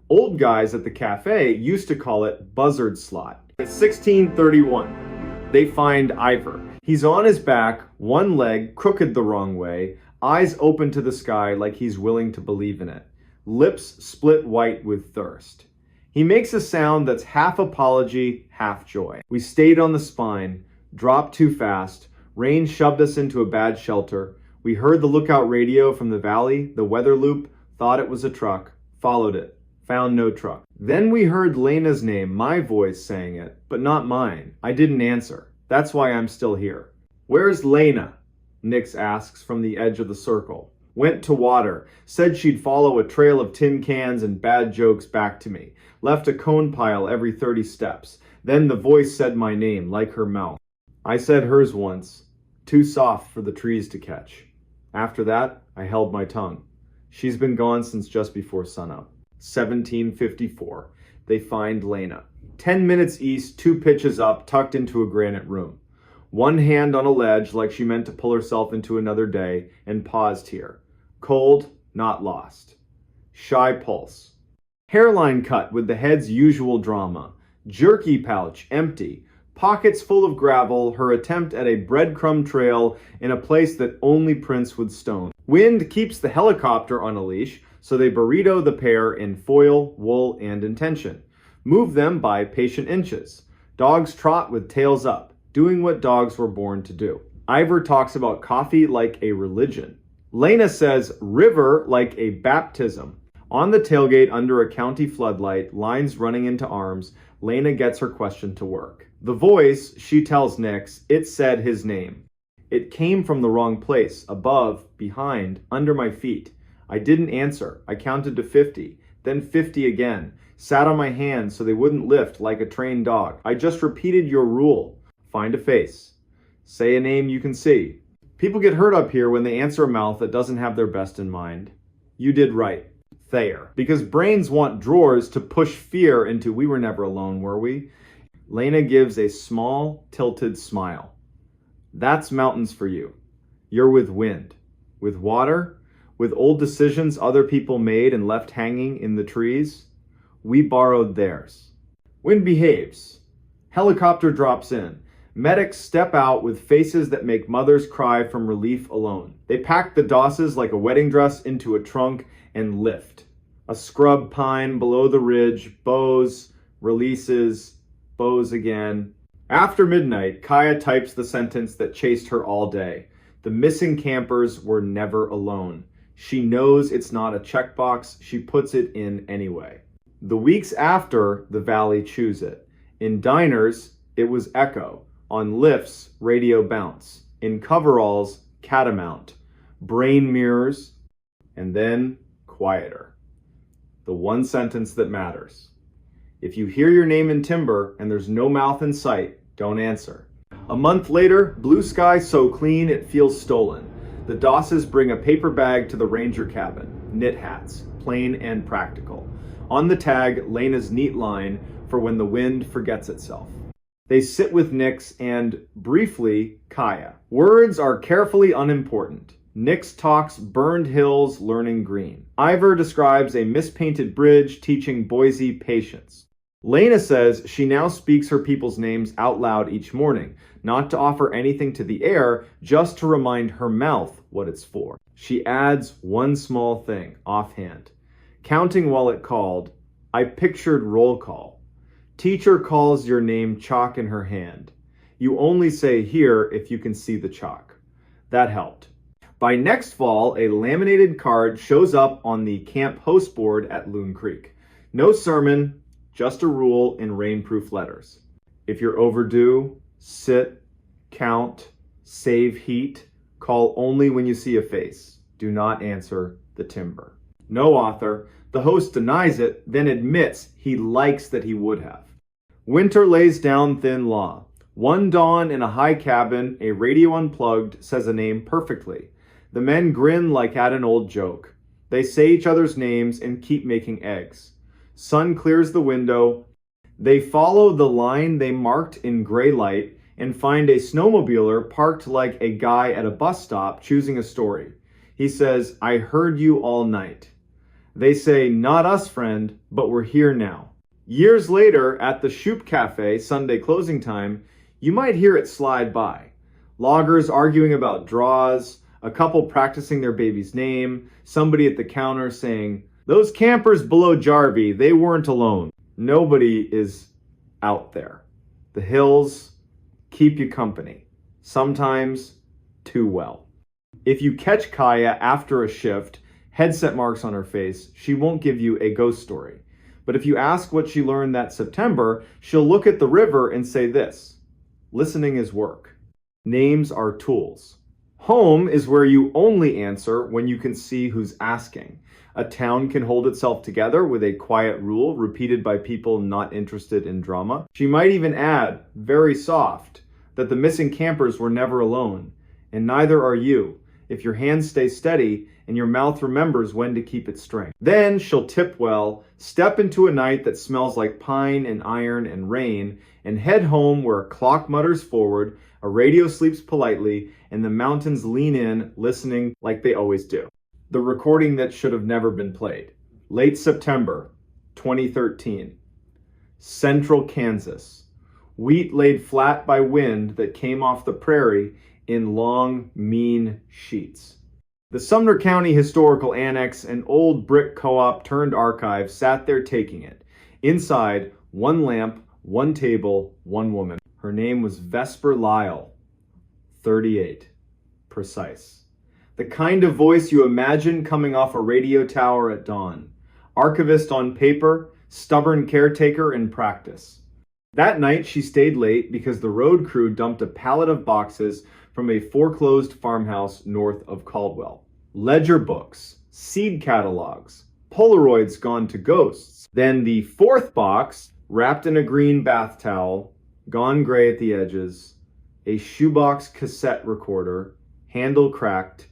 Old guys at the cafe used to call it buzzard slot. It's 1631. They find Ivor. He's on his back, one leg crooked the wrong way, eyes open to the sky like he's willing to believe in it. Lips split white with thirst. He makes a sound that's half apology, half joy. We stayed on the spine, dropped too fast, rain shoved us into a bad shelter. We heard the lookout radio from the valley, the weather loop, thought it was a truck, followed it, found no truck. Then we heard Lena's name, my voice saying it, but not mine. I didn't answer. That's why I'm still here. Where's Lena? Nix asks from the edge of the circle. Went to water, said she'd follow a trail of tin cans and bad jokes back to me. Left a cone pile every 30 steps. Then the voice said my name, like her mouth. I said hers once, too soft for the trees to catch. After that, I held my tongue. She's been gone since just before sunup. 1754. They find Lena. 10 minutes east, 2 pitches up, tucked into a granite room. One hand on a ledge like she meant to pull herself into another day, and paused here. Cold, not lost. Shy pulse. Hairline cut with the head's usual drama. Jerky pouch, empty. Pockets full of gravel, her attempt at a breadcrumb trail in a place that only Prince would stone. Wind keeps the helicopter on a leash, so they burrito the pair in foil, wool, and intention. Move them by patient inches. Dogs trot with tails up, doing what dogs were born to do. Ivor talks about coffee like a religion. Lena says river like a baptism. On the tailgate under a county floodlight, lines running into arms, Lena gets her question to work. The voice, she tells Nix, it said his name. It came from the wrong place, above, behind, under my feet. I didn't answer. I counted to 50, then 50 again. Sat on my hands so they wouldn't lift like a trained dog. I just repeated your rule. Find a face. Say a name you can see. People get hurt up here when they answer a mouth that doesn't have their best in mind. You did right. Thayer. Because brains want drawers to push fear into we were never alone, were we? Lena gives a small, tilted smile. That's mountains for you. You're with wind. With water. With old decisions other people made and left hanging in the trees. We borrowed theirs. Wind behaves. Helicopter drops in. Medics step out with faces that make mothers cry from relief alone. They pack the dosses like a wedding dress into a trunk and lift. A scrub pine below the ridge, bows, releases, bows again. After midnight, Kaya types the sentence that chased her all day. The missing campers were never alone. She knows it's not a checkbox, she puts it in anyway. The weeks after, the valley chews it. In diners, it was echo. On lifts, radio bounce. In coveralls, catamount. Brain mirrors, and then quieter. The one sentence that matters. If you hear your name in timber and there's no mouth in sight, don't answer. A month later, blue sky so clean it feels stolen. The Dosses bring a paper bag to the ranger cabin. Knit hats, plain and practical. On the tag, Lena's neat line for when the wind forgets itself. They sit with Nix and, briefly, Kaya. Words are carefully unimportant. Nix talks burned hills, learning green. Ivor describes a mispainted bridge teaching Boise patience. Lena says she now speaks her people's names out loud each morning, not to offer anything to the air, just to remind her mouth what it's for. She adds one small thing, offhand. Counting while it called, I pictured roll call. Teacher calls your name chalk in her hand. You only say here if you can see the chalk. That helped. By next fall, a laminated card shows up on the camp host board at Loon Creek. No sermon, just a rule in rainproof letters. If you're overdue, sit, count, save heat, call only when you see a face. Do not answer the timber. No author. The host denies it, then admits he likes that he would have. Winter lays down thin law. One dawn in a high cabin, a radio unplugged says a name perfectly. The men grin like at an old joke. They say each other's names and keep making eggs. Sun clears the window. They follow the line they marked in gray light and find a snowmobiler parked like a guy at a bus stop choosing a story. He says, "I heard you all night." They say, "Not us, friend, but we're here now." Years later, at the Shoop Cafe, Sunday closing time, you might hear it slide by. Loggers arguing about draws, a couple practicing their baby's name, somebody at the counter saying, "Those campers below Jarvie, they weren't alone." Nobody is out there. The hills keep you company, sometimes too well. If you catch Kaya after a shift, headset marks on her face, she won't give you a ghost story. But if you ask what she learned that September, she'll look at the river and say this: listening is work. Names are tools. Home is where you only answer when you can see who's asking. A town can hold itself together with a quiet rule repeated by people not interested in drama. She might even add, very soft, that the missing campers were never alone, and neither are you, if your hands stay steady and your mouth remembers when to keep its strength. Then she'll tip well, step into a night that smells like pine and iron and rain, and head home where a clock mutters forward, a radio sleeps politely, and the mountains lean in, listening like they always do. The recording that should have never been played. Late September, 2013. Central Kansas. Wheat laid flat by wind that came off the prairie in long, mean sheets. The Sumner County Historical Annex, an old brick co-op turned archive, sat there taking it. Inside, one lamp, one table, one woman. Her name was Vesper Lyle, 38. Precise. The kind of voice you imagine coming off a radio tower at dawn. Archivist on paper, stubborn caretaker in practice. That night she stayed late because the road crew dumped a pallet of boxes from a foreclosed farmhouse north of Caldwell. Ledger books, seed catalogs, Polaroids gone to ghosts. Then the fourth box, wrapped in a green bath towel, gone gray at the edges, a shoebox cassette recorder, handle cracked,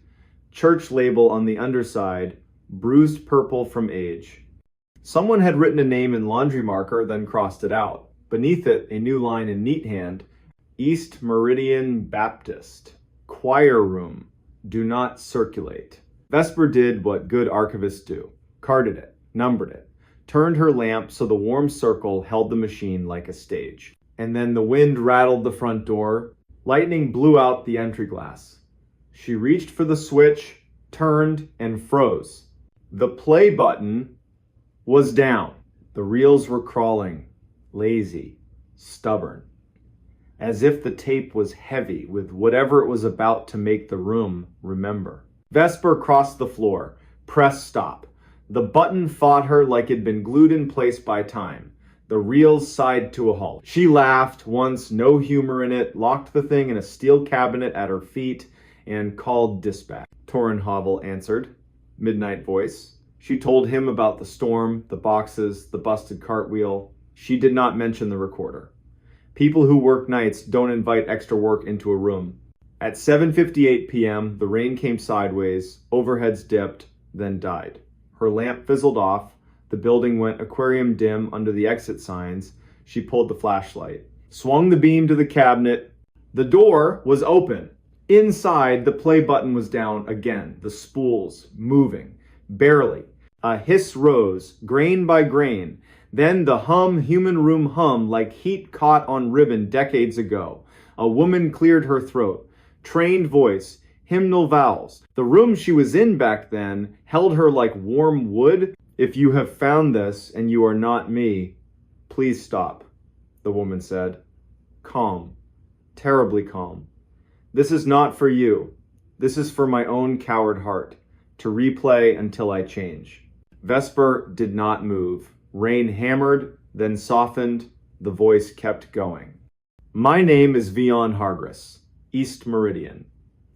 church label on the underside, bruised purple from age. Someone had written a name in laundry marker, then crossed it out. Beneath it, a new line in neat hand, East Meridian Baptist, choir room, do not circulate. Vesper did what good archivists do, carded it, numbered it, turned her lamp so the warm circle held the machine like a stage. And then the wind rattled the front door, lightning blew out the entry glass. She reached for the switch, turned, and froze. The play button was down. The reels were crawling, lazy, stubborn, as if the tape was heavy with whatever it was about to make the room remember. Vesper crossed the floor, pressed stop. The button fought her like it'd been glued in place by time. The reels sighed to a halt. She laughed, once no humor in it, locked the thing in a steel cabinet at her feet, and called dispatch. Torenhovel answered, midnight voice. She told him about the storm, the boxes, the busted cartwheel. She did not mention the recorder. People who work nights don't invite extra work into a room. At 7:58 p.m., the rain came sideways, overheads dipped, then died. Her lamp fizzled off. The building went aquarium dim under the exit signs. She pulled the flashlight, swung the beam to the cabinet. The door was open. Inside, the play button was down again, the spools moving, barely. A hiss rose, grain by grain. Then the human room hum like heat caught on ribbon decades ago. A woman cleared her throat. Trained voice, hymnal vowels. The room she was in back then held her like warm wood. If you have found this and you are not me, please stop, the woman said. Calm, terribly calm. This is not for you. This is for my own coward heart, to replay until I change. Vesper did not move. Rain hammered, then softened. The voice kept going. My name is Vion Hargris, East Meridian.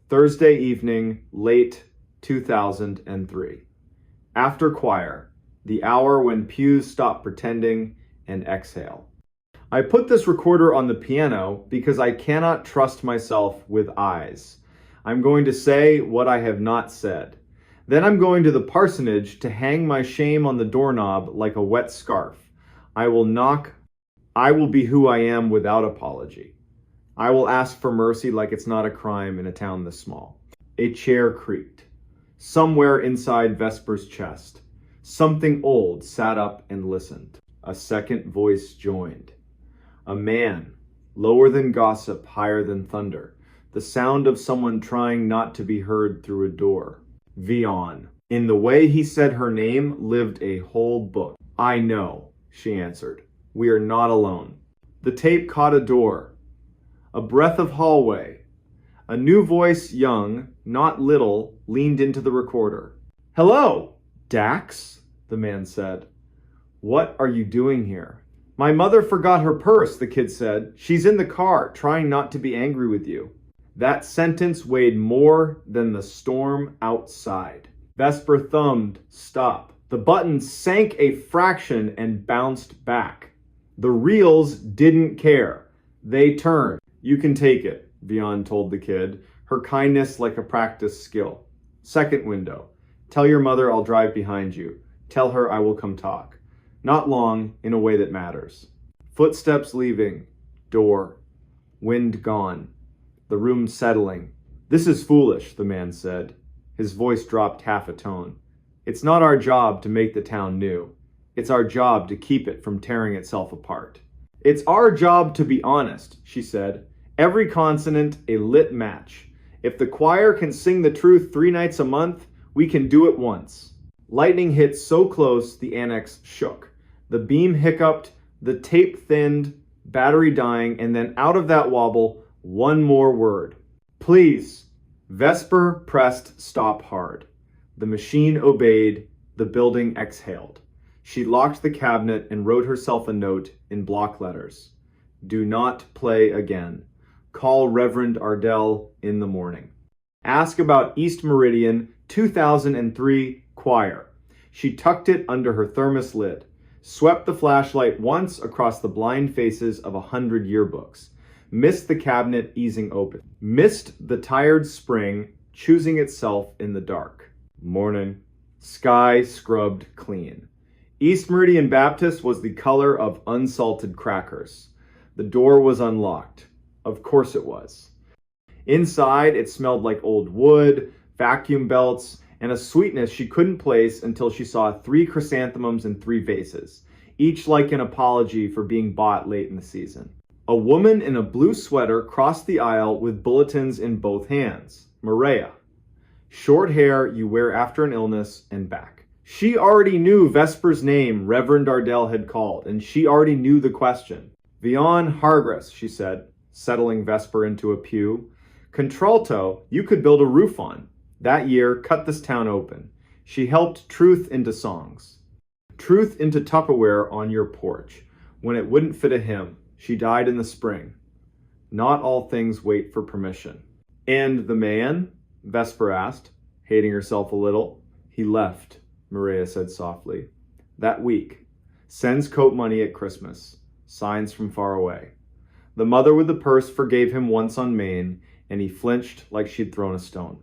Thursday evening, late 2003. After choir, the hour when pews stop pretending and exhale. I put this recorder on the piano because I cannot trust myself with eyes. I'm going to say what I have not said. Then I'm going to the parsonage to hang my shame on the doorknob like a wet scarf. I will knock. I will be who I am without apology. I will ask for mercy like it's not a crime in a town this small. A chair creaked. Somewhere inside Vesper's chest, something old sat up and listened. A second voice joined. A man, lower than gossip, higher than thunder. The sound of someone trying not to be heard through a door. Vion. In the way he said her name lived a whole book. I know, she answered. We are not alone. The tape caught a door. A breath of hallway. A new voice, young, not little, leaned into the recorder. Hello, Dax, the man said. What are you doing here? My mother forgot her purse, the kid said. She's in the car, trying not to be angry with you. That sentence weighed more than the storm outside. Vesper thumbed, stop. The button sank a fraction and bounced back. The reels didn't care. They turned. You can take it, Vion told the kid, her kindness like a practiced skill. Second window. Tell your mother I'll drive behind you. Tell her I will come talk. Not long, in a way that matters. Footsteps leaving. Door. Wind gone. The room settling. This is foolish, the man said. His voice dropped half a tone. It's not our job to make the town new. It's our job to keep it from tearing itself apart. It's our job to be honest, she said. Every consonant a lit match. If the choir can sing the truth 3 nights a month, we can do it once. Lightning hit so close the annex shook. The beam hiccuped, the tape thinned, battery dying, and then out of that wobble, one more word. Please. Vesper pressed stop hard. The machine obeyed. The building exhaled. She locked the cabinet and wrote herself a note in block letters. Do not play again. Call Reverend Ardell in the morning. Ask about East Meridian 2003 choir. She tucked it under her thermos lid. Swept the flashlight once across the blind faces of 100 yearbooks. Missed the cabinet easing open. Missed the tired spring choosing itself in the dark. Morning. Sky scrubbed clean. East Meridian Baptist was the color of unsalted crackers. The door was unlocked. Of course it was. Inside, it smelled like old wood, vacuum belts, and a sweetness she couldn't place until she saw 3 chrysanthemums in 3 vases, each like an apology for being bought late in the season. A woman in a blue sweater crossed the aisle with bulletins in both hands. Maria. Short hair you wear after an illness and back. She already knew Vesper's name Reverend Ardell had called, and she already knew the question. Vion Hargras, she said, settling Vesper into a pew. Contralto, you could build a roof on. That year, cut this town open. She helped truth into songs. Truth into Tupperware on your porch. When it wouldn't fit a hymn, she died in the spring. Not all things wait for permission. And the man? Vesper asked, hating herself a little. He left, Maria said softly. That week. Sends coat money at Christmas. Signs from far away. The mother with the purse forgave him once on Maine, and he flinched like she'd thrown a stone.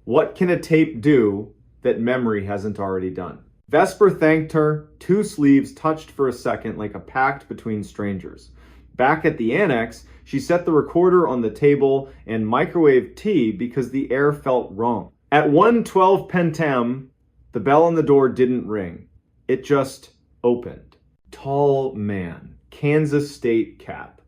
What can a tape do that memory hasn't already done? Vesper thanked her. 2 sleeves touched for a second like a pact between strangers. Back at the annex, she set the recorder on the table and microwaved tea because the air felt wrong. At 1:12 p.m, the bell on the door didn't ring. It just opened. Tall man, Kansas State cap,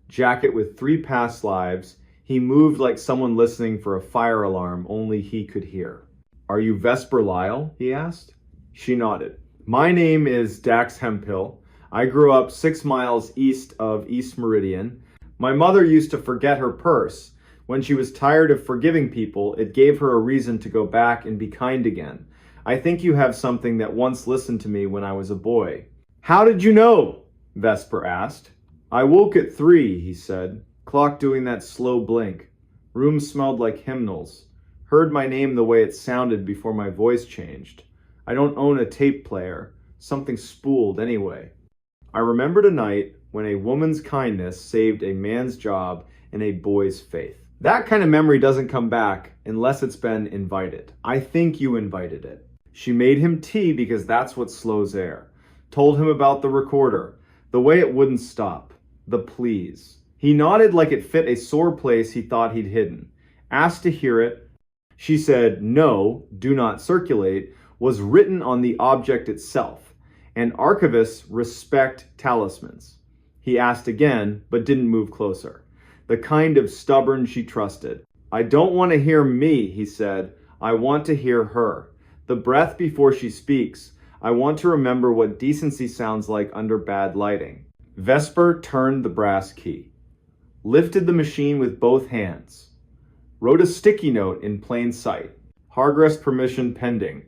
jacket with 3 past lives. He moved like someone listening for a fire alarm only he could hear. Are you Vesper Lyle? He asked. She nodded. My name is Dax Hemphill. I grew up 6 miles east of East Meridian. My mother used to forget her purse. When she was tired of forgiving people, it gave her a reason to go back and be kind again. I think you have something that once listened to me when I was a boy. How did you know? Vesper asked. I woke at 3, he said. Clock doing that slow blink. Room smelled like hymnals. Heard my name the way it sounded before my voice changed. I don't own a tape player. Something spooled anyway. I remembered a night when when a woman's kindness saved a man's job and a boy's faith. That kind of memory doesn't come back unless it's been invited. I think you invited it. She made him tea because that's what slows air. Told him about the recorder, the way it wouldn't stop, the please. He nodded like it fit a sore place he thought he'd hidden. Asked to hear it. She said, "No, do not circulate," was written on the object itself, and archivists respect talismans. He asked again, but didn't move closer. The kind of stubborn she trusted. "I don't want to hear me," he said. "I want to hear her. The breath before she speaks. I want to remember what decency sounds like under bad lighting." Vesper turned the brass key, lifted the machine with both hands, wrote a sticky note in plain sight. Hargress permission pending.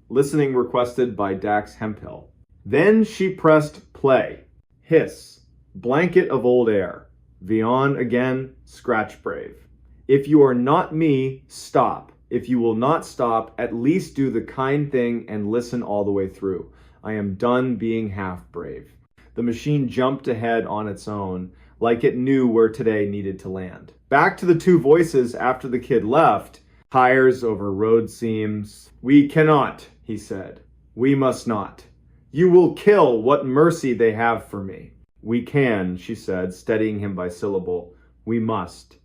Listening requested by Dax Hemphill. Then she pressed play. Hiss. Blanket of old air. Vion again, scratch brave. "If you are not me, stop. If you will not stop, at least do the kind thing and listen all the way through. I am done being half brave." The machine jumped ahead on its own, like it knew where today needed to land. Back to the two voices after the kid left. Tires over road seams. "We cannot," he said. "We must not. You will kill what mercy they have for me." "We can," she said, steadying him by syllable. "We must.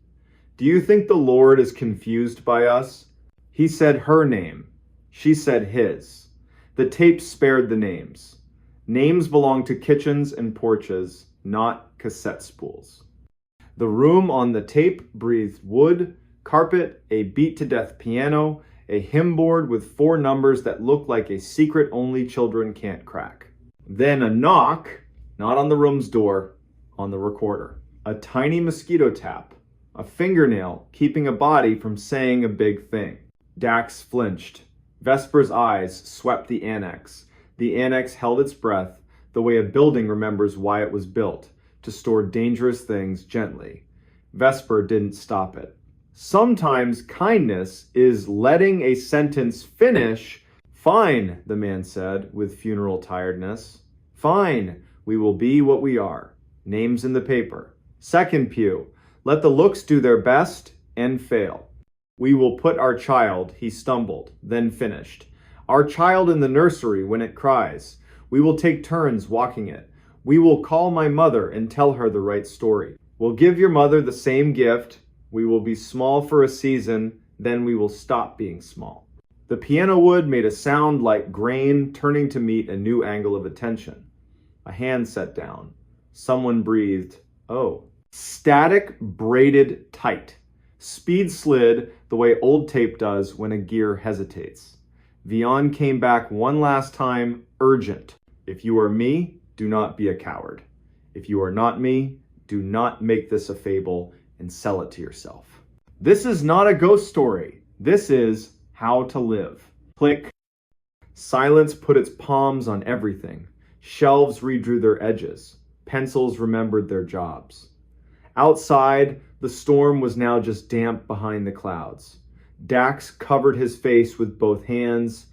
Do you think the Lord is confused by us?" He said her name. She said his. The tape spared the names. Names belong to kitchens and porches, not cassette spools. The room on the tape breathed wood, carpet, a beat-to-death piano, a hymn board with 4 numbers that looked like a secret only children can't crack. Then a knock, not on the room's door, on the recorder. A tiny mosquito tap, a fingernail keeping a body from saying a big thing. Dax flinched. Vesper's eyes swept the annex. The annex held its breath, the way a building remembers why it was built, to store dangerous things gently. Vesper didn't stop it. Sometimes kindness is letting a sentence finish. "Fine," the man said, with funeral tiredness. "Fine. We will be what we are. Names in the paper. Second pew. Let the looks do their best and fail. We will put our child," he stumbled, then finished. "Our child in the nursery when it cries. We will take turns walking it. We will call my mother and tell her the right story. We'll give your mother the same gift. We will be small for a season, then we will stop being small." The piano wood made a sound like grain turning to meet a new angle of attention. A hand set down. Someone breathed, "Oh." Static braided tight. Speed slid the way old tape does when a gear hesitates. Vion came back one last time, urgent. "If you are me, do not be a coward. If you are not me, do not make this a fable and sell it to yourself." This is not a ghost story. This is how to live. Click. Silence put its palms on everything. Shelves redrew their edges. Pencils remembered their jobs. Outside, the storm was now just damp behind the clouds. Dax covered his face with both hands.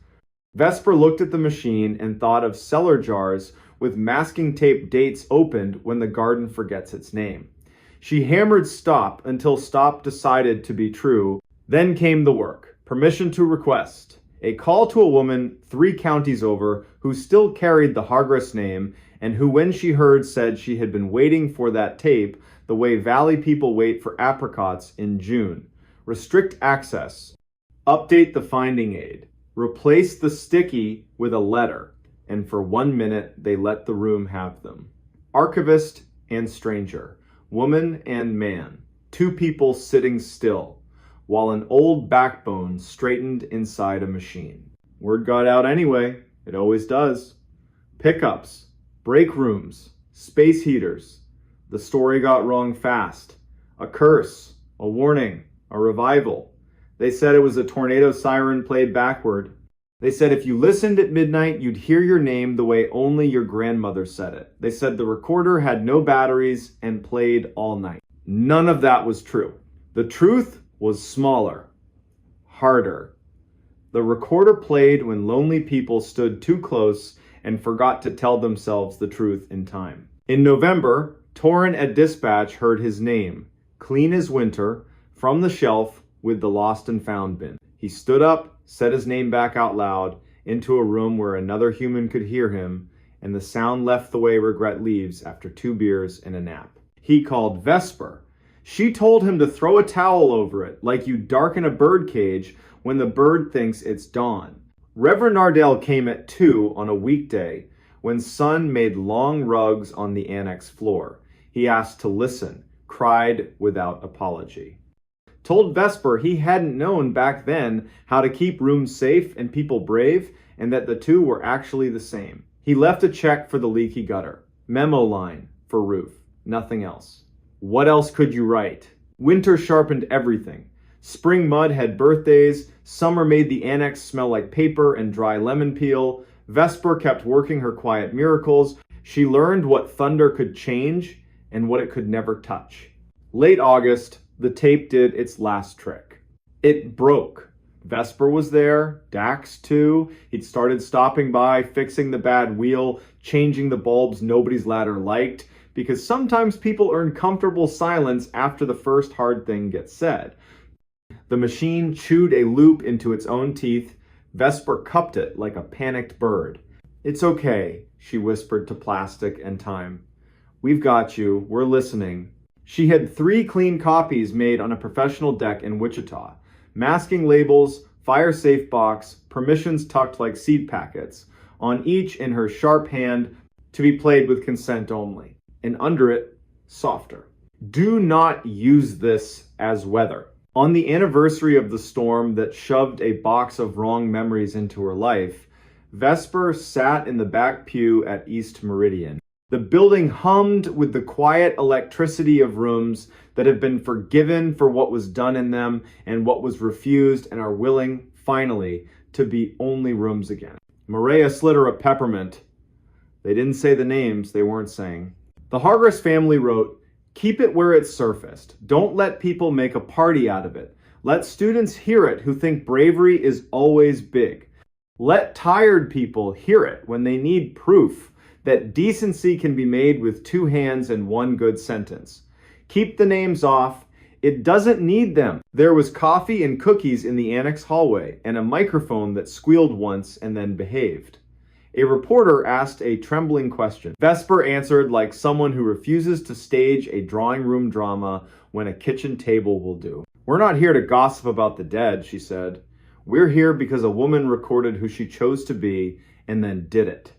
Vesper looked at the machine and thought of cellar jars with masking tape dates opened when the garden forgets its name. She hammered stop until stop decided to be true. Then came the work. Permission to request. A call to a woman 3 counties over who still carried the Hargress name and who, when she heard, said she had been waiting for that tape the way Valley people wait for apricots in June. Restrict access. Update the finding aid. Replace the sticky with a letter. And for 1 minute, they let the room have them. Archivist and stranger. Woman and man. 2 people sitting still, while an old backbone straightened inside a machine. Word got out anyway. It always does. Pickups. Break rooms. Space heaters. The story got wrong fast. A curse. A warning. A revival. They said it was a tornado siren played backward. They said if you listened at midnight, you'd hear your name the way only your grandmother said it. They said the recorder had no batteries and played all night. None of that was true. The truth was smaller, harder. The recorder played when lonely people stood too close and forgot to tell themselves the truth in time. In November, Torrin at dispatch heard his name, clean as winter, from the shelf with the lost and found bin. He stood up, said his name back out loud, into a room where another human could hear him, and the sound left the way regret leaves after 2 beers and a nap. He called Vesper. She told him to throw a towel over it, like you darken a bird cage when the bird thinks it's dawn. Reverend Nardell came at 2 on a weekday when Son made long rugs on the annex floor. He asked to listen, cried without apology. Told Vesper he hadn't known back then how to keep rooms safe and people brave, and that the two were actually the same. He left a check for the leaky gutter. Memo line for roof. Nothing else. What else could you write? Winter sharpened everything. Spring mud had birthdays. Summer made the annex smell like paper and dry lemon peel. Vesper kept working her quiet miracles. She learned what thunder could change and what it could never touch. Late August, the tape did its last trick. It broke. Vesper was there, Dax too. He'd started stopping by, fixing the bad wheel, changing the bulbs nobody's ladder liked, because sometimes people earn comfortable silence after the first hard thing gets said. The machine chewed a loop into its own teeth. Vesper cupped it like a panicked bird. "It's okay," she whispered to plastic and time. "We've got you. We're listening." She had 3 clean copies made on a professional deck in Wichita. Masking labels, fire-safe box, permissions tucked like seed packets, on each in her sharp hand, to be played with consent only. And under it, softer. "Do not use this as weather." On the anniversary of the storm that shoved a box of wrong memories into her life, Vesper sat in the back pew at East Meridian. The building hummed with the quiet electricity of rooms that have been forgiven for what was done in them and what was refused and are willing, finally, to be only rooms again. Maria slid her a peppermint. They didn't say the names they weren't saying. The Hargris family wrote, "Keep it where it's surfaced. Don't let people make a party out of it. Let students hear it who think bravery is always big. Let tired people hear it when they need proof that decency can be made with 2 hands and 1 good sentence. Keep the names off. It doesn't need them." There was coffee and cookies in the annex hallway and a microphone that squealed once and then behaved. A reporter asked a trembling question. Vesper answered like someone who refuses to stage a drawing room drama when a kitchen table will do. "We're not here to gossip about the dead," she said. "We're here because a woman recorded who she chose to be and then did it.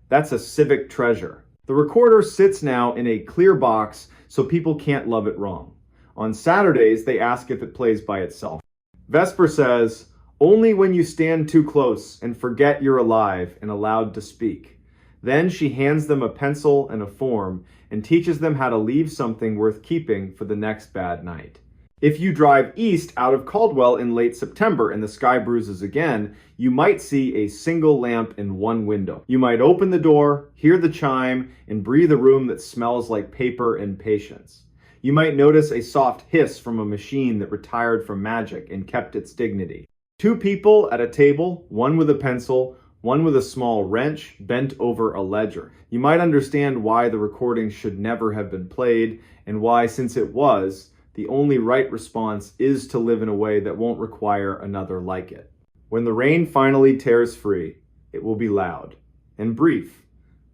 That's a civic treasure." The recorder sits now in a clear box so people can't love it wrong. On Saturdays, they ask if it plays by itself. Vesper says, "Only when you stand too close and forget you're alive and allowed to speak." Then she hands them a pencil and a form and teaches them how to leave something worth keeping for the next bad night. If you drive east out of Caldwell in late September and the sky bruises again, you might see a single lamp in 1 window. You might open the door, hear the chime, and breathe a room that smells like paper and patience. You might notice a soft hiss from a machine that retired from magic and kept its dignity. 2 people at a table, 1 with a pencil, 1 with a small wrench, bent over a ledger. You might understand why the recording should never have been played, and why, since it was, the only right response is to live in a way that won't require another like it. When the rain finally tears free, it will be loud and brief.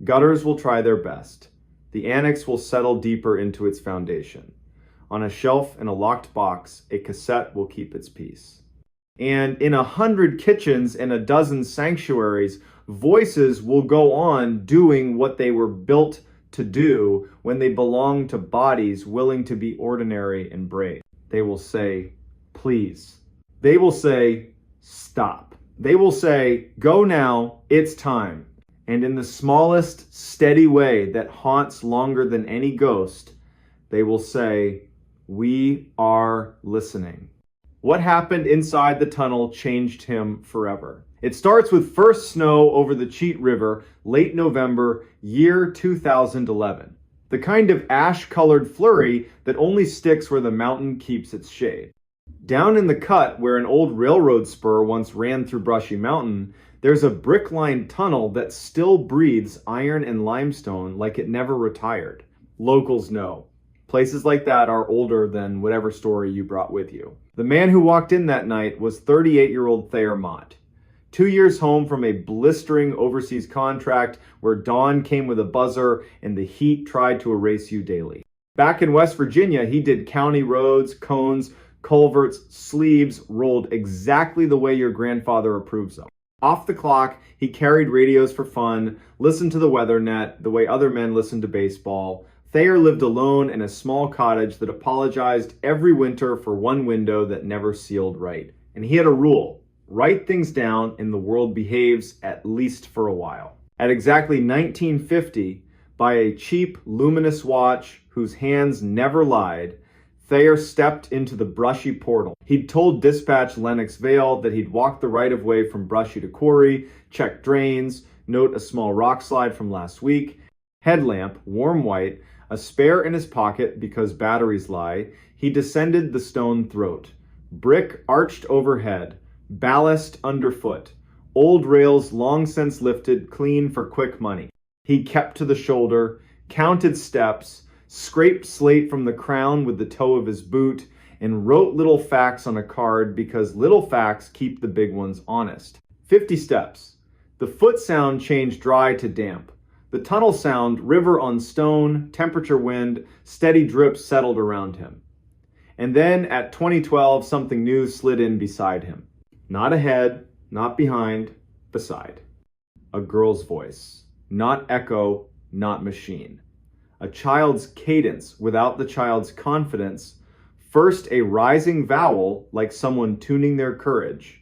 Gutters will try their best. The annex will settle deeper into its foundation. On a shelf in a locked box, a cassette will keep its peace. And in 100 kitchens and a dozen sanctuaries, voices will go on doing what they were built to do when they belong to bodies willing to be ordinary and brave. They will say, "Please." They will say, "Stop." They will say, "Go now, it's time." And in the smallest, steady way that haunts longer than any ghost, they will say, "We are listening." What happened inside the tunnel changed him forever. It starts with first snow over the Cheat River, late November, year 2011. The kind of ash-colored flurry that only sticks where the mountain keeps its shade. Down in the cut, where an old railroad spur once ran through Brushy Mountain, there's a brick-lined tunnel that still breathes iron and limestone like it never retired. Locals know. Places like that are older than whatever story you brought with you. The man who walked in that night was 38-year-old Thayer Mott. 2 years home from a blistering overseas contract where dawn came with a buzzer and the heat tried to erase you daily. Back in West Virginia, he did county roads, cones, culverts, sleeves, rolled exactly the way your grandfather approves of. Off the clock, he carried radios for fun, listened to the weather net the way other men listened to baseball. Thayer lived alone in a small cottage that apologized every winter for one window that never sealed right. And he had a rule: write things down and the world behaves, at least for a while. At exactly 1950, by a cheap, luminous watch whose hands never lied, Thayer stepped into the Brushy portal. He'd told dispatch Lenox Vale that he'd walk the right-of-way from Brushy to Quarry, check drains, note a small rock slide from last week, headlamp, warm white, a spare in his pocket because batteries lie. He descended the stone throat. Brick arched overhead, ballast underfoot, old rails long since lifted, clean for quick money. He kept to the shoulder, counted steps, scraped slate from the crown with the toe of his boot, and wrote little facts on a card because little facts keep the big ones honest. 50 steps. The foot sound changed dry to damp. The tunnel sound, river on stone, temperature wind, steady drips settled around him. And then at 2012, something new slid in beside him. Not ahead, not behind, beside. A girl's voice. Not echo, not machine. A child's cadence without the child's confidence. First a rising vowel like someone tuning their courage.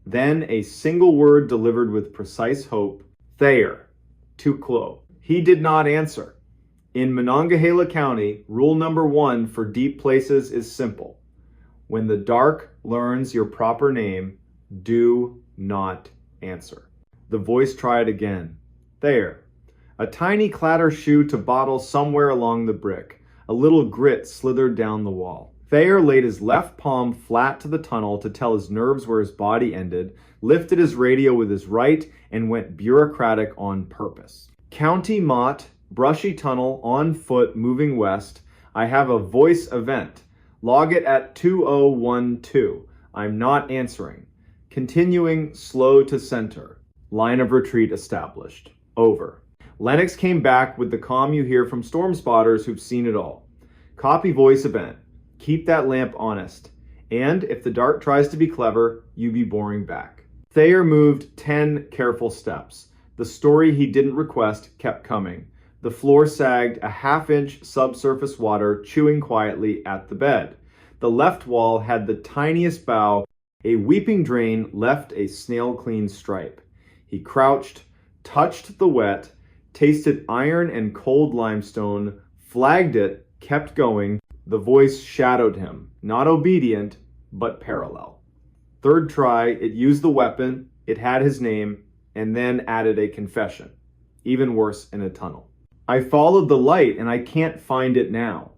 Then a single word delivered with precise hope. Thayer. Tuklo. He did not answer. In Monongahela County, rule number 1 for deep places is simple. When the dark learns your proper name, do not answer. The voice tried again. Thayer. A tiny clatter shoe to bottle somewhere along the brick. A little grit slithered down the wall. Thayer laid his left palm flat to the tunnel to tell his nerves where his body ended, lifted his radio with his right, and went bureaucratic on purpose. County Mott, Brushy Tunnel, on foot, moving west. I have a voice event. Log it at 2012. I'm not answering. Continuing slow to center. Line of retreat established. Over. Lennox came back with the calm you hear from storm spotters who've seen it all. Copy voice event. Keep that lamp honest. And if the dark tries to be clever, you be boring back. Thayer moved 10 careful steps. The story he didn't request kept coming. The floor sagged, a half-inch subsurface water chewing quietly at the bed. The left wall had the tiniest bow. A weeping drain left a snail-clean stripe. He crouched, touched the wet, tasted iron and cold limestone, flagged it, kept going. The voice shadowed him, not obedient, but parallel. Third try, it used the weapon, it had his name, and then added a confession. Even worse in a tunnel. I followed the light and I can't find it now.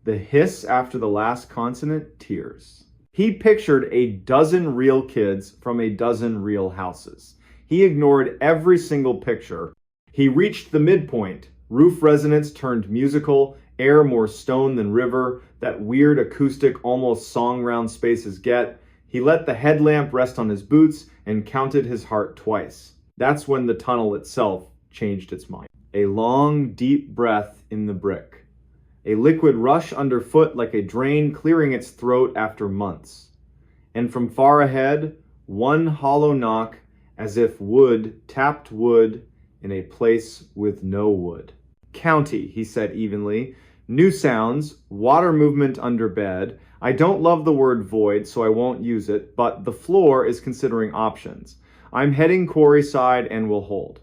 The hiss after the last consonant, tears. He pictured a dozen real kids from a dozen real houses. He ignored every single picture. He reached the midpoint. Roof resonance turned musical, air more stone than river, that weird acoustic almost song round spaces get. He let the headlamp rest on his boots and counted his heart twice. That's when the tunnel itself changed its mind. A long, deep breath in the brick. A liquid rush underfoot like a drain clearing its throat after months. And from far ahead, one hollow knock as if wood tapped wood in a place with no wood. County, he said evenly. New sounds, water movement under bed. I don't love the word void, so I won't use it, but the floor is considering options. I'm heading quarry side and will hold.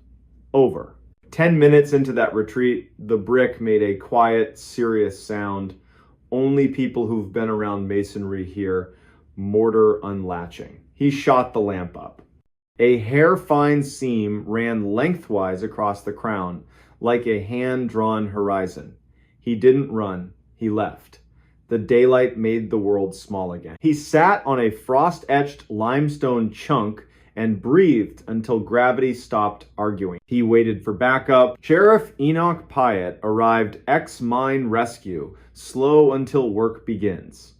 Over. 10 minutes into that retreat, the brick made a quiet, serious sound. Only people who've been around masonry hear mortar unlatching. He shot the lamp up. A hair-fine seam ran lengthwise across the crown, like a hand-drawn horizon. He didn't run. He left. The daylight made the world small again. He sat on a frost-etched limestone chunk and breathed until gravity stopped arguing. He waited for backup. Sheriff Enoch Pyatt arrived ex-mine rescue, slow until work begins.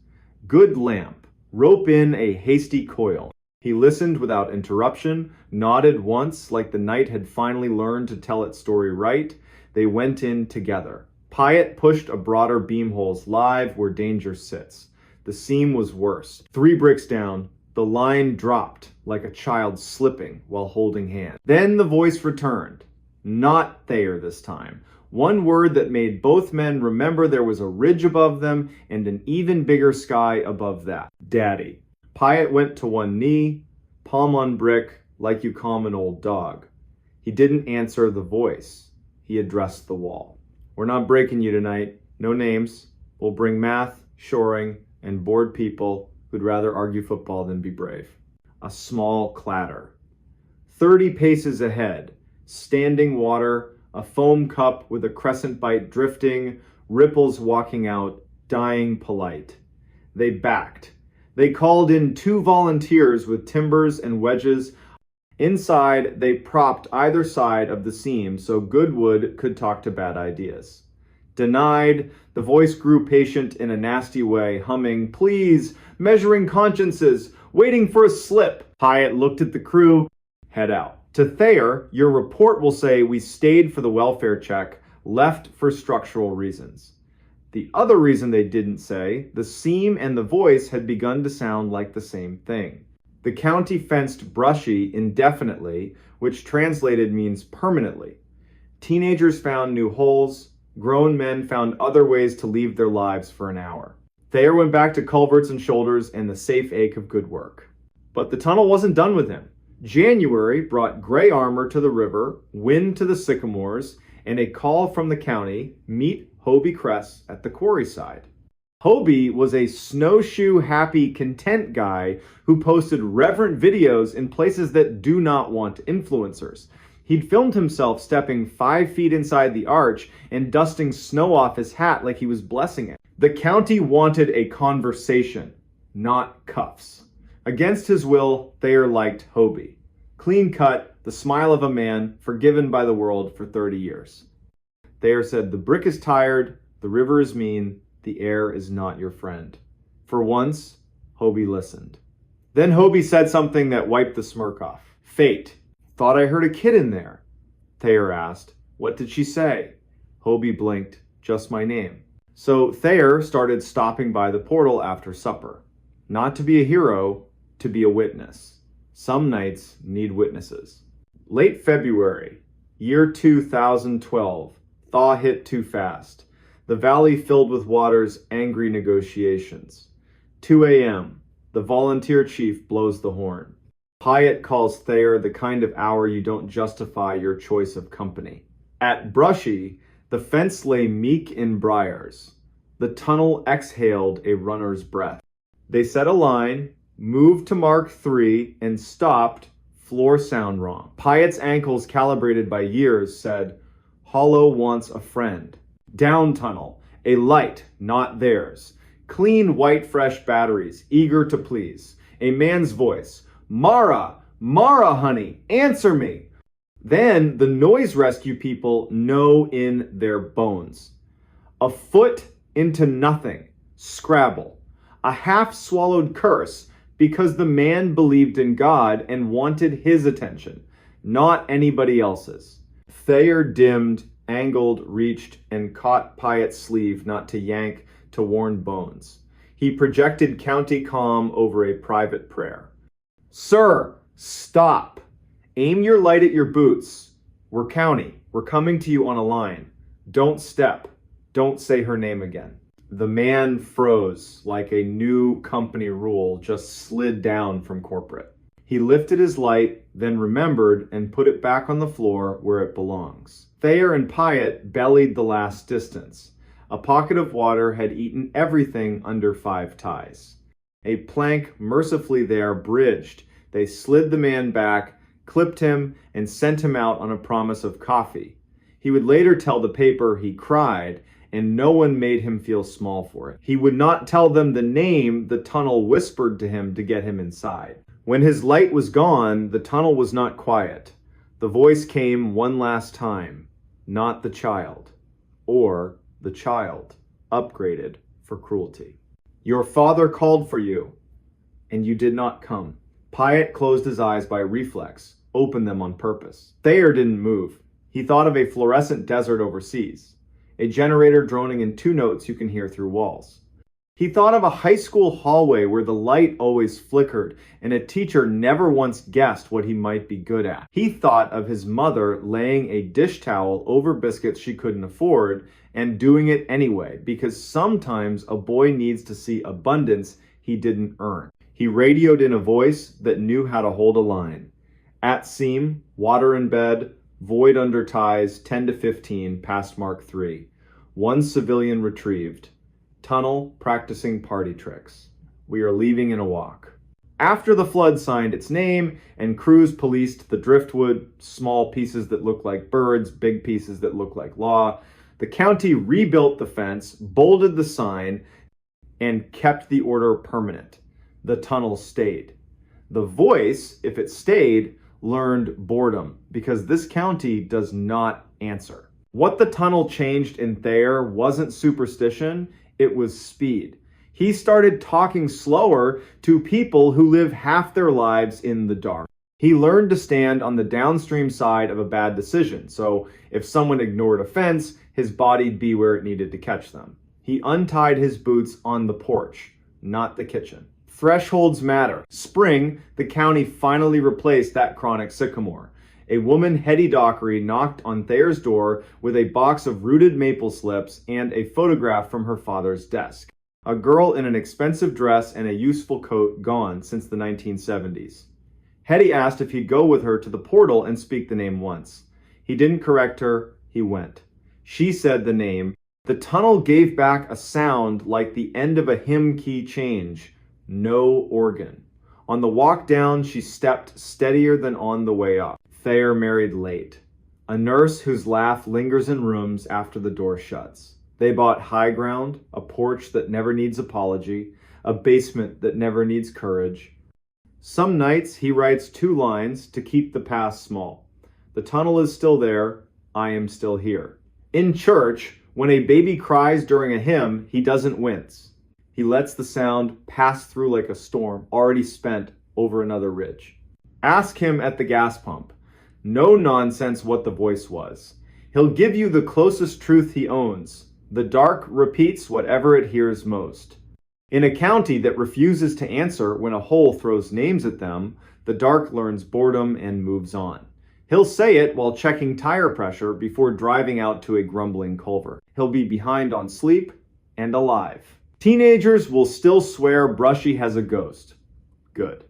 Good lamp. Rope in a hasty coil. He listened without interruption, nodded once like the night had finally learned to tell its story right. They went in together. Pyatt pushed a broader beam holes live where danger sits. The seam was worse. 3 bricks down, the line dropped like a child slipping while holding hands. Then the voice returned. Not Thayer this time. One word that made both men remember there was a ridge above them and an even bigger sky above that. Daddy. Pyatt went to one knee, palm on brick, like you calm an old dog. He didn't answer the voice. He addressed the wall. We're not breaking you tonight. No names. We'll bring math, shoring, and bored people who'd rather argue football than be brave. A small clatter. 30 paces ahead, standing water, a foam cup with a crescent bite drifting, ripples walking out, dying polite. They backed. They called in 2 volunteers with timbers and wedges. Inside, they propped either side of the seam so Goodwood could talk to bad ideas. Denied, the voice grew patient in a nasty way, humming, please, measuring consciences, waiting for a slip. Pyatt looked at the crew, head out. To Thayer, your report will say we stayed for the welfare check, left for structural reasons. The other reason they didn't say, the seam and the voice had begun to sound like the same thing. The county fenced Brushy indefinitely, which translated means permanently. Teenagers found new holes. Grown men found other ways to leave their lives for an hour. Thayer went back to culverts and shoulders and the safe ache of good work. But the tunnel wasn't done with him. January brought gray armor to the river, wind to the sycamores, and a call from the county, meet Hobie Kress at the quarry side. Hobie was a snowshoe happy, content guy who posted reverent videos in places that do not want influencers. He'd filmed himself stepping 5 feet inside the arch and dusting snow off his hat like he was blessing it. The county wanted a conversation, not cuffs. Against his will, Thayer liked Hobie. Clean cut, the smile of a man forgiven by the world for 30 years. Thayer said, the brick is tired, the river is mean, the air is not your friend. For once, Hobie listened. Then Hobie said something that wiped the smirk off. Fate. Thought I heard a kid in there. Thayer asked, what did she say? Hobie blinked, just my name. So Thayer started stopping by the portal after supper. Not to be a hero, to be a witness. Some nights need witnesses. Late February, year 2012. Thaw hit too fast. The valley filled with water's angry negotiations. 2 a.m. The volunteer chief blows the horn. Pyatt calls Thayer the kind of hour you don't justify your choice of company. At Brushy, the fence lay meek in briars. The tunnel exhaled a runner's breath. They set a line, moved to Mark 3, and stopped, floor sound wrong. Pyatt's ankles, calibrated by years, said, Hollow wants a friend. Down tunnel, a light, not theirs. Clean, white, fresh batteries, eager to please. A man's voice, Mara, Mara, honey, answer me. Then the noise rescue people know in their bones. A foot into nothing, Scrabble. A half-swallowed curse because the man believed in God and wanted his attention, not anybody else's. Thayer dimmed, angled, reached, and caught Pyatt's sleeve not to yank, to warn bones. He projected county calm over a private prayer. Sir, stop. Aim your light at your boots. We're county. We're coming to you on a line. Don't step. Don't say her name again. The man froze like a new company rule just slid down from corporate. He lifted his light, then remembered and put it back on the floor where it belongs. Thayer and Pyatt bellied the last distance. A pocket of water had eaten everything under 5 ties. A plank mercifully there bridged. They slid the man back, clipped him, and sent him out on a promise of coffee. He would later tell the paper he cried, and no one made him feel small for it. He would not tell them the name the tunnel whispered to him to get him inside. When his light was gone, the tunnel was not quiet. The voice came one last time. Not the child. Or the child, upgraded for cruelty. Your father called for you, and you did not come. Pyatt closed his eyes by reflex, opened them on purpose. Thayer didn't move. He thought of a fluorescent desert overseas, a generator droning in 2 notes you can hear through walls. He thought of a high school hallway where the light always flickered and a teacher never once guessed what he might be good at. He thought of his mother laying a dish towel over biscuits she couldn't afford and doing it anyway, because sometimes a boy needs to see abundance he didn't earn. He radioed in a voice that knew how to hold a line. At seam, water in bed, void under ties, 10 to 15, past Mark 3. 1 civilian retrieved. Tunnel practicing party tricks. We are leaving in a walk. After the flood signed its name and crews policed the driftwood, small pieces that look like birds, big pieces that look like law, the county rebuilt the fence, bolted the sign, and kept the order permanent. The tunnel stayed. The voice, if it stayed, learned boredom, because this county does not answer. What the tunnel changed in Thayer wasn't superstition, it was speed. He started talking slower to people who live half their lives in the dark. He learned to stand on the downstream side of a bad decision, so if someone ignored a fence, his body'd be where it needed to catch them. He untied his boots on the porch, not the kitchen. Thresholds matter. Spring, the county finally replaced that chronic sycamore. A woman, Hetty Dockery, knocked on Thayer's door with a box of rooted maple slips and a photograph from her father's desk. A girl in an expensive dress and a useful coat gone since the 1970s. Hetty asked if he'd go with her to the portal and speak the name once. He didn't correct her, he went. She said the name. The tunnel gave back a sound like the end of a hymn key change. No organ. On the walk down, she stepped steadier than on the way up. Thayer married late. A nurse whose laugh lingers in rooms after the door shuts. They bought high ground, a porch that never needs apology, a basement that never needs courage. Some nights he writes 2 lines to keep the past small. The tunnel is still there, I am still here. In church, when a baby cries during a hymn, he doesn't wince. He lets the sound pass through like a storm already spent over another ridge. Ask him at the gas pump. No nonsense what the voice was. He'll give you the closest truth he owns. The dark repeats whatever it hears most. In a county that refuses to answer when a hole throws names at them, the dark learns boredom and moves on. He'll say it while checking tire pressure before driving out to a grumbling culvert. He'll be behind on sleep and alive. Teenagers will still swear Brushy has a ghost. Good.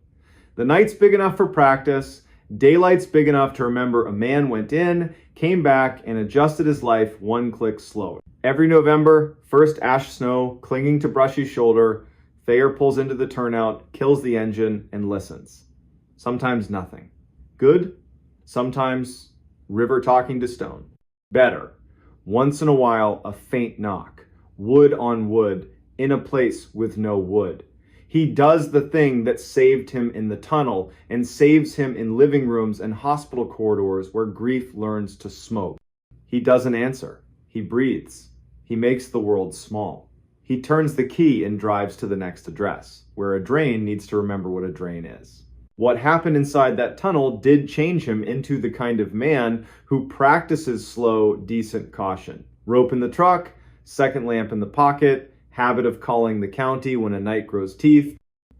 The night's big enough for practice. Daylight's big enough to remember a man went in, came back, and adjusted his life 1 click slower. Every November, first ash snow, clinging to Brushy's shoulder, Thayer pulls into the turnout, kills the engine, and listens. Sometimes nothing. Good. Sometimes river talking to stone. Better. Once in a while, a faint knock. Wood on wood, in a place with no wood. He does the thing that saved him in the tunnel and saves him in living rooms and hospital corridors where grief learns to smoke. He doesn't answer. He breathes. He makes the world small. He turns the key and drives to the next address, where a drain needs to remember what a drain is. What happened inside that tunnel did change him into the kind of man who practices slow, decent caution. Rope in the truck, second lamp in the pocket, habit of calling the county when a night grows teeth,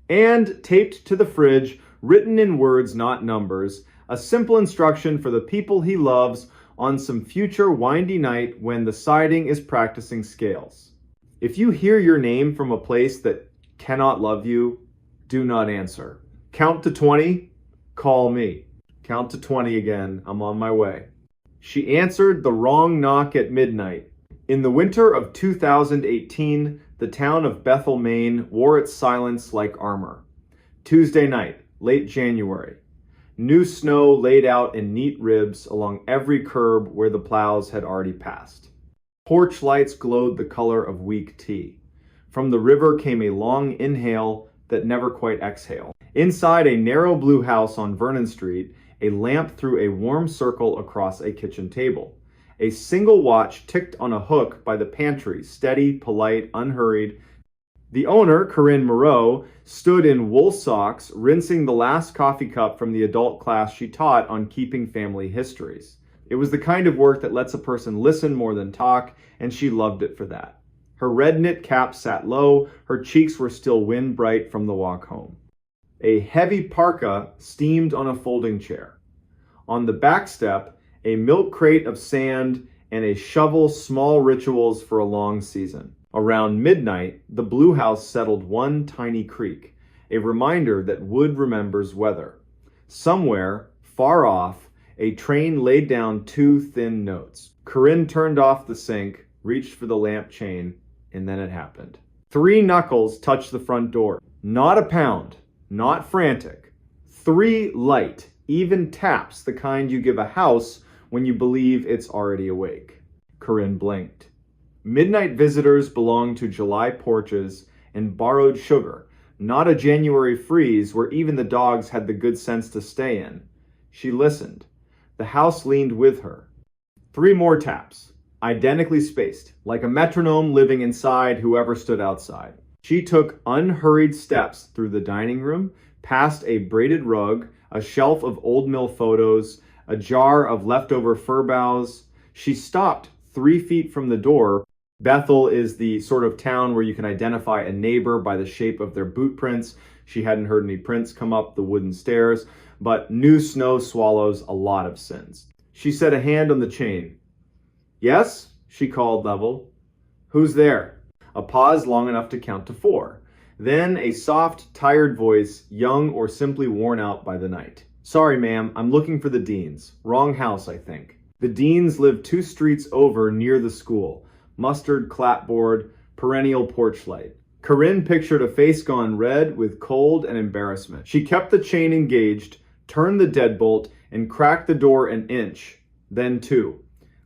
and taped to the fridge, written in words not numbers, a simple instruction for the people he loves on some future windy night when the siding is practicing scales. If you hear your name from a place that cannot love you, do not answer. Count to 20, call me. Count to 20 again, I'm on my way. She answered the wrong knock at midnight. In the winter of 2018, the town of Bethel, Maine wore its silence like armor. Tuesday night, late January. New snow laid out in neat ribs along every curb where the plows had already passed. Porch lights glowed the color of weak tea. From the river came a long inhale that never quite exhaled. Inside a narrow blue house on Vernon Street, a lamp threw a warm circle across a kitchen table. A single watch ticked on a hook by the pantry, steady, polite, unhurried. The owner, Corinne Moreau, stood in wool socks, rinsing the last coffee cup from the adult class she taught on keeping family histories. It was the kind of work that lets a person listen more than talk, and she loved it for that. Her red knit cap sat low, her cheeks were still wind bright from the walk home. A heavy parka steamed on a folding chair. On the back step, a milk crate of sand and a shovel, small rituals for a long season. Around midnight, the blue house settled one tiny creak, a reminder that wood remembers weather. Somewhere, far off, a train laid down two thin notes. Corinne turned off the sink, reached for the lamp chain, and then it happened. 3 knuckles touched the front door. Not a pound, not frantic. 3 light, even taps, the kind you give a house when you believe it's already awake. Corinne blinked. Midnight visitors belonged to July porches and borrowed sugar, not a January freeze where even the dogs had the good sense to stay in. She listened. The house leaned with her. 3 more taps, identically spaced, like a metronome living inside whoever stood outside. She took unhurried steps through the dining room, past a braided rug, a shelf of old mill photos, a jar of leftover fir boughs. She stopped 3 feet from the door. Bethel is the sort of town where you can identify a neighbor by the shape of their boot prints. She hadn't heard any prints come up the wooden stairs, but new snow swallows a lot of sins. She set a hand on the chain. "Yes?" she called level. "Who's there?" A pause long enough to count to 4. Then a soft, tired voice, young or simply worn out by the night. "Sorry, ma'am, I'm looking for the Deans. Wrong house, I think." The Deans lived 2 streets over near the school. Mustard clapboard, perennial porch light. Corinne pictured a face gone red with cold and embarrassment. She kept the chain engaged, turned the deadbolt, and cracked the door an inch, then 2.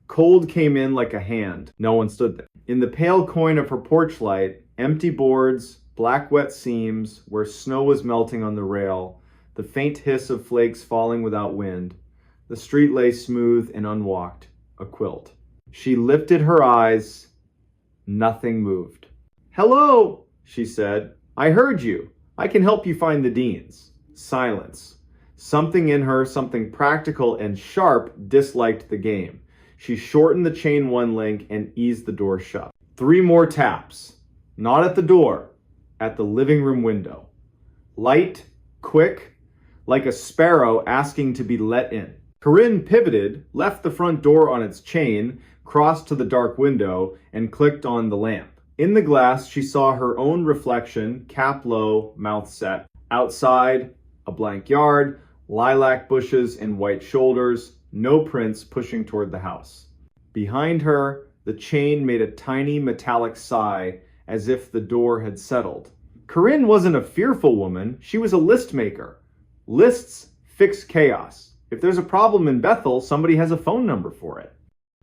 Cold came in like a hand. No one stood there. In the pale coin of her porch light, empty boards, black wet seams where snow was melting on the rail, the faint hiss of flakes falling without wind. The street lay smooth and unwalked, a quilt. She lifted her eyes. Nothing moved. "Hello," she said. "I heard you. I can help you find the Deans." Silence. Something in her, something practical and sharp, disliked the game. She shortened the chain 1 link and eased the door shut. 3 more taps. Not at the door, at the living room window. Light, quick, like a sparrow asking to be let in. Corinne pivoted, left the front door on its chain, crossed to the dark window, and clicked on the lamp. In the glass, she saw her own reflection, cap low, mouth set. Outside, a blank yard, lilac bushes and white shoulders, no prints pushing toward the house. Behind her, the chain made a tiny metallic sigh, as if the door had settled. Corinne wasn't a fearful woman, she was a list maker. Lists fix chaos. If there's a problem in Bethel, somebody has a phone number for it.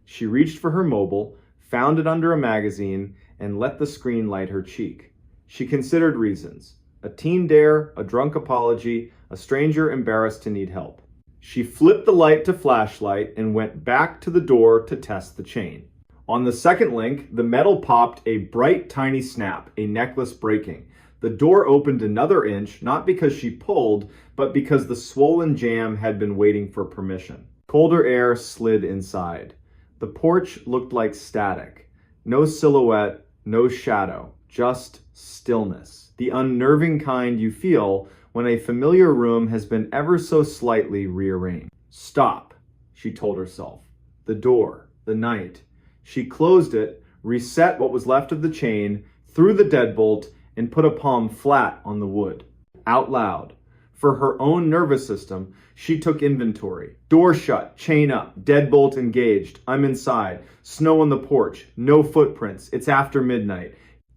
She reached for her mobile, found it under a magazine, and let the screen light her cheek. She considered reasons. A teen dare, a drunk apology, a stranger embarrassed to need help. She flipped the light to flashlight and went back to the door to test the chain. On the second link, the metal popped a bright tiny snap, a necklace breaking. The door opened another inch, not because she pulled, but because the swollen jam had been waiting for permission. Colder air slid inside. The porch looked like static. No silhouette, no shadow, just stillness. The unnerving kind you feel when a familiar room has been ever so slightly rearranged. Stop, she told herself. The door, the night. She closed it, reset what was left of the chain, threw the deadbolt, and put a palm flat on the wood. Out loud. For her own nervous system, she took inventory. Door shut, chain up, deadbolt engaged. I'm inside. Snow on the porch. No footprints. It's after midnight.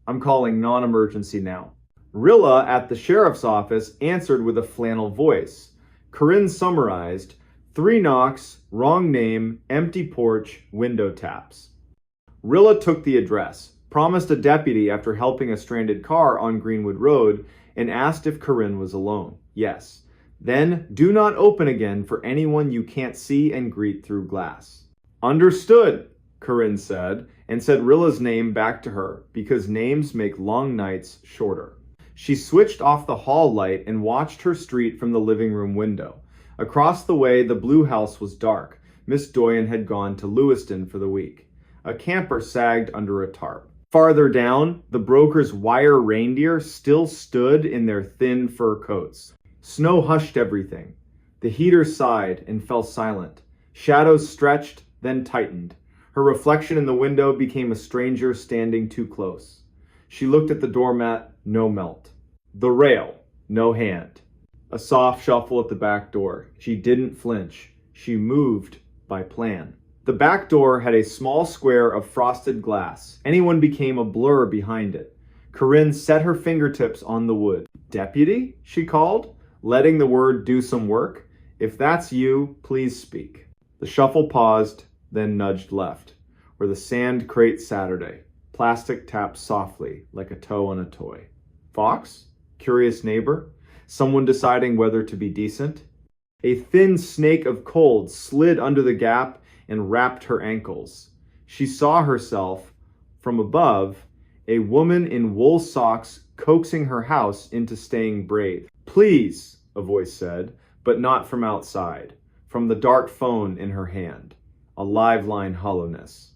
I'm calling non-emergency now. Rilla at the sheriff's office answered with a flannel voice. Corinne summarized, 3 knocks, wrong name, empty porch, window taps. Rilla took the address, promised a deputy after helping a stranded car on Greenwood Road, and asked if Corinne was alone. Yes. Then do not open again for anyone you can't see and greet through glass. Understood, Corinne said, and said Rilla's name back to her, because names make long nights shorter. She switched off the hall light and watched her street from the living room window. Across the way, the blue house was dark. Miss Doyen had gone to Lewiston for the week. A camper sagged under a tarp. Farther down, the broker's wire reindeer still stood in their thin fur coats. Snow hushed everything. The heater sighed and fell silent. Shadows stretched, then tightened. Her reflection in the window became a stranger standing too close. She looked at the doormat, no melt. The rail, no hand. A soft shuffle at the back door. She didn't flinch. She moved by plan. The back door had a small square of frosted glass. Anyone became a blur behind it. Corinne set her fingertips on the wood. Deputy? She called, letting the word do some work. If that's you, please speak. The shuffle paused, then nudged left, where the sand crate Saturday. Plastic tapped softly, like a toe on a toy. Fox? Curious neighbor? Someone deciding whether to be decent? A thin snake of cold slid under the gap and wrapped her ankles. She saw herself, from above, a woman in wool socks coaxing her house into staying brave. Please, a voice said, but not from outside, from the dark phone in her hand, a live line hollowness.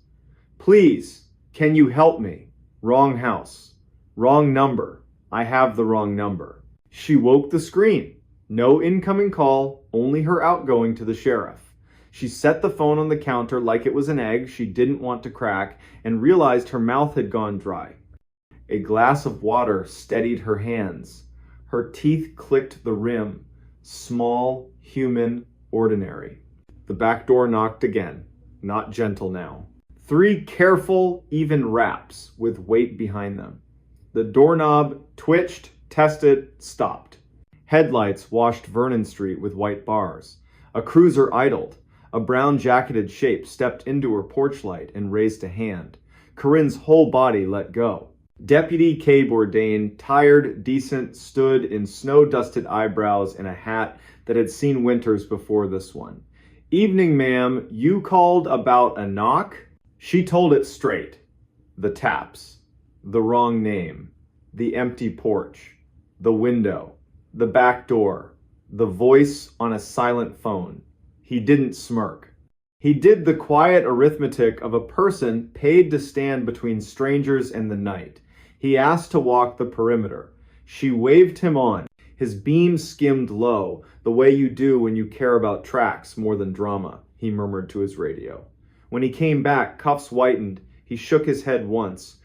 Please, can you help me? Wrong house. Wrong number. I have the wrong number. She woke the screen. No incoming call, only her outgoing to the sheriff. She set the phone on the counter like it was an egg she didn't want to crack and realized her mouth had gone dry. A glass of water steadied her hands. Her teeth clicked the rim. Small, human, ordinary. The back door knocked again, not gentle now. 3 careful, even raps with weight behind them. The doorknob twitched, tested, stopped. Headlights washed Vernon Street with white bars. A cruiser idled. A brown-jacketed shape stepped into her porch light and raised a hand. Corinne's whole body let go. Deputy K. Bourdain, tired, decent, stood in snow-dusted eyebrows and a hat that had seen winters before this one. Evening, ma'am. You called about a knock? She told it straight. The taps. The wrong name. The empty porch. The window. The back door. The voice on a silent phone. He didn't smirk. He did the quiet arithmetic of a person paid to stand between strangers and the night. He asked to walk the perimeter. She waved him on. His beam skimmed low, the way you do when you care about tracks more than drama, he murmured to his radio. When he came back, cuffs whitened. He shook his head once.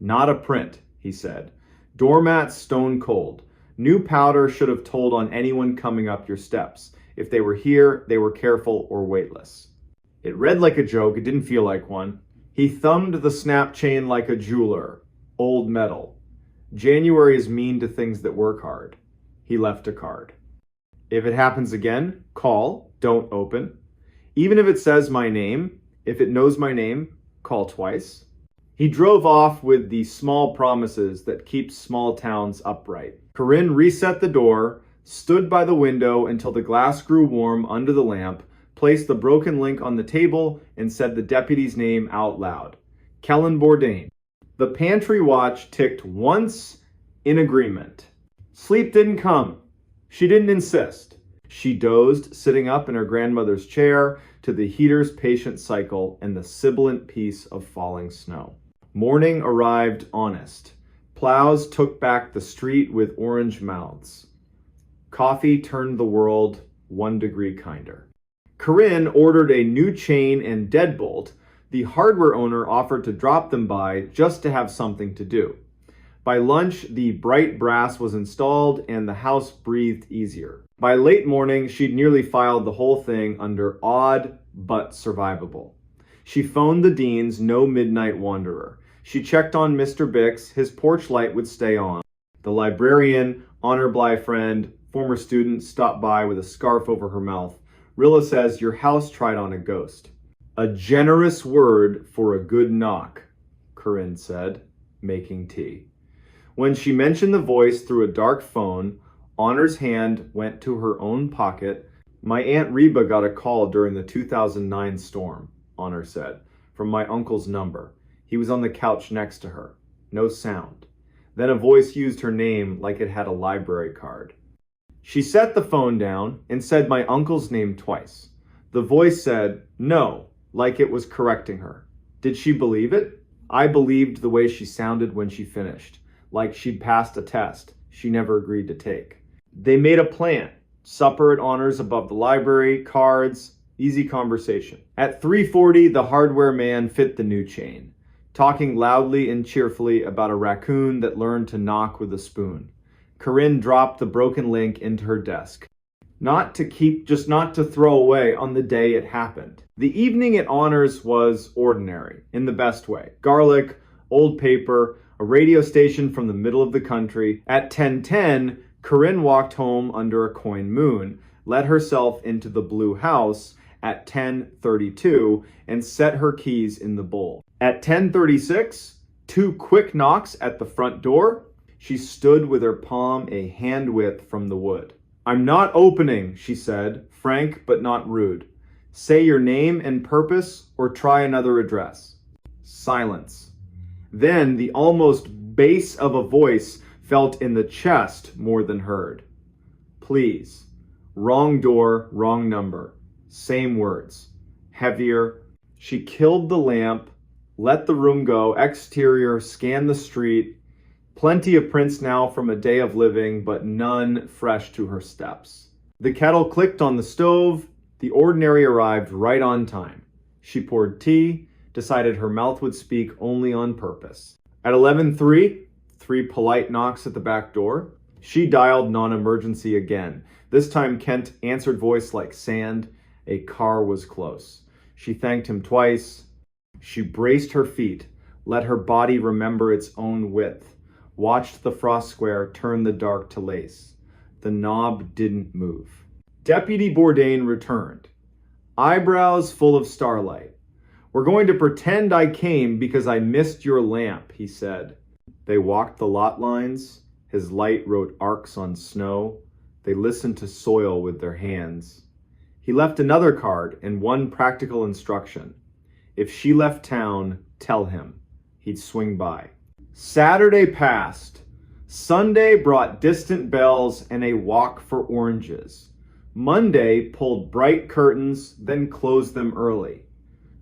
Not a print, he said. Doormat stone cold. New powder should have told on anyone coming up your steps. If they were here, they were careful or weightless. It read like a joke, it didn't feel like one. He thumbed the snap chain like a jeweler. Old metal. January is mean to things that work hard. He left a card. If it happens again, call, don't open. Even if it says my name, if it knows my name, call twice. He drove off with the small promises that keep small towns upright. Corinne reset the door, stood by the window until the glass grew warm under the lamp, placed the broken link on the table, and said the deputy's name out loud. Kellen Bourdain. The pantry watch ticked once in agreement. Sleep didn't come. She didn't insist. She dozed, sitting up in her grandmother's chair, to the heater's patient cycle and the sibilant peace of falling snow. Morning arrived honest. Plows took back the street with orange mouths. Coffee turned the world 1 degree kinder. Corinne ordered a new chain and deadbolt. The hardware owner offered to drop them by just to have something to do. By lunch, the bright brass was installed and the house breathed easier. By late morning, she'd nearly filed the whole thing under odd but survivable. She phoned the deans, no midnight wanderer. She checked on Mr. Bix, his porch light would stay on. The librarian, honor bly friend, former student, stopped by with a scarf over her mouth. Rilla says your house tried on a ghost. A generous word for a good knock, Corinne said, making tea. When she mentioned the voice through a dark phone, Honor's hand went to her own pocket. My Aunt Reba got a call during the 2009 storm, Honor said, from my uncle's number. He was on the couch next to her. No sound. Then a voice used her name like it had a library card. She set the phone down and said my uncle's name twice. The voice said, no, like it was correcting her. Did she believe it? I believed the way she sounded when she finished, like she'd passed a test she never agreed to take. They made a plan. Supper at Honors above the library, cards, easy conversation. At 3:40, the hardware man fit the new chain, talking loudly and cheerfully about a raccoon that learned to knock with a spoon. Corinne dropped the broken link into her desk. Not to keep, just not to throw away on the day it happened. The evening at Honors was ordinary, in the best way. Garlic, old paper, a radio station from the middle of the country. At 10:10, Corinne walked home under a coin moon, let herself into the blue house at 10:32, and set her keys in the bowl. At 10:36, 2 quick knocks at the front door. She stood with her palm a hand width from the wood. I'm not opening, she said, frank but not rude. Say your name and purpose or try another address. Silence. Then the almost bass of a voice felt in the chest more than heard. Please. Wrong door, wrong number. Same words. Heavier. She killed the lamp, let the room go, exterior, scan the street. Plenty of prints now from a day of living, but none fresh to her steps. The kettle clicked on the stove. The ordinary arrived right on time. She poured tea, decided her mouth would speak only on purpose. At 11:03, 3 polite knocks at the back door. She dialed non-emergency again. This time Kent answered voice like sand. A car was close. She thanked him twice. She braced her feet, let her body remember its own width. Watched the frost square turn the dark to lace. The knob didn't move. Deputy Bourdain returned, eyebrows full of starlight. We're going to pretend I came because I missed your lamp, he said. They walked the lot lines. His light wrote arcs on snow. They listened to soil with their hands. He left another card and one practical instruction. If she left town, tell him. He'd swing by. Saturday passed. Sunday brought distant bells and a walk for oranges. Monday pulled bright curtains, then closed them early.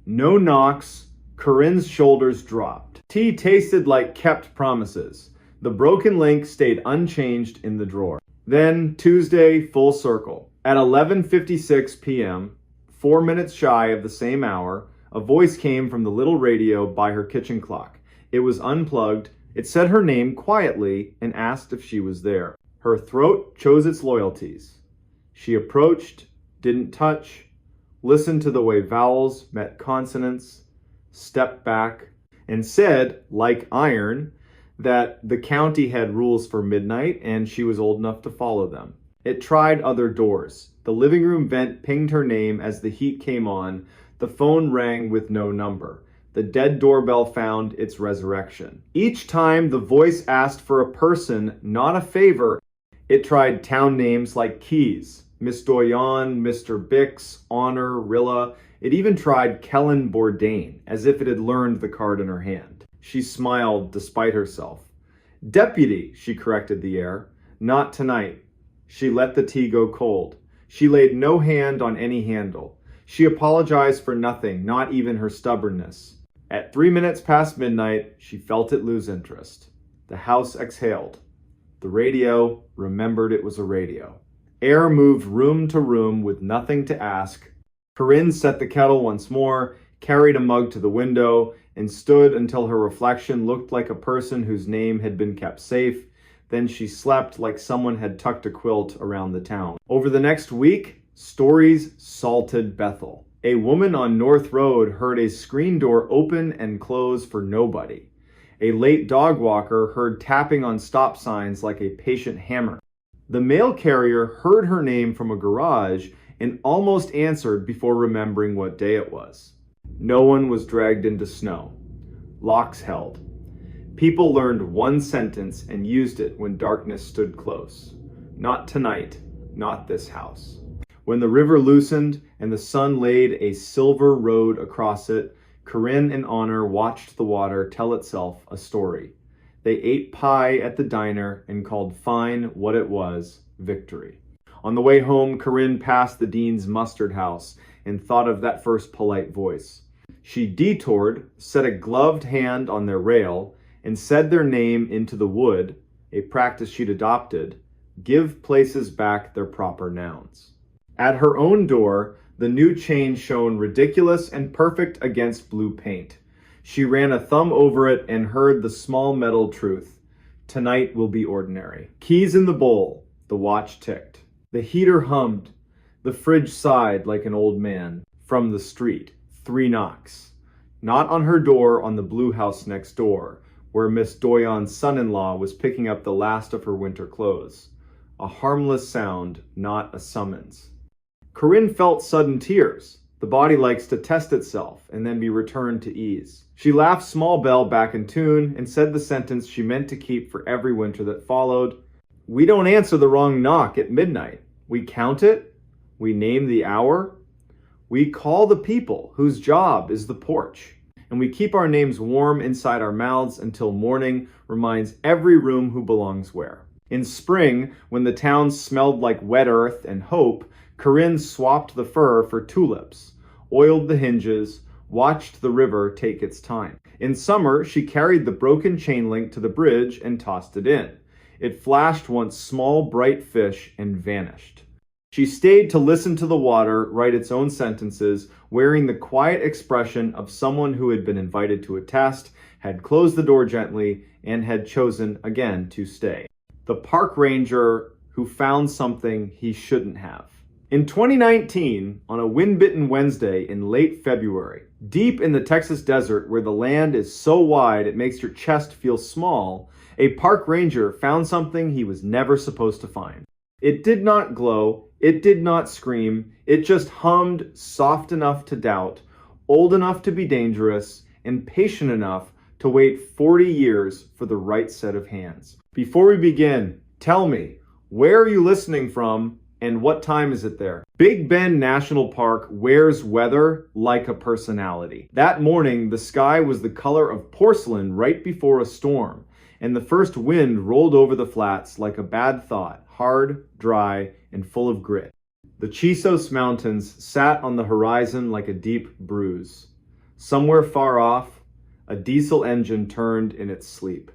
No knocks. Corinne's shoulders dropped. Tea tasted like kept promises. The broken link stayed unchanged in the drawer. Then Tuesday, full circle. At 11:56 p.m., 4 minutes shy of the same hour, a voice came from the little radio by her kitchen clock. It was unplugged. It said her name quietly and asked if she was there. Her throat chose its loyalties. She approached, didn't touch, listened to the way vowels met consonants, stepped back, and said, like iron, that the county had rules for midnight and she was old enough to follow them. It tried other doors. The living room vent pinged her name as the heat came on. The phone rang with no number. The dead doorbell found its resurrection. Each time the voice asked for a person, not a favor. It tried town names like Keys, Miss Doyon, Mr. Bix, Honor, Rilla. It even tried Kellen Bourdain, as if it had learned the card in her hand. She smiled despite herself. Deputy, she corrected the air. Not tonight. She let the tea go cold. She laid no hand on any handle. She apologized for nothing, not even her stubbornness. At 3 minutes past midnight, she felt it lose interest. The house exhaled. The radio remembered it was a radio. Air moved room to room with nothing to ask. Corinne set the kettle once more, carried a mug to the window, and stood until her reflection looked like a person whose name had been kept safe. Then she slept like someone had tucked a quilt around the town. Over the next week, stories salted Bethel. A woman on North Road heard a screen door open and close for nobody. A late dog walker heard tapping on stop signs like a patient hammer. The mail carrier heard her name from a garage and almost answered before remembering what day it was. No one was dragged into snow. Locks held. People learned one sentence and used it when darkness stood close. Not tonight, not this house. When the river loosened and the sun laid a silver road across it, Corinne and Honor watched the water tell itself a story. They ate pie at the diner and called fine what it was victory. On the way home, Corinne passed the dean's mustard house and thought of that first polite voice. She detoured, set a gloved hand on their rail, and said their name into the wood, a practice she'd adopted, give places back their proper nouns. At her own door, the new chain shone ridiculous and perfect against blue paint. She ran a thumb over it and heard the small metal truth. Tonight will be ordinary. Keys in the bowl. The watch ticked. The heater hummed. The fridge sighed like an old man. From the street, 3 knocks. Not on her door, on the blue house next door, where Miss Doyon's son-in-law was picking up the last of her winter clothes. A harmless sound, not a summons. Corinne felt sudden tears. The body likes to test itself and then be returned to ease. She laughed Small Bell back in tune and said the sentence she meant to keep for every winter that followed. We don't answer the wrong knock at midnight. We count it. We name the hour. We call the people whose job is the porch. And we keep our names warm inside our mouths until morning reminds every room who belongs where. In spring, when the town smelled like wet earth and hope, Corinne swapped the fur for tulips, oiled the hinges, watched the river take its time. In summer, she carried the broken chain link to the bridge and tossed it in. It flashed once small, bright fish and vanished. She stayed to listen to the water write its own sentences, wearing the quiet expression of someone who had been invited to a test, had closed the door gently, and had chosen again to stay. The park ranger who found something he shouldn't have. In 2019, on a wind-bitten Wednesday in late February, deep in the Texas desert where the land is so wide it makes your chest feel small, a park ranger found something he was never supposed to find. It did not glow, it did not scream, it just hummed soft enough to doubt, old enough to be dangerous, and patient enough to wait 40 years for the right set of hands. Before we begin, tell me, where are you listening from? And what time is it there? Big Bend National Park wears weather like a personality. That morning, the sky was the color of porcelain right before a storm, and the first wind rolled over the flats like a bad thought, hard, dry, and full of grit. The Chisos Mountains sat on the horizon like a deep bruise. Somewhere far off, a diesel engine turned in its sleep.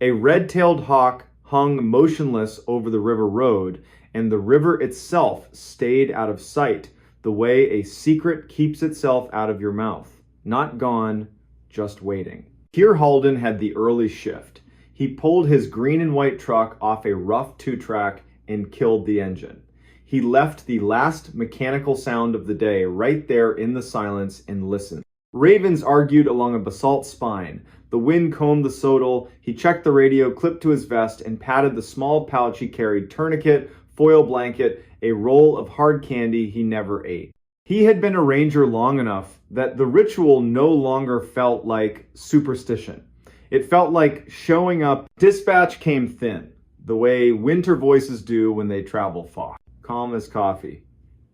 A red-tailed hawk hung motionless over the river road, and the river itself stayed out of sight, the way a secret keeps itself out of your mouth. Not gone, just waiting. Keir Halden had the early shift. He pulled his green and white truck off a rough 2-track and killed the engine. He left the last mechanical sound of the day right there in the silence and listened. Ravens argued along a basalt spine. The wind combed the sodal. He checked the radio, clipped to his vest, and patted the small pouch he carried, tourniquet, foil blanket, a roll of hard candy he never ate. He had been a ranger long enough that the ritual no longer felt like superstition. It felt like showing up. Dispatch came thin, the way winter voices do when they travel far. Calm as coffee.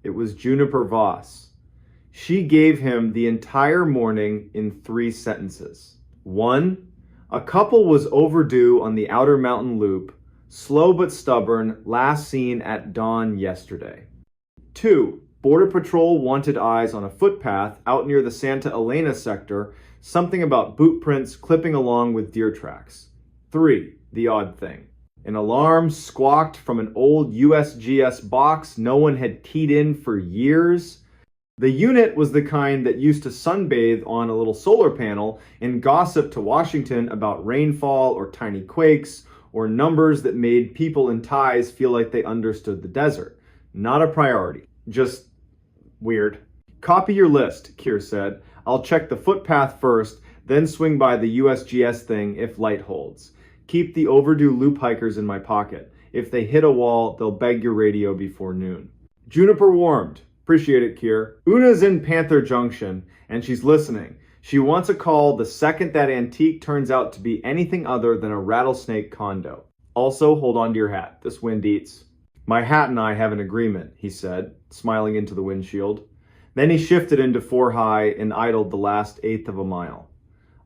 It was Juniper Voss. She gave him the entire morning in 3 sentences. 1. A couple was overdue on the Outer Mountain Loop, slow but stubborn, last seen at dawn yesterday. 2. Border Patrol wanted eyes on a footpath out near the Santa Elena sector, something about boot prints clipping along with deer tracks. 3. The odd thing. An alarm squawked from an old USGS box no one had keyed in for years. The unit was the kind that used to sunbathe on a little solar panel and gossip to Washington about rainfall or tiny quakes or numbers that made people in ties feel like they understood the desert. Not a priority. Just weird. Copy your list, Keir said. I'll check the footpath first, then swing by the USGS thing if light holds. Keep the overdue loop hikers in my pocket. If they hit a wall, they'll beg your radio before noon. Juniper warmed. Appreciate it, Keir. Una's in Panther Junction, and she's listening. She wants a call the second that antique turns out to be anything other than a rattlesnake condo. Also, hold on to your hat. This wind eats. My hat and I have an agreement, he said, smiling into the windshield. Then he shifted into 4 high and idled the last eighth of a mile.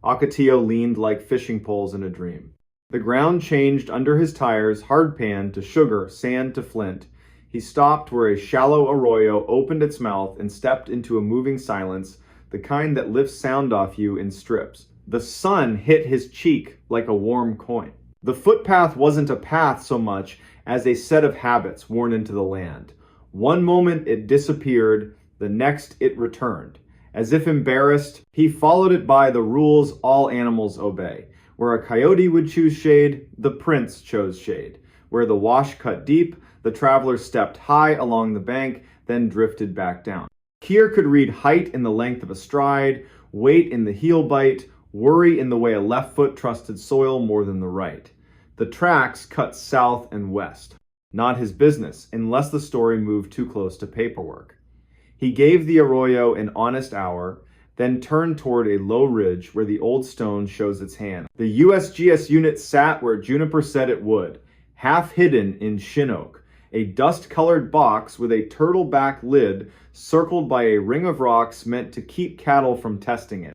Ocotillo leaned like fishing poles in a dream. The ground changed under his tires, hard pan to sugar, sand to flint. He stopped where a shallow arroyo opened its mouth and stepped into a moving silence, the kind that lifts sound off you in strips. The sun hit his cheek like a warm coin. The footpath wasn't a path so much as a set of habits worn into the land. One moment it disappeared, the next it returned. As if embarrassed, he followed it by the rules all animals obey. Where a coyote would choose shade, the prince chose shade. Where the wash cut deep, the traveler stepped high along the bank, then drifted back down. Kier could read height in the length of a stride, weight in the heel bite, worry in the way a left foot trusted soil more than the right. The tracks cut south and west. Not his business, unless the story moved too close to paperwork. He gave the arroyo an honest hour, then turned toward a low ridge where the old stone shows its hand. The USGS unit sat where Juniper said it would, half hidden in shin oak, a dust-colored box with a turtle-back lid circled by a ring of rocks meant to keep cattle from testing it.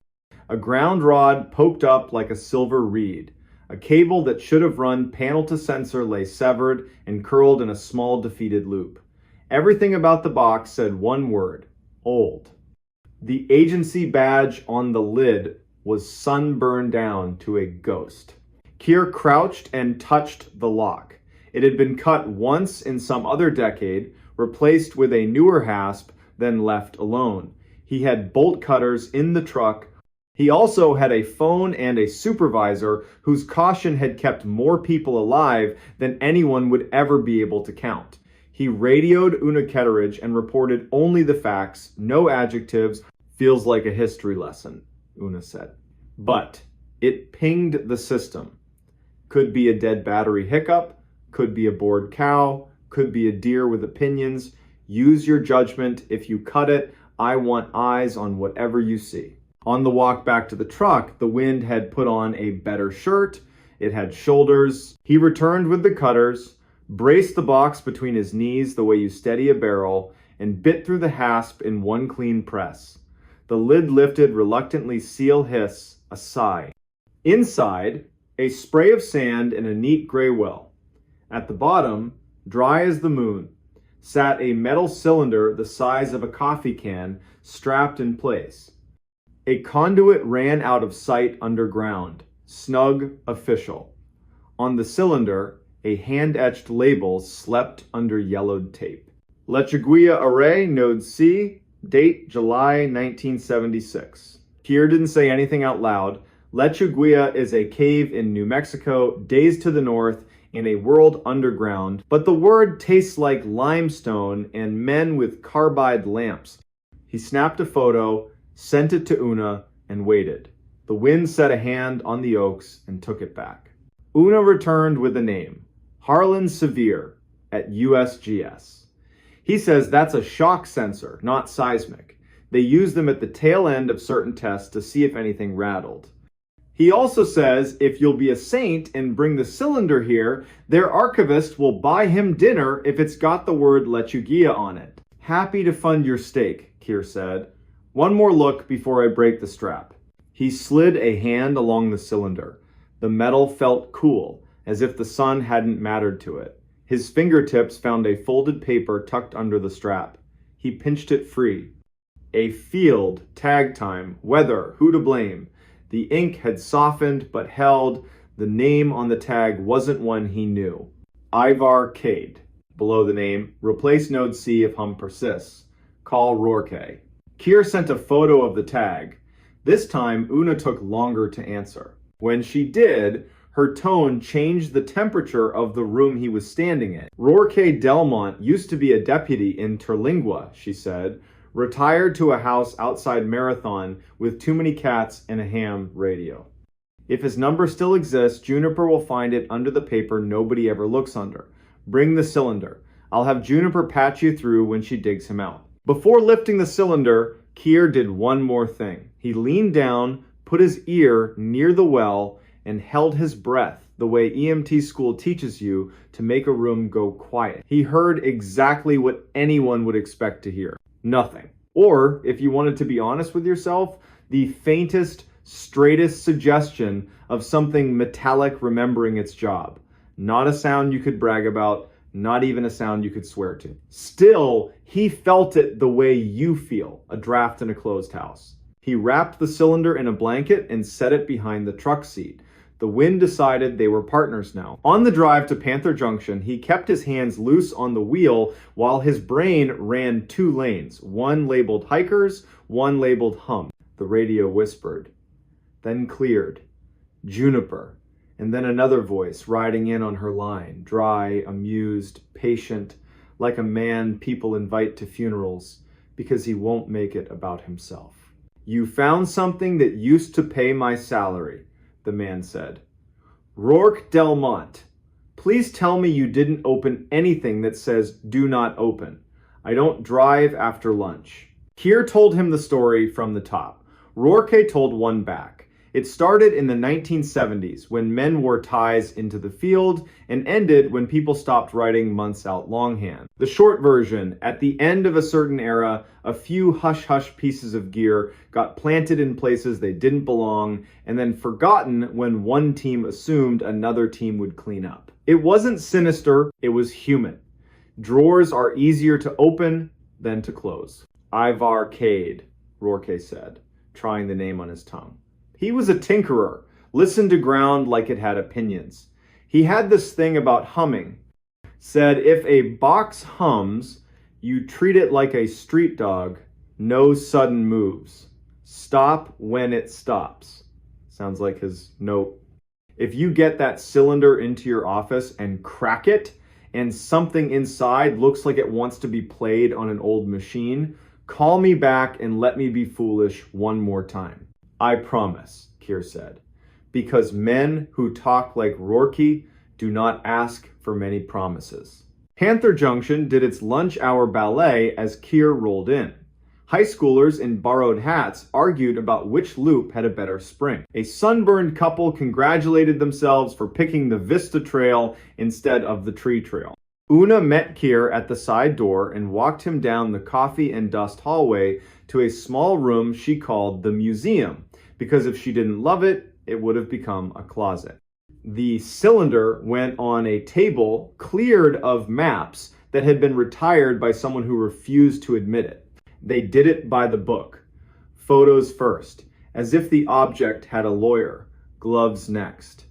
A ground rod poked up like a silver reed. A cable that should have run panel to sensor lay severed and curled in a small defeated loop. Everything about the box said one word: old. The agency badge on the lid was sunburned down to a ghost. Kier crouched and touched the lock. It had been cut once in some other decade, replaced with a newer hasp, then left alone. He had bolt cutters in the truck. He also had a phone and a supervisor whose caution had kept more people alive than anyone would ever be able to count. He radioed Una Ketteridge and reported only the facts, no adjectives. Feels like a history lesson, Una said. But it pinged the system. Could be a dead battery hiccup, could be a bored cow, could be a deer with opinions. Use your judgment. If you cut it, I want eyes on whatever you see. On the walk back to the truck, the wind had put on a better shirt. It had shoulders. He returned with the cutters, braced the box between his knees the way you steady a barrel, and bit through the hasp in one clean press. The lid lifted, reluctantly, seal hiss, a sigh. Inside, a spray of sand in a neat gray well. At the bottom, dry as the moon, sat a metal cylinder the size of a coffee can, strapped in place. A conduit ran out of sight underground, snug, official. On the cylinder, a hand-etched label slept under yellowed tape. Lechuguilla Array, Node C, date July 1976. Kier didn't say anything out loud. Lechuguilla is a cave in New Mexico, days to the north, in a world underground, but the word tastes like limestone and men with carbide lamps. He snapped a photo, sent it to Una, and waited. The wind set a hand on the oaks and took it back. Una returned with a name, Harlan Sevier, at USGS. He says that's a shock sensor, not seismic. They use them at the tail end of certain tests to see if anything rattled. He also says if you'll be a saint and bring the cylinder here, their archivist will buy him dinner if it's got the word Lechuguilla on it. Happy to fund your stake, Kier said. One more look before I break the strap. He slid a hand along the cylinder. The metal felt cool, as if the sun hadn't mattered to it. His fingertips found a folded paper tucked under the strap. He pinched it free. A field, tag time, weather, who to blame. The ink had softened but held. The name on the tag wasn't one he knew. Ivar Cade. Below the name, replace node C if hum persists. Call Rourke. Kier sent a photo of the tag. This time, Una took longer to answer. When she did, her tone changed the temperature of the room he was standing in. Rourke Delmont used to be a deputy in Terlingua, she said, retired to a house outside Marathon with too many cats and a ham radio. If his number still exists, Juniper will find it under the paper nobody ever looks under. Bring the cylinder. I'll have Juniper patch you through when she digs him out. Before lifting the cylinder, Kier did one more thing. He leaned down, put his ear near the well, and held his breath, the the way EMT school teaches you to make a room go quiet. He heard exactly what anyone would expect to hear. Nothing. Or, if you wanted to be honest with yourself, the faintest, straightest suggestion of something metallic remembering its job. Not a sound you could brag about, not even a sound you could swear to. Still, he felt it the way you feel a draft in a closed house. He wrapped the cylinder in a blanket and set it behind the truck seat. The wind decided they were partners now. On the drive to Panther Junction, he kept his hands loose on the wheel while his brain ran 2 lanes, one labeled hikers, one labeled hum. The radio whispered, then cleared. Juniper. And then another voice riding in on her line, dry, amused, patient, like a man people invite to funerals because he won't make it about himself. You found something that used to pay my salary, the man said. Rourke Delmont, please tell me you didn't open anything that says do not open. I don't drive after lunch. Keir told him the story from the top. Rourke told one back. It started in the 1970s when men wore ties into the field and ended when people stopped writing months out longhand. The short version, at the end of a certain era, a few hush-hush pieces of gear got planted in places they didn't belong and then forgotten when one team assumed another team would clean up. It wasn't sinister, it was human. Drawers are easier to open than to close. Ivarcade, Rourke said, trying the name on his tongue. He was a tinkerer, listened to ground like it had opinions. He had this thing about humming. Said if a box hums, you treat it like a street dog, no sudden moves. Stop when it stops. Sounds like his note. If you get that cylinder into your office and crack it, and something inside looks like it wants to be played on an old machine, call me back and let me be foolish one more time. I promise, Keir said, because men who talk like Rourke do not ask for many promises. Panther Junction did its lunch hour ballet as Keir rolled in. High schoolers in borrowed hats argued about which loop had a better spring. A sunburned couple congratulated themselves for picking the Vista Trail instead of the Tree Trail. Una met Keir at the side door and walked him down the coffee and dust hallway to a small room she called the museum, because if she didn't love it, it would have become a closet. The cylinder went on a table cleared of maps that had been retired by someone who refused to admit it. They did it by the book. Photos first, as if the object had a lawyer. Gloves next.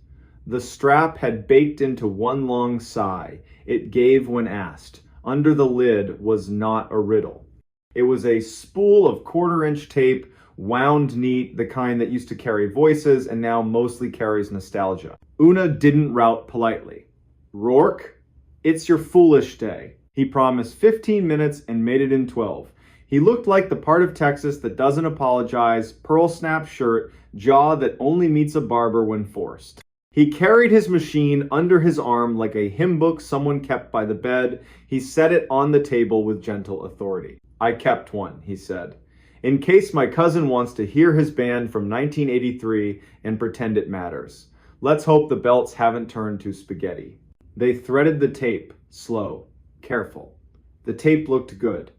The strap had baked into one long sigh. It gave when asked. Under the lid was not a riddle. It was a spool of 1/4-inch tape, wound neat, the kind that used to carry voices and now mostly carries nostalgia. Una didn't rout politely. Rourke, it's your foolish day. He promised 15 minutes and made it in 12. He looked like the part of Texas that doesn't apologize, pearl snap shirt, jaw that only meets a barber when forced. He carried his machine under his arm like a hymn book someone kept by the bed. He set it on the table with gentle authority. I kept one, he said, in case my cousin wants to hear his band from 1983 and pretend it matters. Let's hope the belts haven't turned to spaghetti. They threaded the tape, slow, careful. The tape looked good.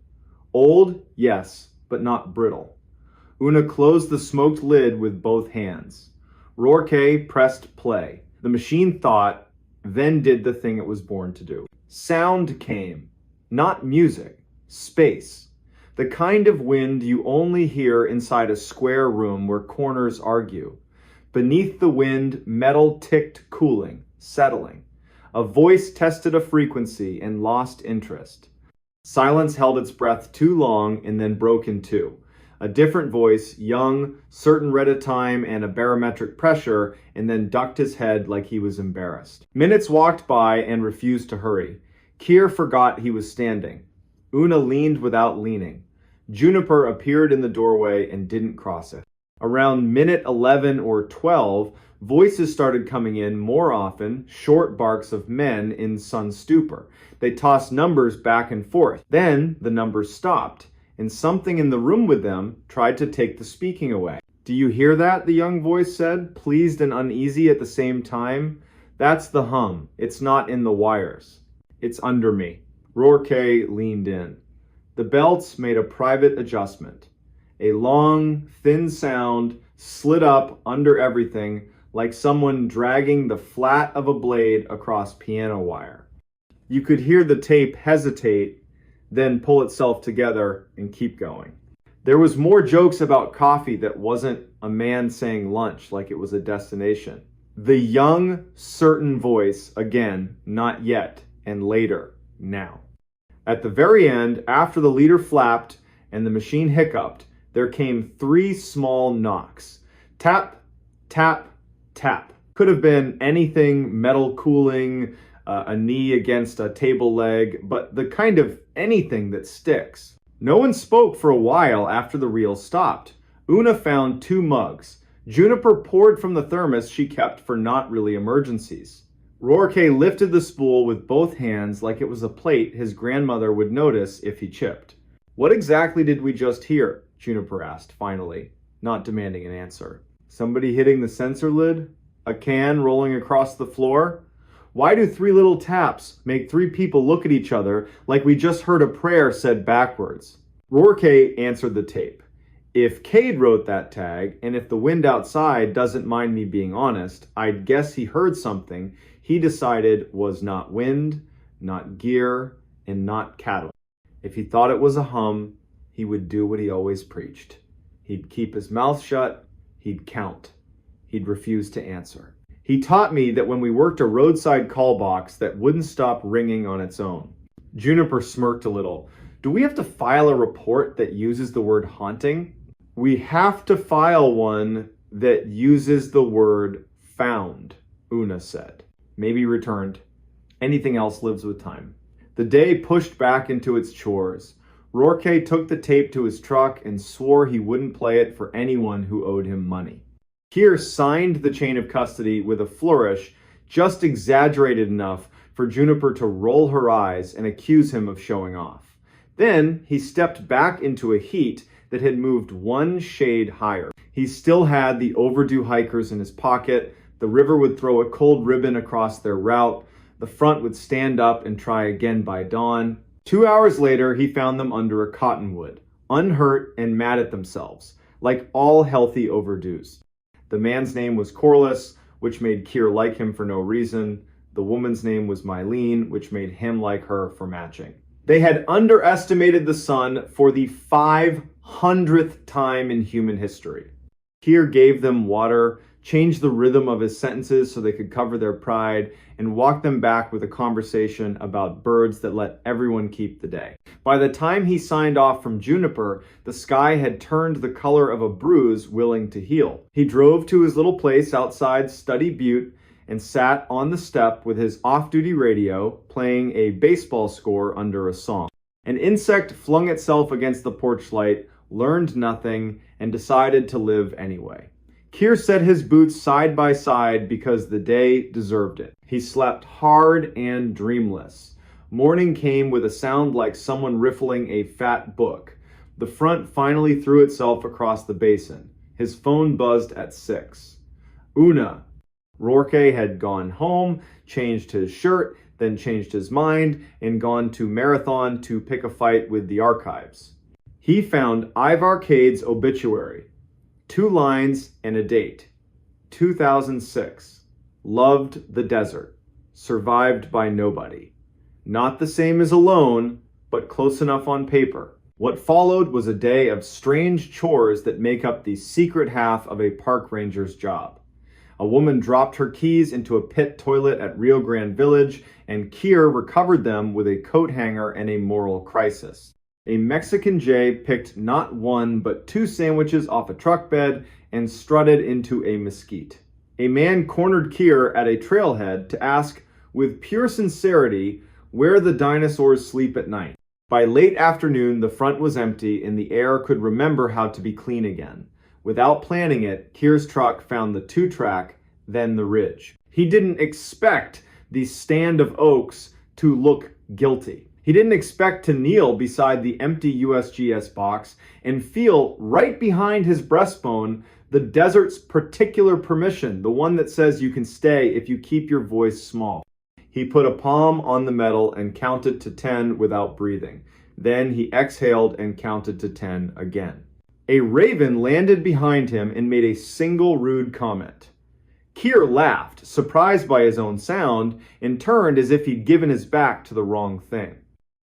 Old, yes, but not brittle. Una closed the smoked lid with both hands. Rourke pressed play. The machine thought, then did the thing it was born to do. Sound came. Not music. Space. The kind of wind you only hear inside a square room where corners argue. Beneath the wind, metal ticked, cooling, settling. A voice tested a frequency and lost interest. Silence held its breath too long and then broke in two. A different voice, young, certain read a time and a barometric pressure, and then ducked his head like he was embarrassed. Minutes walked by and refused to hurry. Keir forgot he was standing. Una leaned without leaning. Juniper appeared in the doorway and didn't cross it. Around minute 11 or 12, voices started coming in more often, short barks of men in sun stupor. They tossed numbers back and forth. Then the numbers stopped, and something in the room with them tried to take the speaking away. Do you hear that? The young voice said, pleased and uneasy at the same time. That's the hum. It's not in the wires. It's under me. Rourke leaned in. The belts made a private adjustment. A long, thin sound slid up under everything like someone dragging the flat of a blade across piano wire. You could hear the tape hesitate, then pull itself together and keep going. There was more jokes about coffee that wasn't a man saying lunch like it was a destination. The young, certain voice, again, not yet, and later, now. At the very end, after the leader flapped and the machine hiccuped, there came 3 small knocks. Tap, tap, tap. Could have been anything, metal cooling, a knee against a table leg, but the kind of anything that sticks. No one spoke for a while after the reel stopped. Una found 2 mugs. Juniper poured from the thermos she kept for not really emergencies. Rourke lifted the spool with both hands like it was a plate his grandmother would notice if he chipped. "What exactly did we just hear?" Juniper asked finally, not demanding an answer. "Somebody hitting the sensor lid? A can rolling across the floor? Why do 3 little taps make 3 people look at each other like we just heard a prayer said backwards?" Rourke answered the tape. If Cade wrote that tag, and if the wind outside doesn't mind me being honest, I'd guess he heard something he decided was not wind, not gear, and not cattle. If he thought it was a hum, he would do what he always preached. He'd keep his mouth shut, he'd count. He'd refuse to answer. He taught me that when we worked a roadside call box that wouldn't stop ringing on its own. Juniper smirked a little. "Do we have to file a report that uses the word haunting?" "We have to file one that uses the word found," Una said. Maybe returned. Anything else lives with time. The day pushed back into its chores. Rourke took the tape to his truck and swore he wouldn't play it for anyone who owed him money. Keir signed the chain of custody with a flourish just exaggerated enough for Juniper to roll her eyes and accuse him of showing off. Then he stepped back into a heat that had moved 1 shade higher. He still had the overdue hikers in his pocket. The river would throw a cold ribbon across their route. The front would stand up and try again by dawn. 2 hours later, he found them under a cottonwood, unhurt and mad at themselves, like all healthy overdues. The man's name was Corliss, which made Keir like him for no reason. The woman's name was Mylene, which made him like her for matching. They had underestimated the sun for the 500th time in human history. Keir gave them water, changed the rhythm of his sentences so they could cover their pride, and walked them back with a conversation about birds that let everyone keep the day. By the time he signed off from Juniper, the sky had turned the color of a bruise willing to heal. He drove to his little place outside Study Butte and sat on the step with his off-duty radio, playing a baseball score under a song. An insect flung itself against the porch light, learned nothing, and decided to live anyway. Keir set his boots side by side because the day deserved it. He slept hard and dreamless. Morning came with a sound like someone riffling a fat book. The front finally threw itself across the basin. His phone buzzed at 6. Una. Rourke had gone home, changed his shirt, then changed his mind, and gone to Marathon to pick a fight with the archives. He found Ivar Cade's obituary. 2 lines and a date. 2006. Loved the desert. Survived by nobody. Not the same as alone, but close enough on paper. What followed was a day of strange chores that make up the secret half of a park ranger's job. A woman dropped her keys into a pit toilet at Rio Grande Village, and Keir recovered them with a coat hanger and a moral crisis. A Mexican Jay picked not 1 but 2 sandwiches off a truck bed and strutted into a mesquite. A man cornered Keir at a trailhead to ask, with pure sincerity, where the dinosaurs sleep at night. By late afternoon, the front was empty and the air could remember how to be clean again. Without planning it, Keir's truck found the 2-track, then the ridge. He didn't expect the stand of oaks to look guilty. He didn't expect to kneel beside the empty USGS box and feel right behind his breastbone The desert's particular permission, the one that says you can stay if you keep your voice small. He put a palm on the metal and counted to 10 without breathing. Then he exhaled and counted to 10 again. A raven landed behind him and made a single rude comment. Keir laughed, surprised by his own sound, and turned as if he'd given his back to the wrong thing.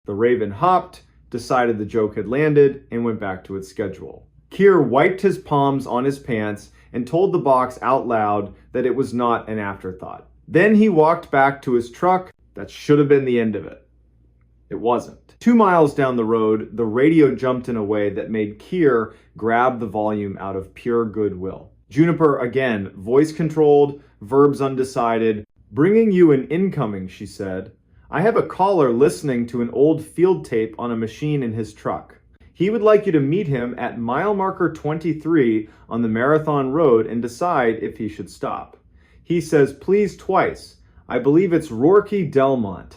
The raven hopped, decided the joke had landed, and went back to its schedule. Keir wiped his palms on his pants and told the box out loud that it was not an afterthought. Then he walked back to his truck. That should have been the end of it. It wasn't. 2 miles down the road, the radio jumped in a way that made Keir grab the volume out of pure goodwill. Juniper again, voice controlled, verbs undecided. Bringing you an incoming, she said. I have a caller listening to an old field tape on a machine in his truck. He would like you to meet him at mile marker 23 on the Marathon Road and decide if he should stop. He says please twice. I believe it's Rourke Delmont.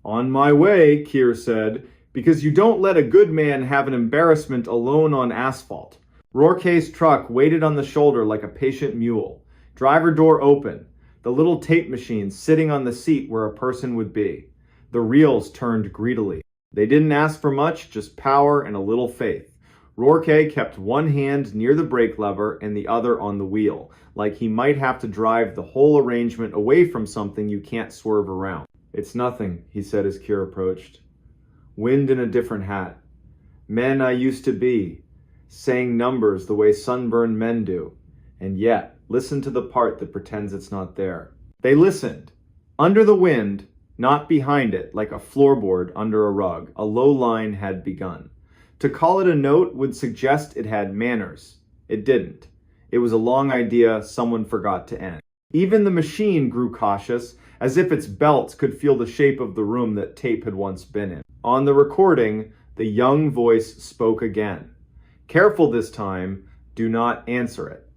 On my way, Keir said, because you don't let a good man have an embarrassment alone on asphalt. Rourke's truck waited on the shoulder like a patient mule. Driver door open. The little tape machine sitting on the seat where a person would be. The reels turned greedily. They didn't ask for much, just power and a little faith. Rourke kept one hand near the brake lever and the other on the wheel, like he might have to drive the whole arrangement away from something you can't swerve around. It's nothing, he said as Keir approached. Wind in a different hat. Men I used to be, saying numbers the way sunburned men do. And yet, listen to the part that pretends it's not there. They listened. Under the wind, not behind it, like a floorboard under a rug, a low line had begun. To call it a note would suggest it had manners. It didn't. It was a long idea someone forgot to end. Even the machine grew cautious, as if its belts could feel the shape of the room that tape had once been in. On the recording, the young voice spoke again. Careful this time, do not answer it.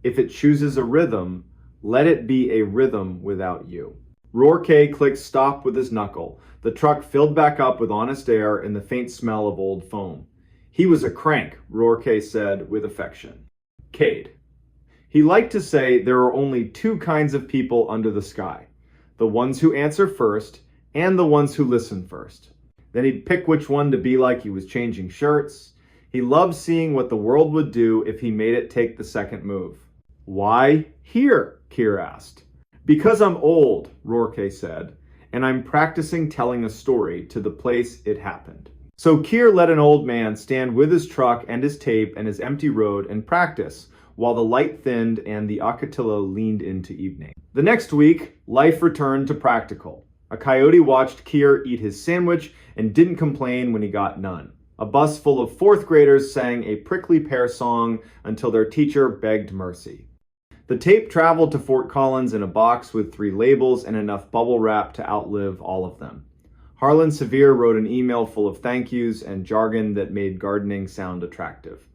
If it chooses a rhythm, let it be a rhythm without you. Rourke clicked stop with his knuckle. The truck filled back up with honest air and the faint smell of old foam. He was a crank, Rourke said with affection. Cade. He liked to say there are only 2 kinds of people under the sky. The ones who answer first and the ones who listen first. Then he'd pick which one to be like he was changing shirts. He loved seeing what the world would do if he made it take the second move. Why here? Keir asked. Because I'm old, Rourke said, and I'm practicing telling a story to the place it happened. So Keir let an old man stand with his truck and his tape and his empty road and practice while the light thinned and the Ocatilla leaned into evening. The next week, life returned to practical. A coyote watched Keir eat his sandwich and didn't complain when he got none. A bus full of 4th graders sang a prickly pear song until their teacher begged mercy. The tape traveled to Fort Collins in a box with 3 labels and enough bubble wrap to outlive all of them. Harlan Sevier wrote an email full of thank yous and jargon that made gardening sound attractive.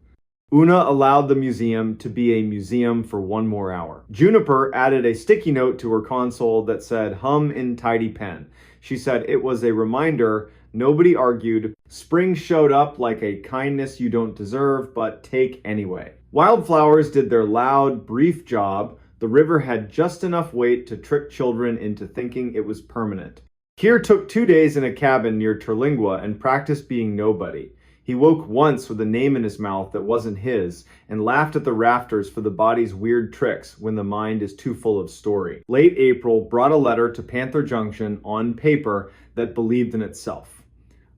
Una allowed the museum to be a museum for 1 more hour. Juniper added a sticky note to her console that said hum in tidy pen. She said it was a reminder. Nobody argued. Spring showed up like a kindness you don't deserve, but take anyway. Wildflowers did their loud, brief job. The river had just enough weight to trick children into thinking it was permanent. Keir took 2 days in a cabin near Terlingua and practiced being nobody. He woke once with a name in his mouth that wasn't his and laughed at the rafters for the body's weird tricks when the mind is too full of story. Late April brought a letter to Panther Junction on paper that believed in itself.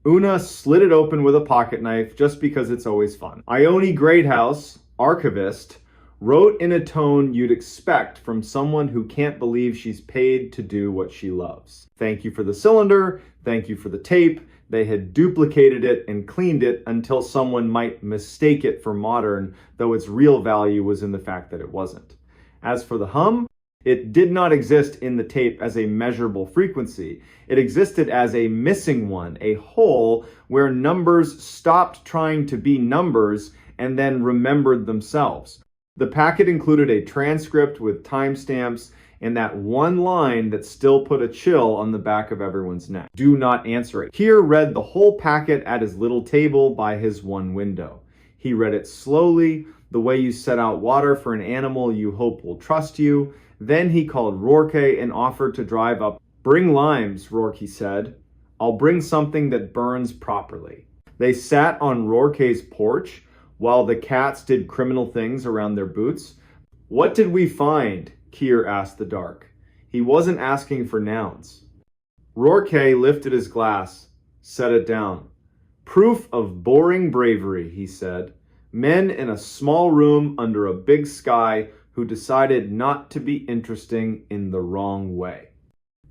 Una slit it open with a pocket knife just because it's always fun. Ione Greathouse, archivist, wrote in a tone you'd expect from someone who can't believe she's paid to do what she loves. Thank you for the cylinder, thank you for the tape. They had duplicated it and cleaned it until someone might mistake it for modern, though its real value was in the fact that it wasn't. As for the hum, it did not exist in the tape as a measurable frequency. It existed as a missing one, a hole where numbers stopped trying to be numbers and then remembered themselves. The packet included a transcript with timestamps and that one line that still put a chill on the back of everyone's neck. Do not answer it. Keir read the whole packet at his little table by his one window. He read it slowly, the way you set out water for an animal you hope will trust you. Then he called Rourke and offered to drive up. "Bring limes," Rourke said. "I'll bring something that burns properly." They sat on Rourke's porch while the cats did criminal things around their boots. "What did we find?" Keir asked the dark. He wasn't asking for nouns. Rourke lifted his glass, set it down. "Proof of boring bravery," he said. "Men in a small room under a big sky who decided not to be interesting in the wrong way."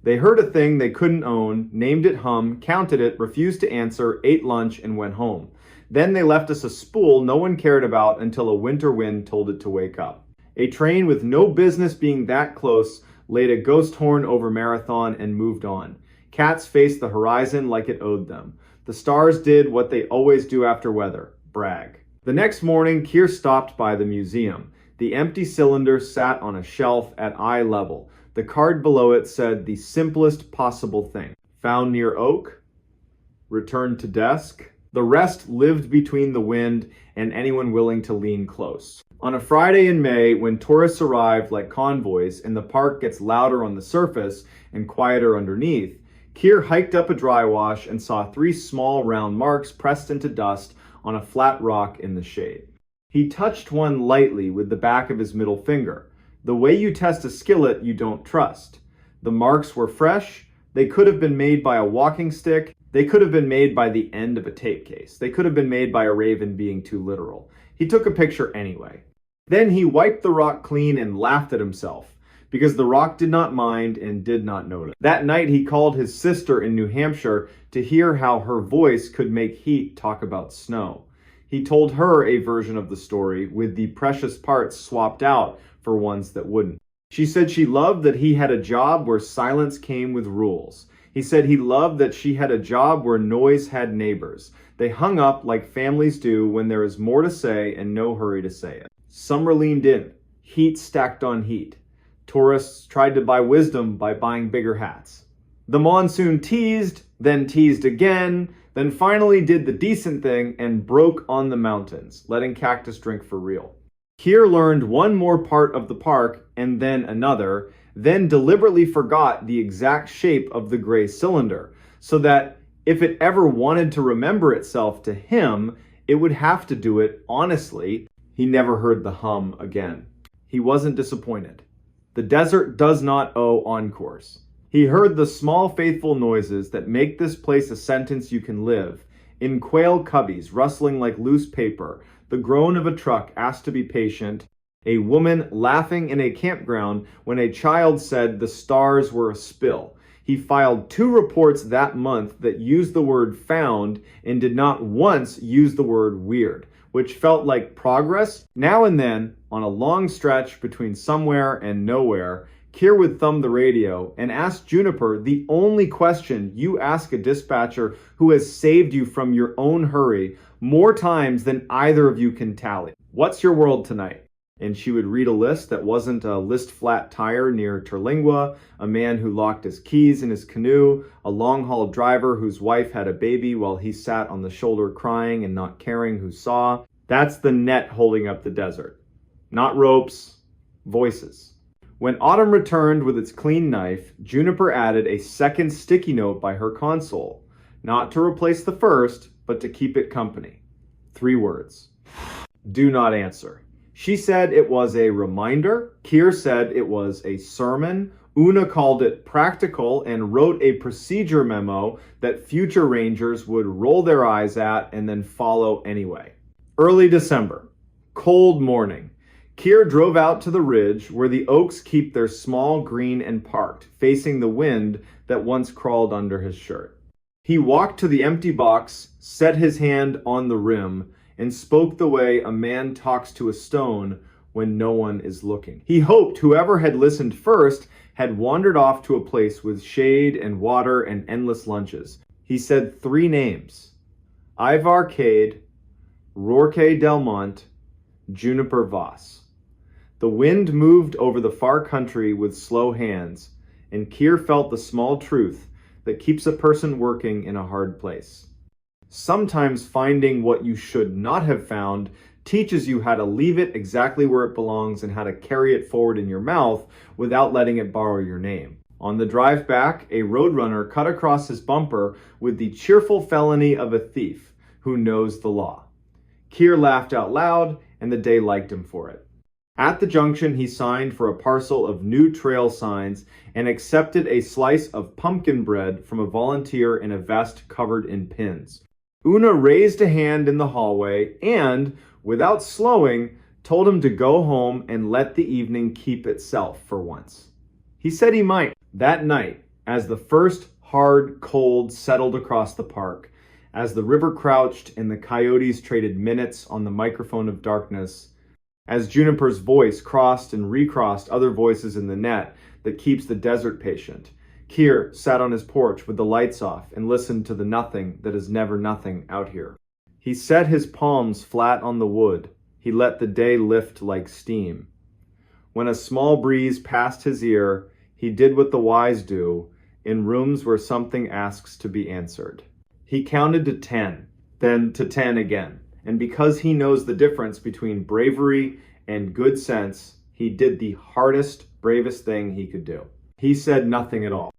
They heard a thing they couldn't own, named it Hum, counted it, refused to answer, ate lunch, and went home. Then they left us a spool no one cared about until a winter wind told it to wake up. A train with no business being that close laid a ghost horn over Marathon and moved on. Cats faced the horizon like it owed them. The stars did what they always do after weather, brag. The next morning, Keir stopped by the museum. The empty cylinder sat on a shelf at eye level. The card below it said the simplest possible thing. Found near oak, returned to desk. The rest lived between the wind and anyone willing to lean close. On a Friday in May, when tourists arrive like convoys and the park gets louder on the surface and quieter underneath, Keir hiked up a dry wash and saw 3 small round marks pressed into dust on a flat rock in the shade. He touched one lightly with the back of his middle finger. The way you test a skillet you don't trust. The marks were fresh. They could have been made by a walking stick. They could have been made by the end of a tape case. They could have been made by a raven being too literal. He took a picture anyway. Then he wiped the rock clean and laughed at himself, because the rock did not mind and did not notice. That night he called his sister in New Hampshire to hear how her voice could make heat talk about snow. He told her a version of the story with the precious parts swapped out for ones that wouldn't. She said she loved that he had a job where silence came with rules. He said he loved that she had a job where noise had neighbors. They hung up like families do when there is more to say and no hurry to say it. Summer leaned in, heat stacked on heat. Tourists tried to buy wisdom by buying bigger hats. The monsoon teased, then teased again, then finally did the decent thing and broke on the mountains, letting cactus drink for real. Keir learned one more part of the park and then another, then deliberately forgot the exact shape of the gray cylinder, so that if it ever wanted to remember itself to him, it would have to do it honestly. He never heard the hum again. He wasn't disappointed. The desert does not owe encores. He heard the small faithful noises that make this place a sentence you can live. In quail cubbies rustling like loose paper, the groan of a truck asked to be patient, a woman laughing in a campground when a child said the stars were a spill. He filed 2 reports that month that used the word found and did not once use the word weird, which felt like progress. Now and then, on a long stretch between somewhere and nowhere, Keir would thumb the radio and ask Juniper the only question you ask a dispatcher who has saved you from your own hurry more times than either of you can tally. "What's your world tonight?" And she would read a list that wasn't a list flat tire near Terlingua, a man who locked his keys in his canoe, a long-haul driver whose wife had a baby while he sat on the shoulder crying and not caring who saw. That's the net holding up the desert. Not ropes, voices. When autumn returned with its clean knife, Juniper added a second sticky note by her console, not to replace the first, but to keep it company. 3 words. Do not answer. She said it was a reminder. Keir said it was a sermon. Una called it practical and wrote a procedure memo that future rangers would roll their eyes at and then follow anyway. Early December. Cold morning. Keir drove out to the ridge where the oaks keep their small green and parked, facing the wind that once crawled under his shirt. He walked to the empty box, set his hand on the rim, and spoke the way a man talks to a stone when no one is looking. He hoped whoever had listened first had wandered off to a place with shade and water and endless lunches. He said 3 names: Ivar Cade, Rourke Delmont, Juniper Voss. The wind moved over the far country with slow hands, and Keir felt the small truth that keeps a person working in a hard place. Sometimes finding what you should not have found teaches you how to leave it exactly where it belongs and how to carry it forward in your mouth without letting it borrow your name. On the drive back, a roadrunner cut across his bumper with the cheerful felony of a thief who knows the law. Keir laughed out loud, and the day liked him for it. At the junction, he signed for a parcel of new trail signs and accepted a slice of pumpkin bread from a volunteer in a vest covered in pins. Una raised a hand in the hallway and, without slowing, told him to go home and let the evening keep itself for once. He said he might. That night, as the first hard cold settled across the park, as the river crouched and the coyotes traded minutes on the microphone of darkness, as Juniper's voice crossed and recrossed other voices in the net that keeps the desert patient, Keir sat on his porch with the lights off and listened to the nothing that is never nothing out here. He set his palms flat on the wood. He let the day lift like steam. When a small breeze passed his ear, he did what the wise do in rooms where something asks to be answered. He counted to 10, then to 10 again. And because he knows the difference between bravery and good sense, he did the hardest, bravest thing he could do. He said nothing at all.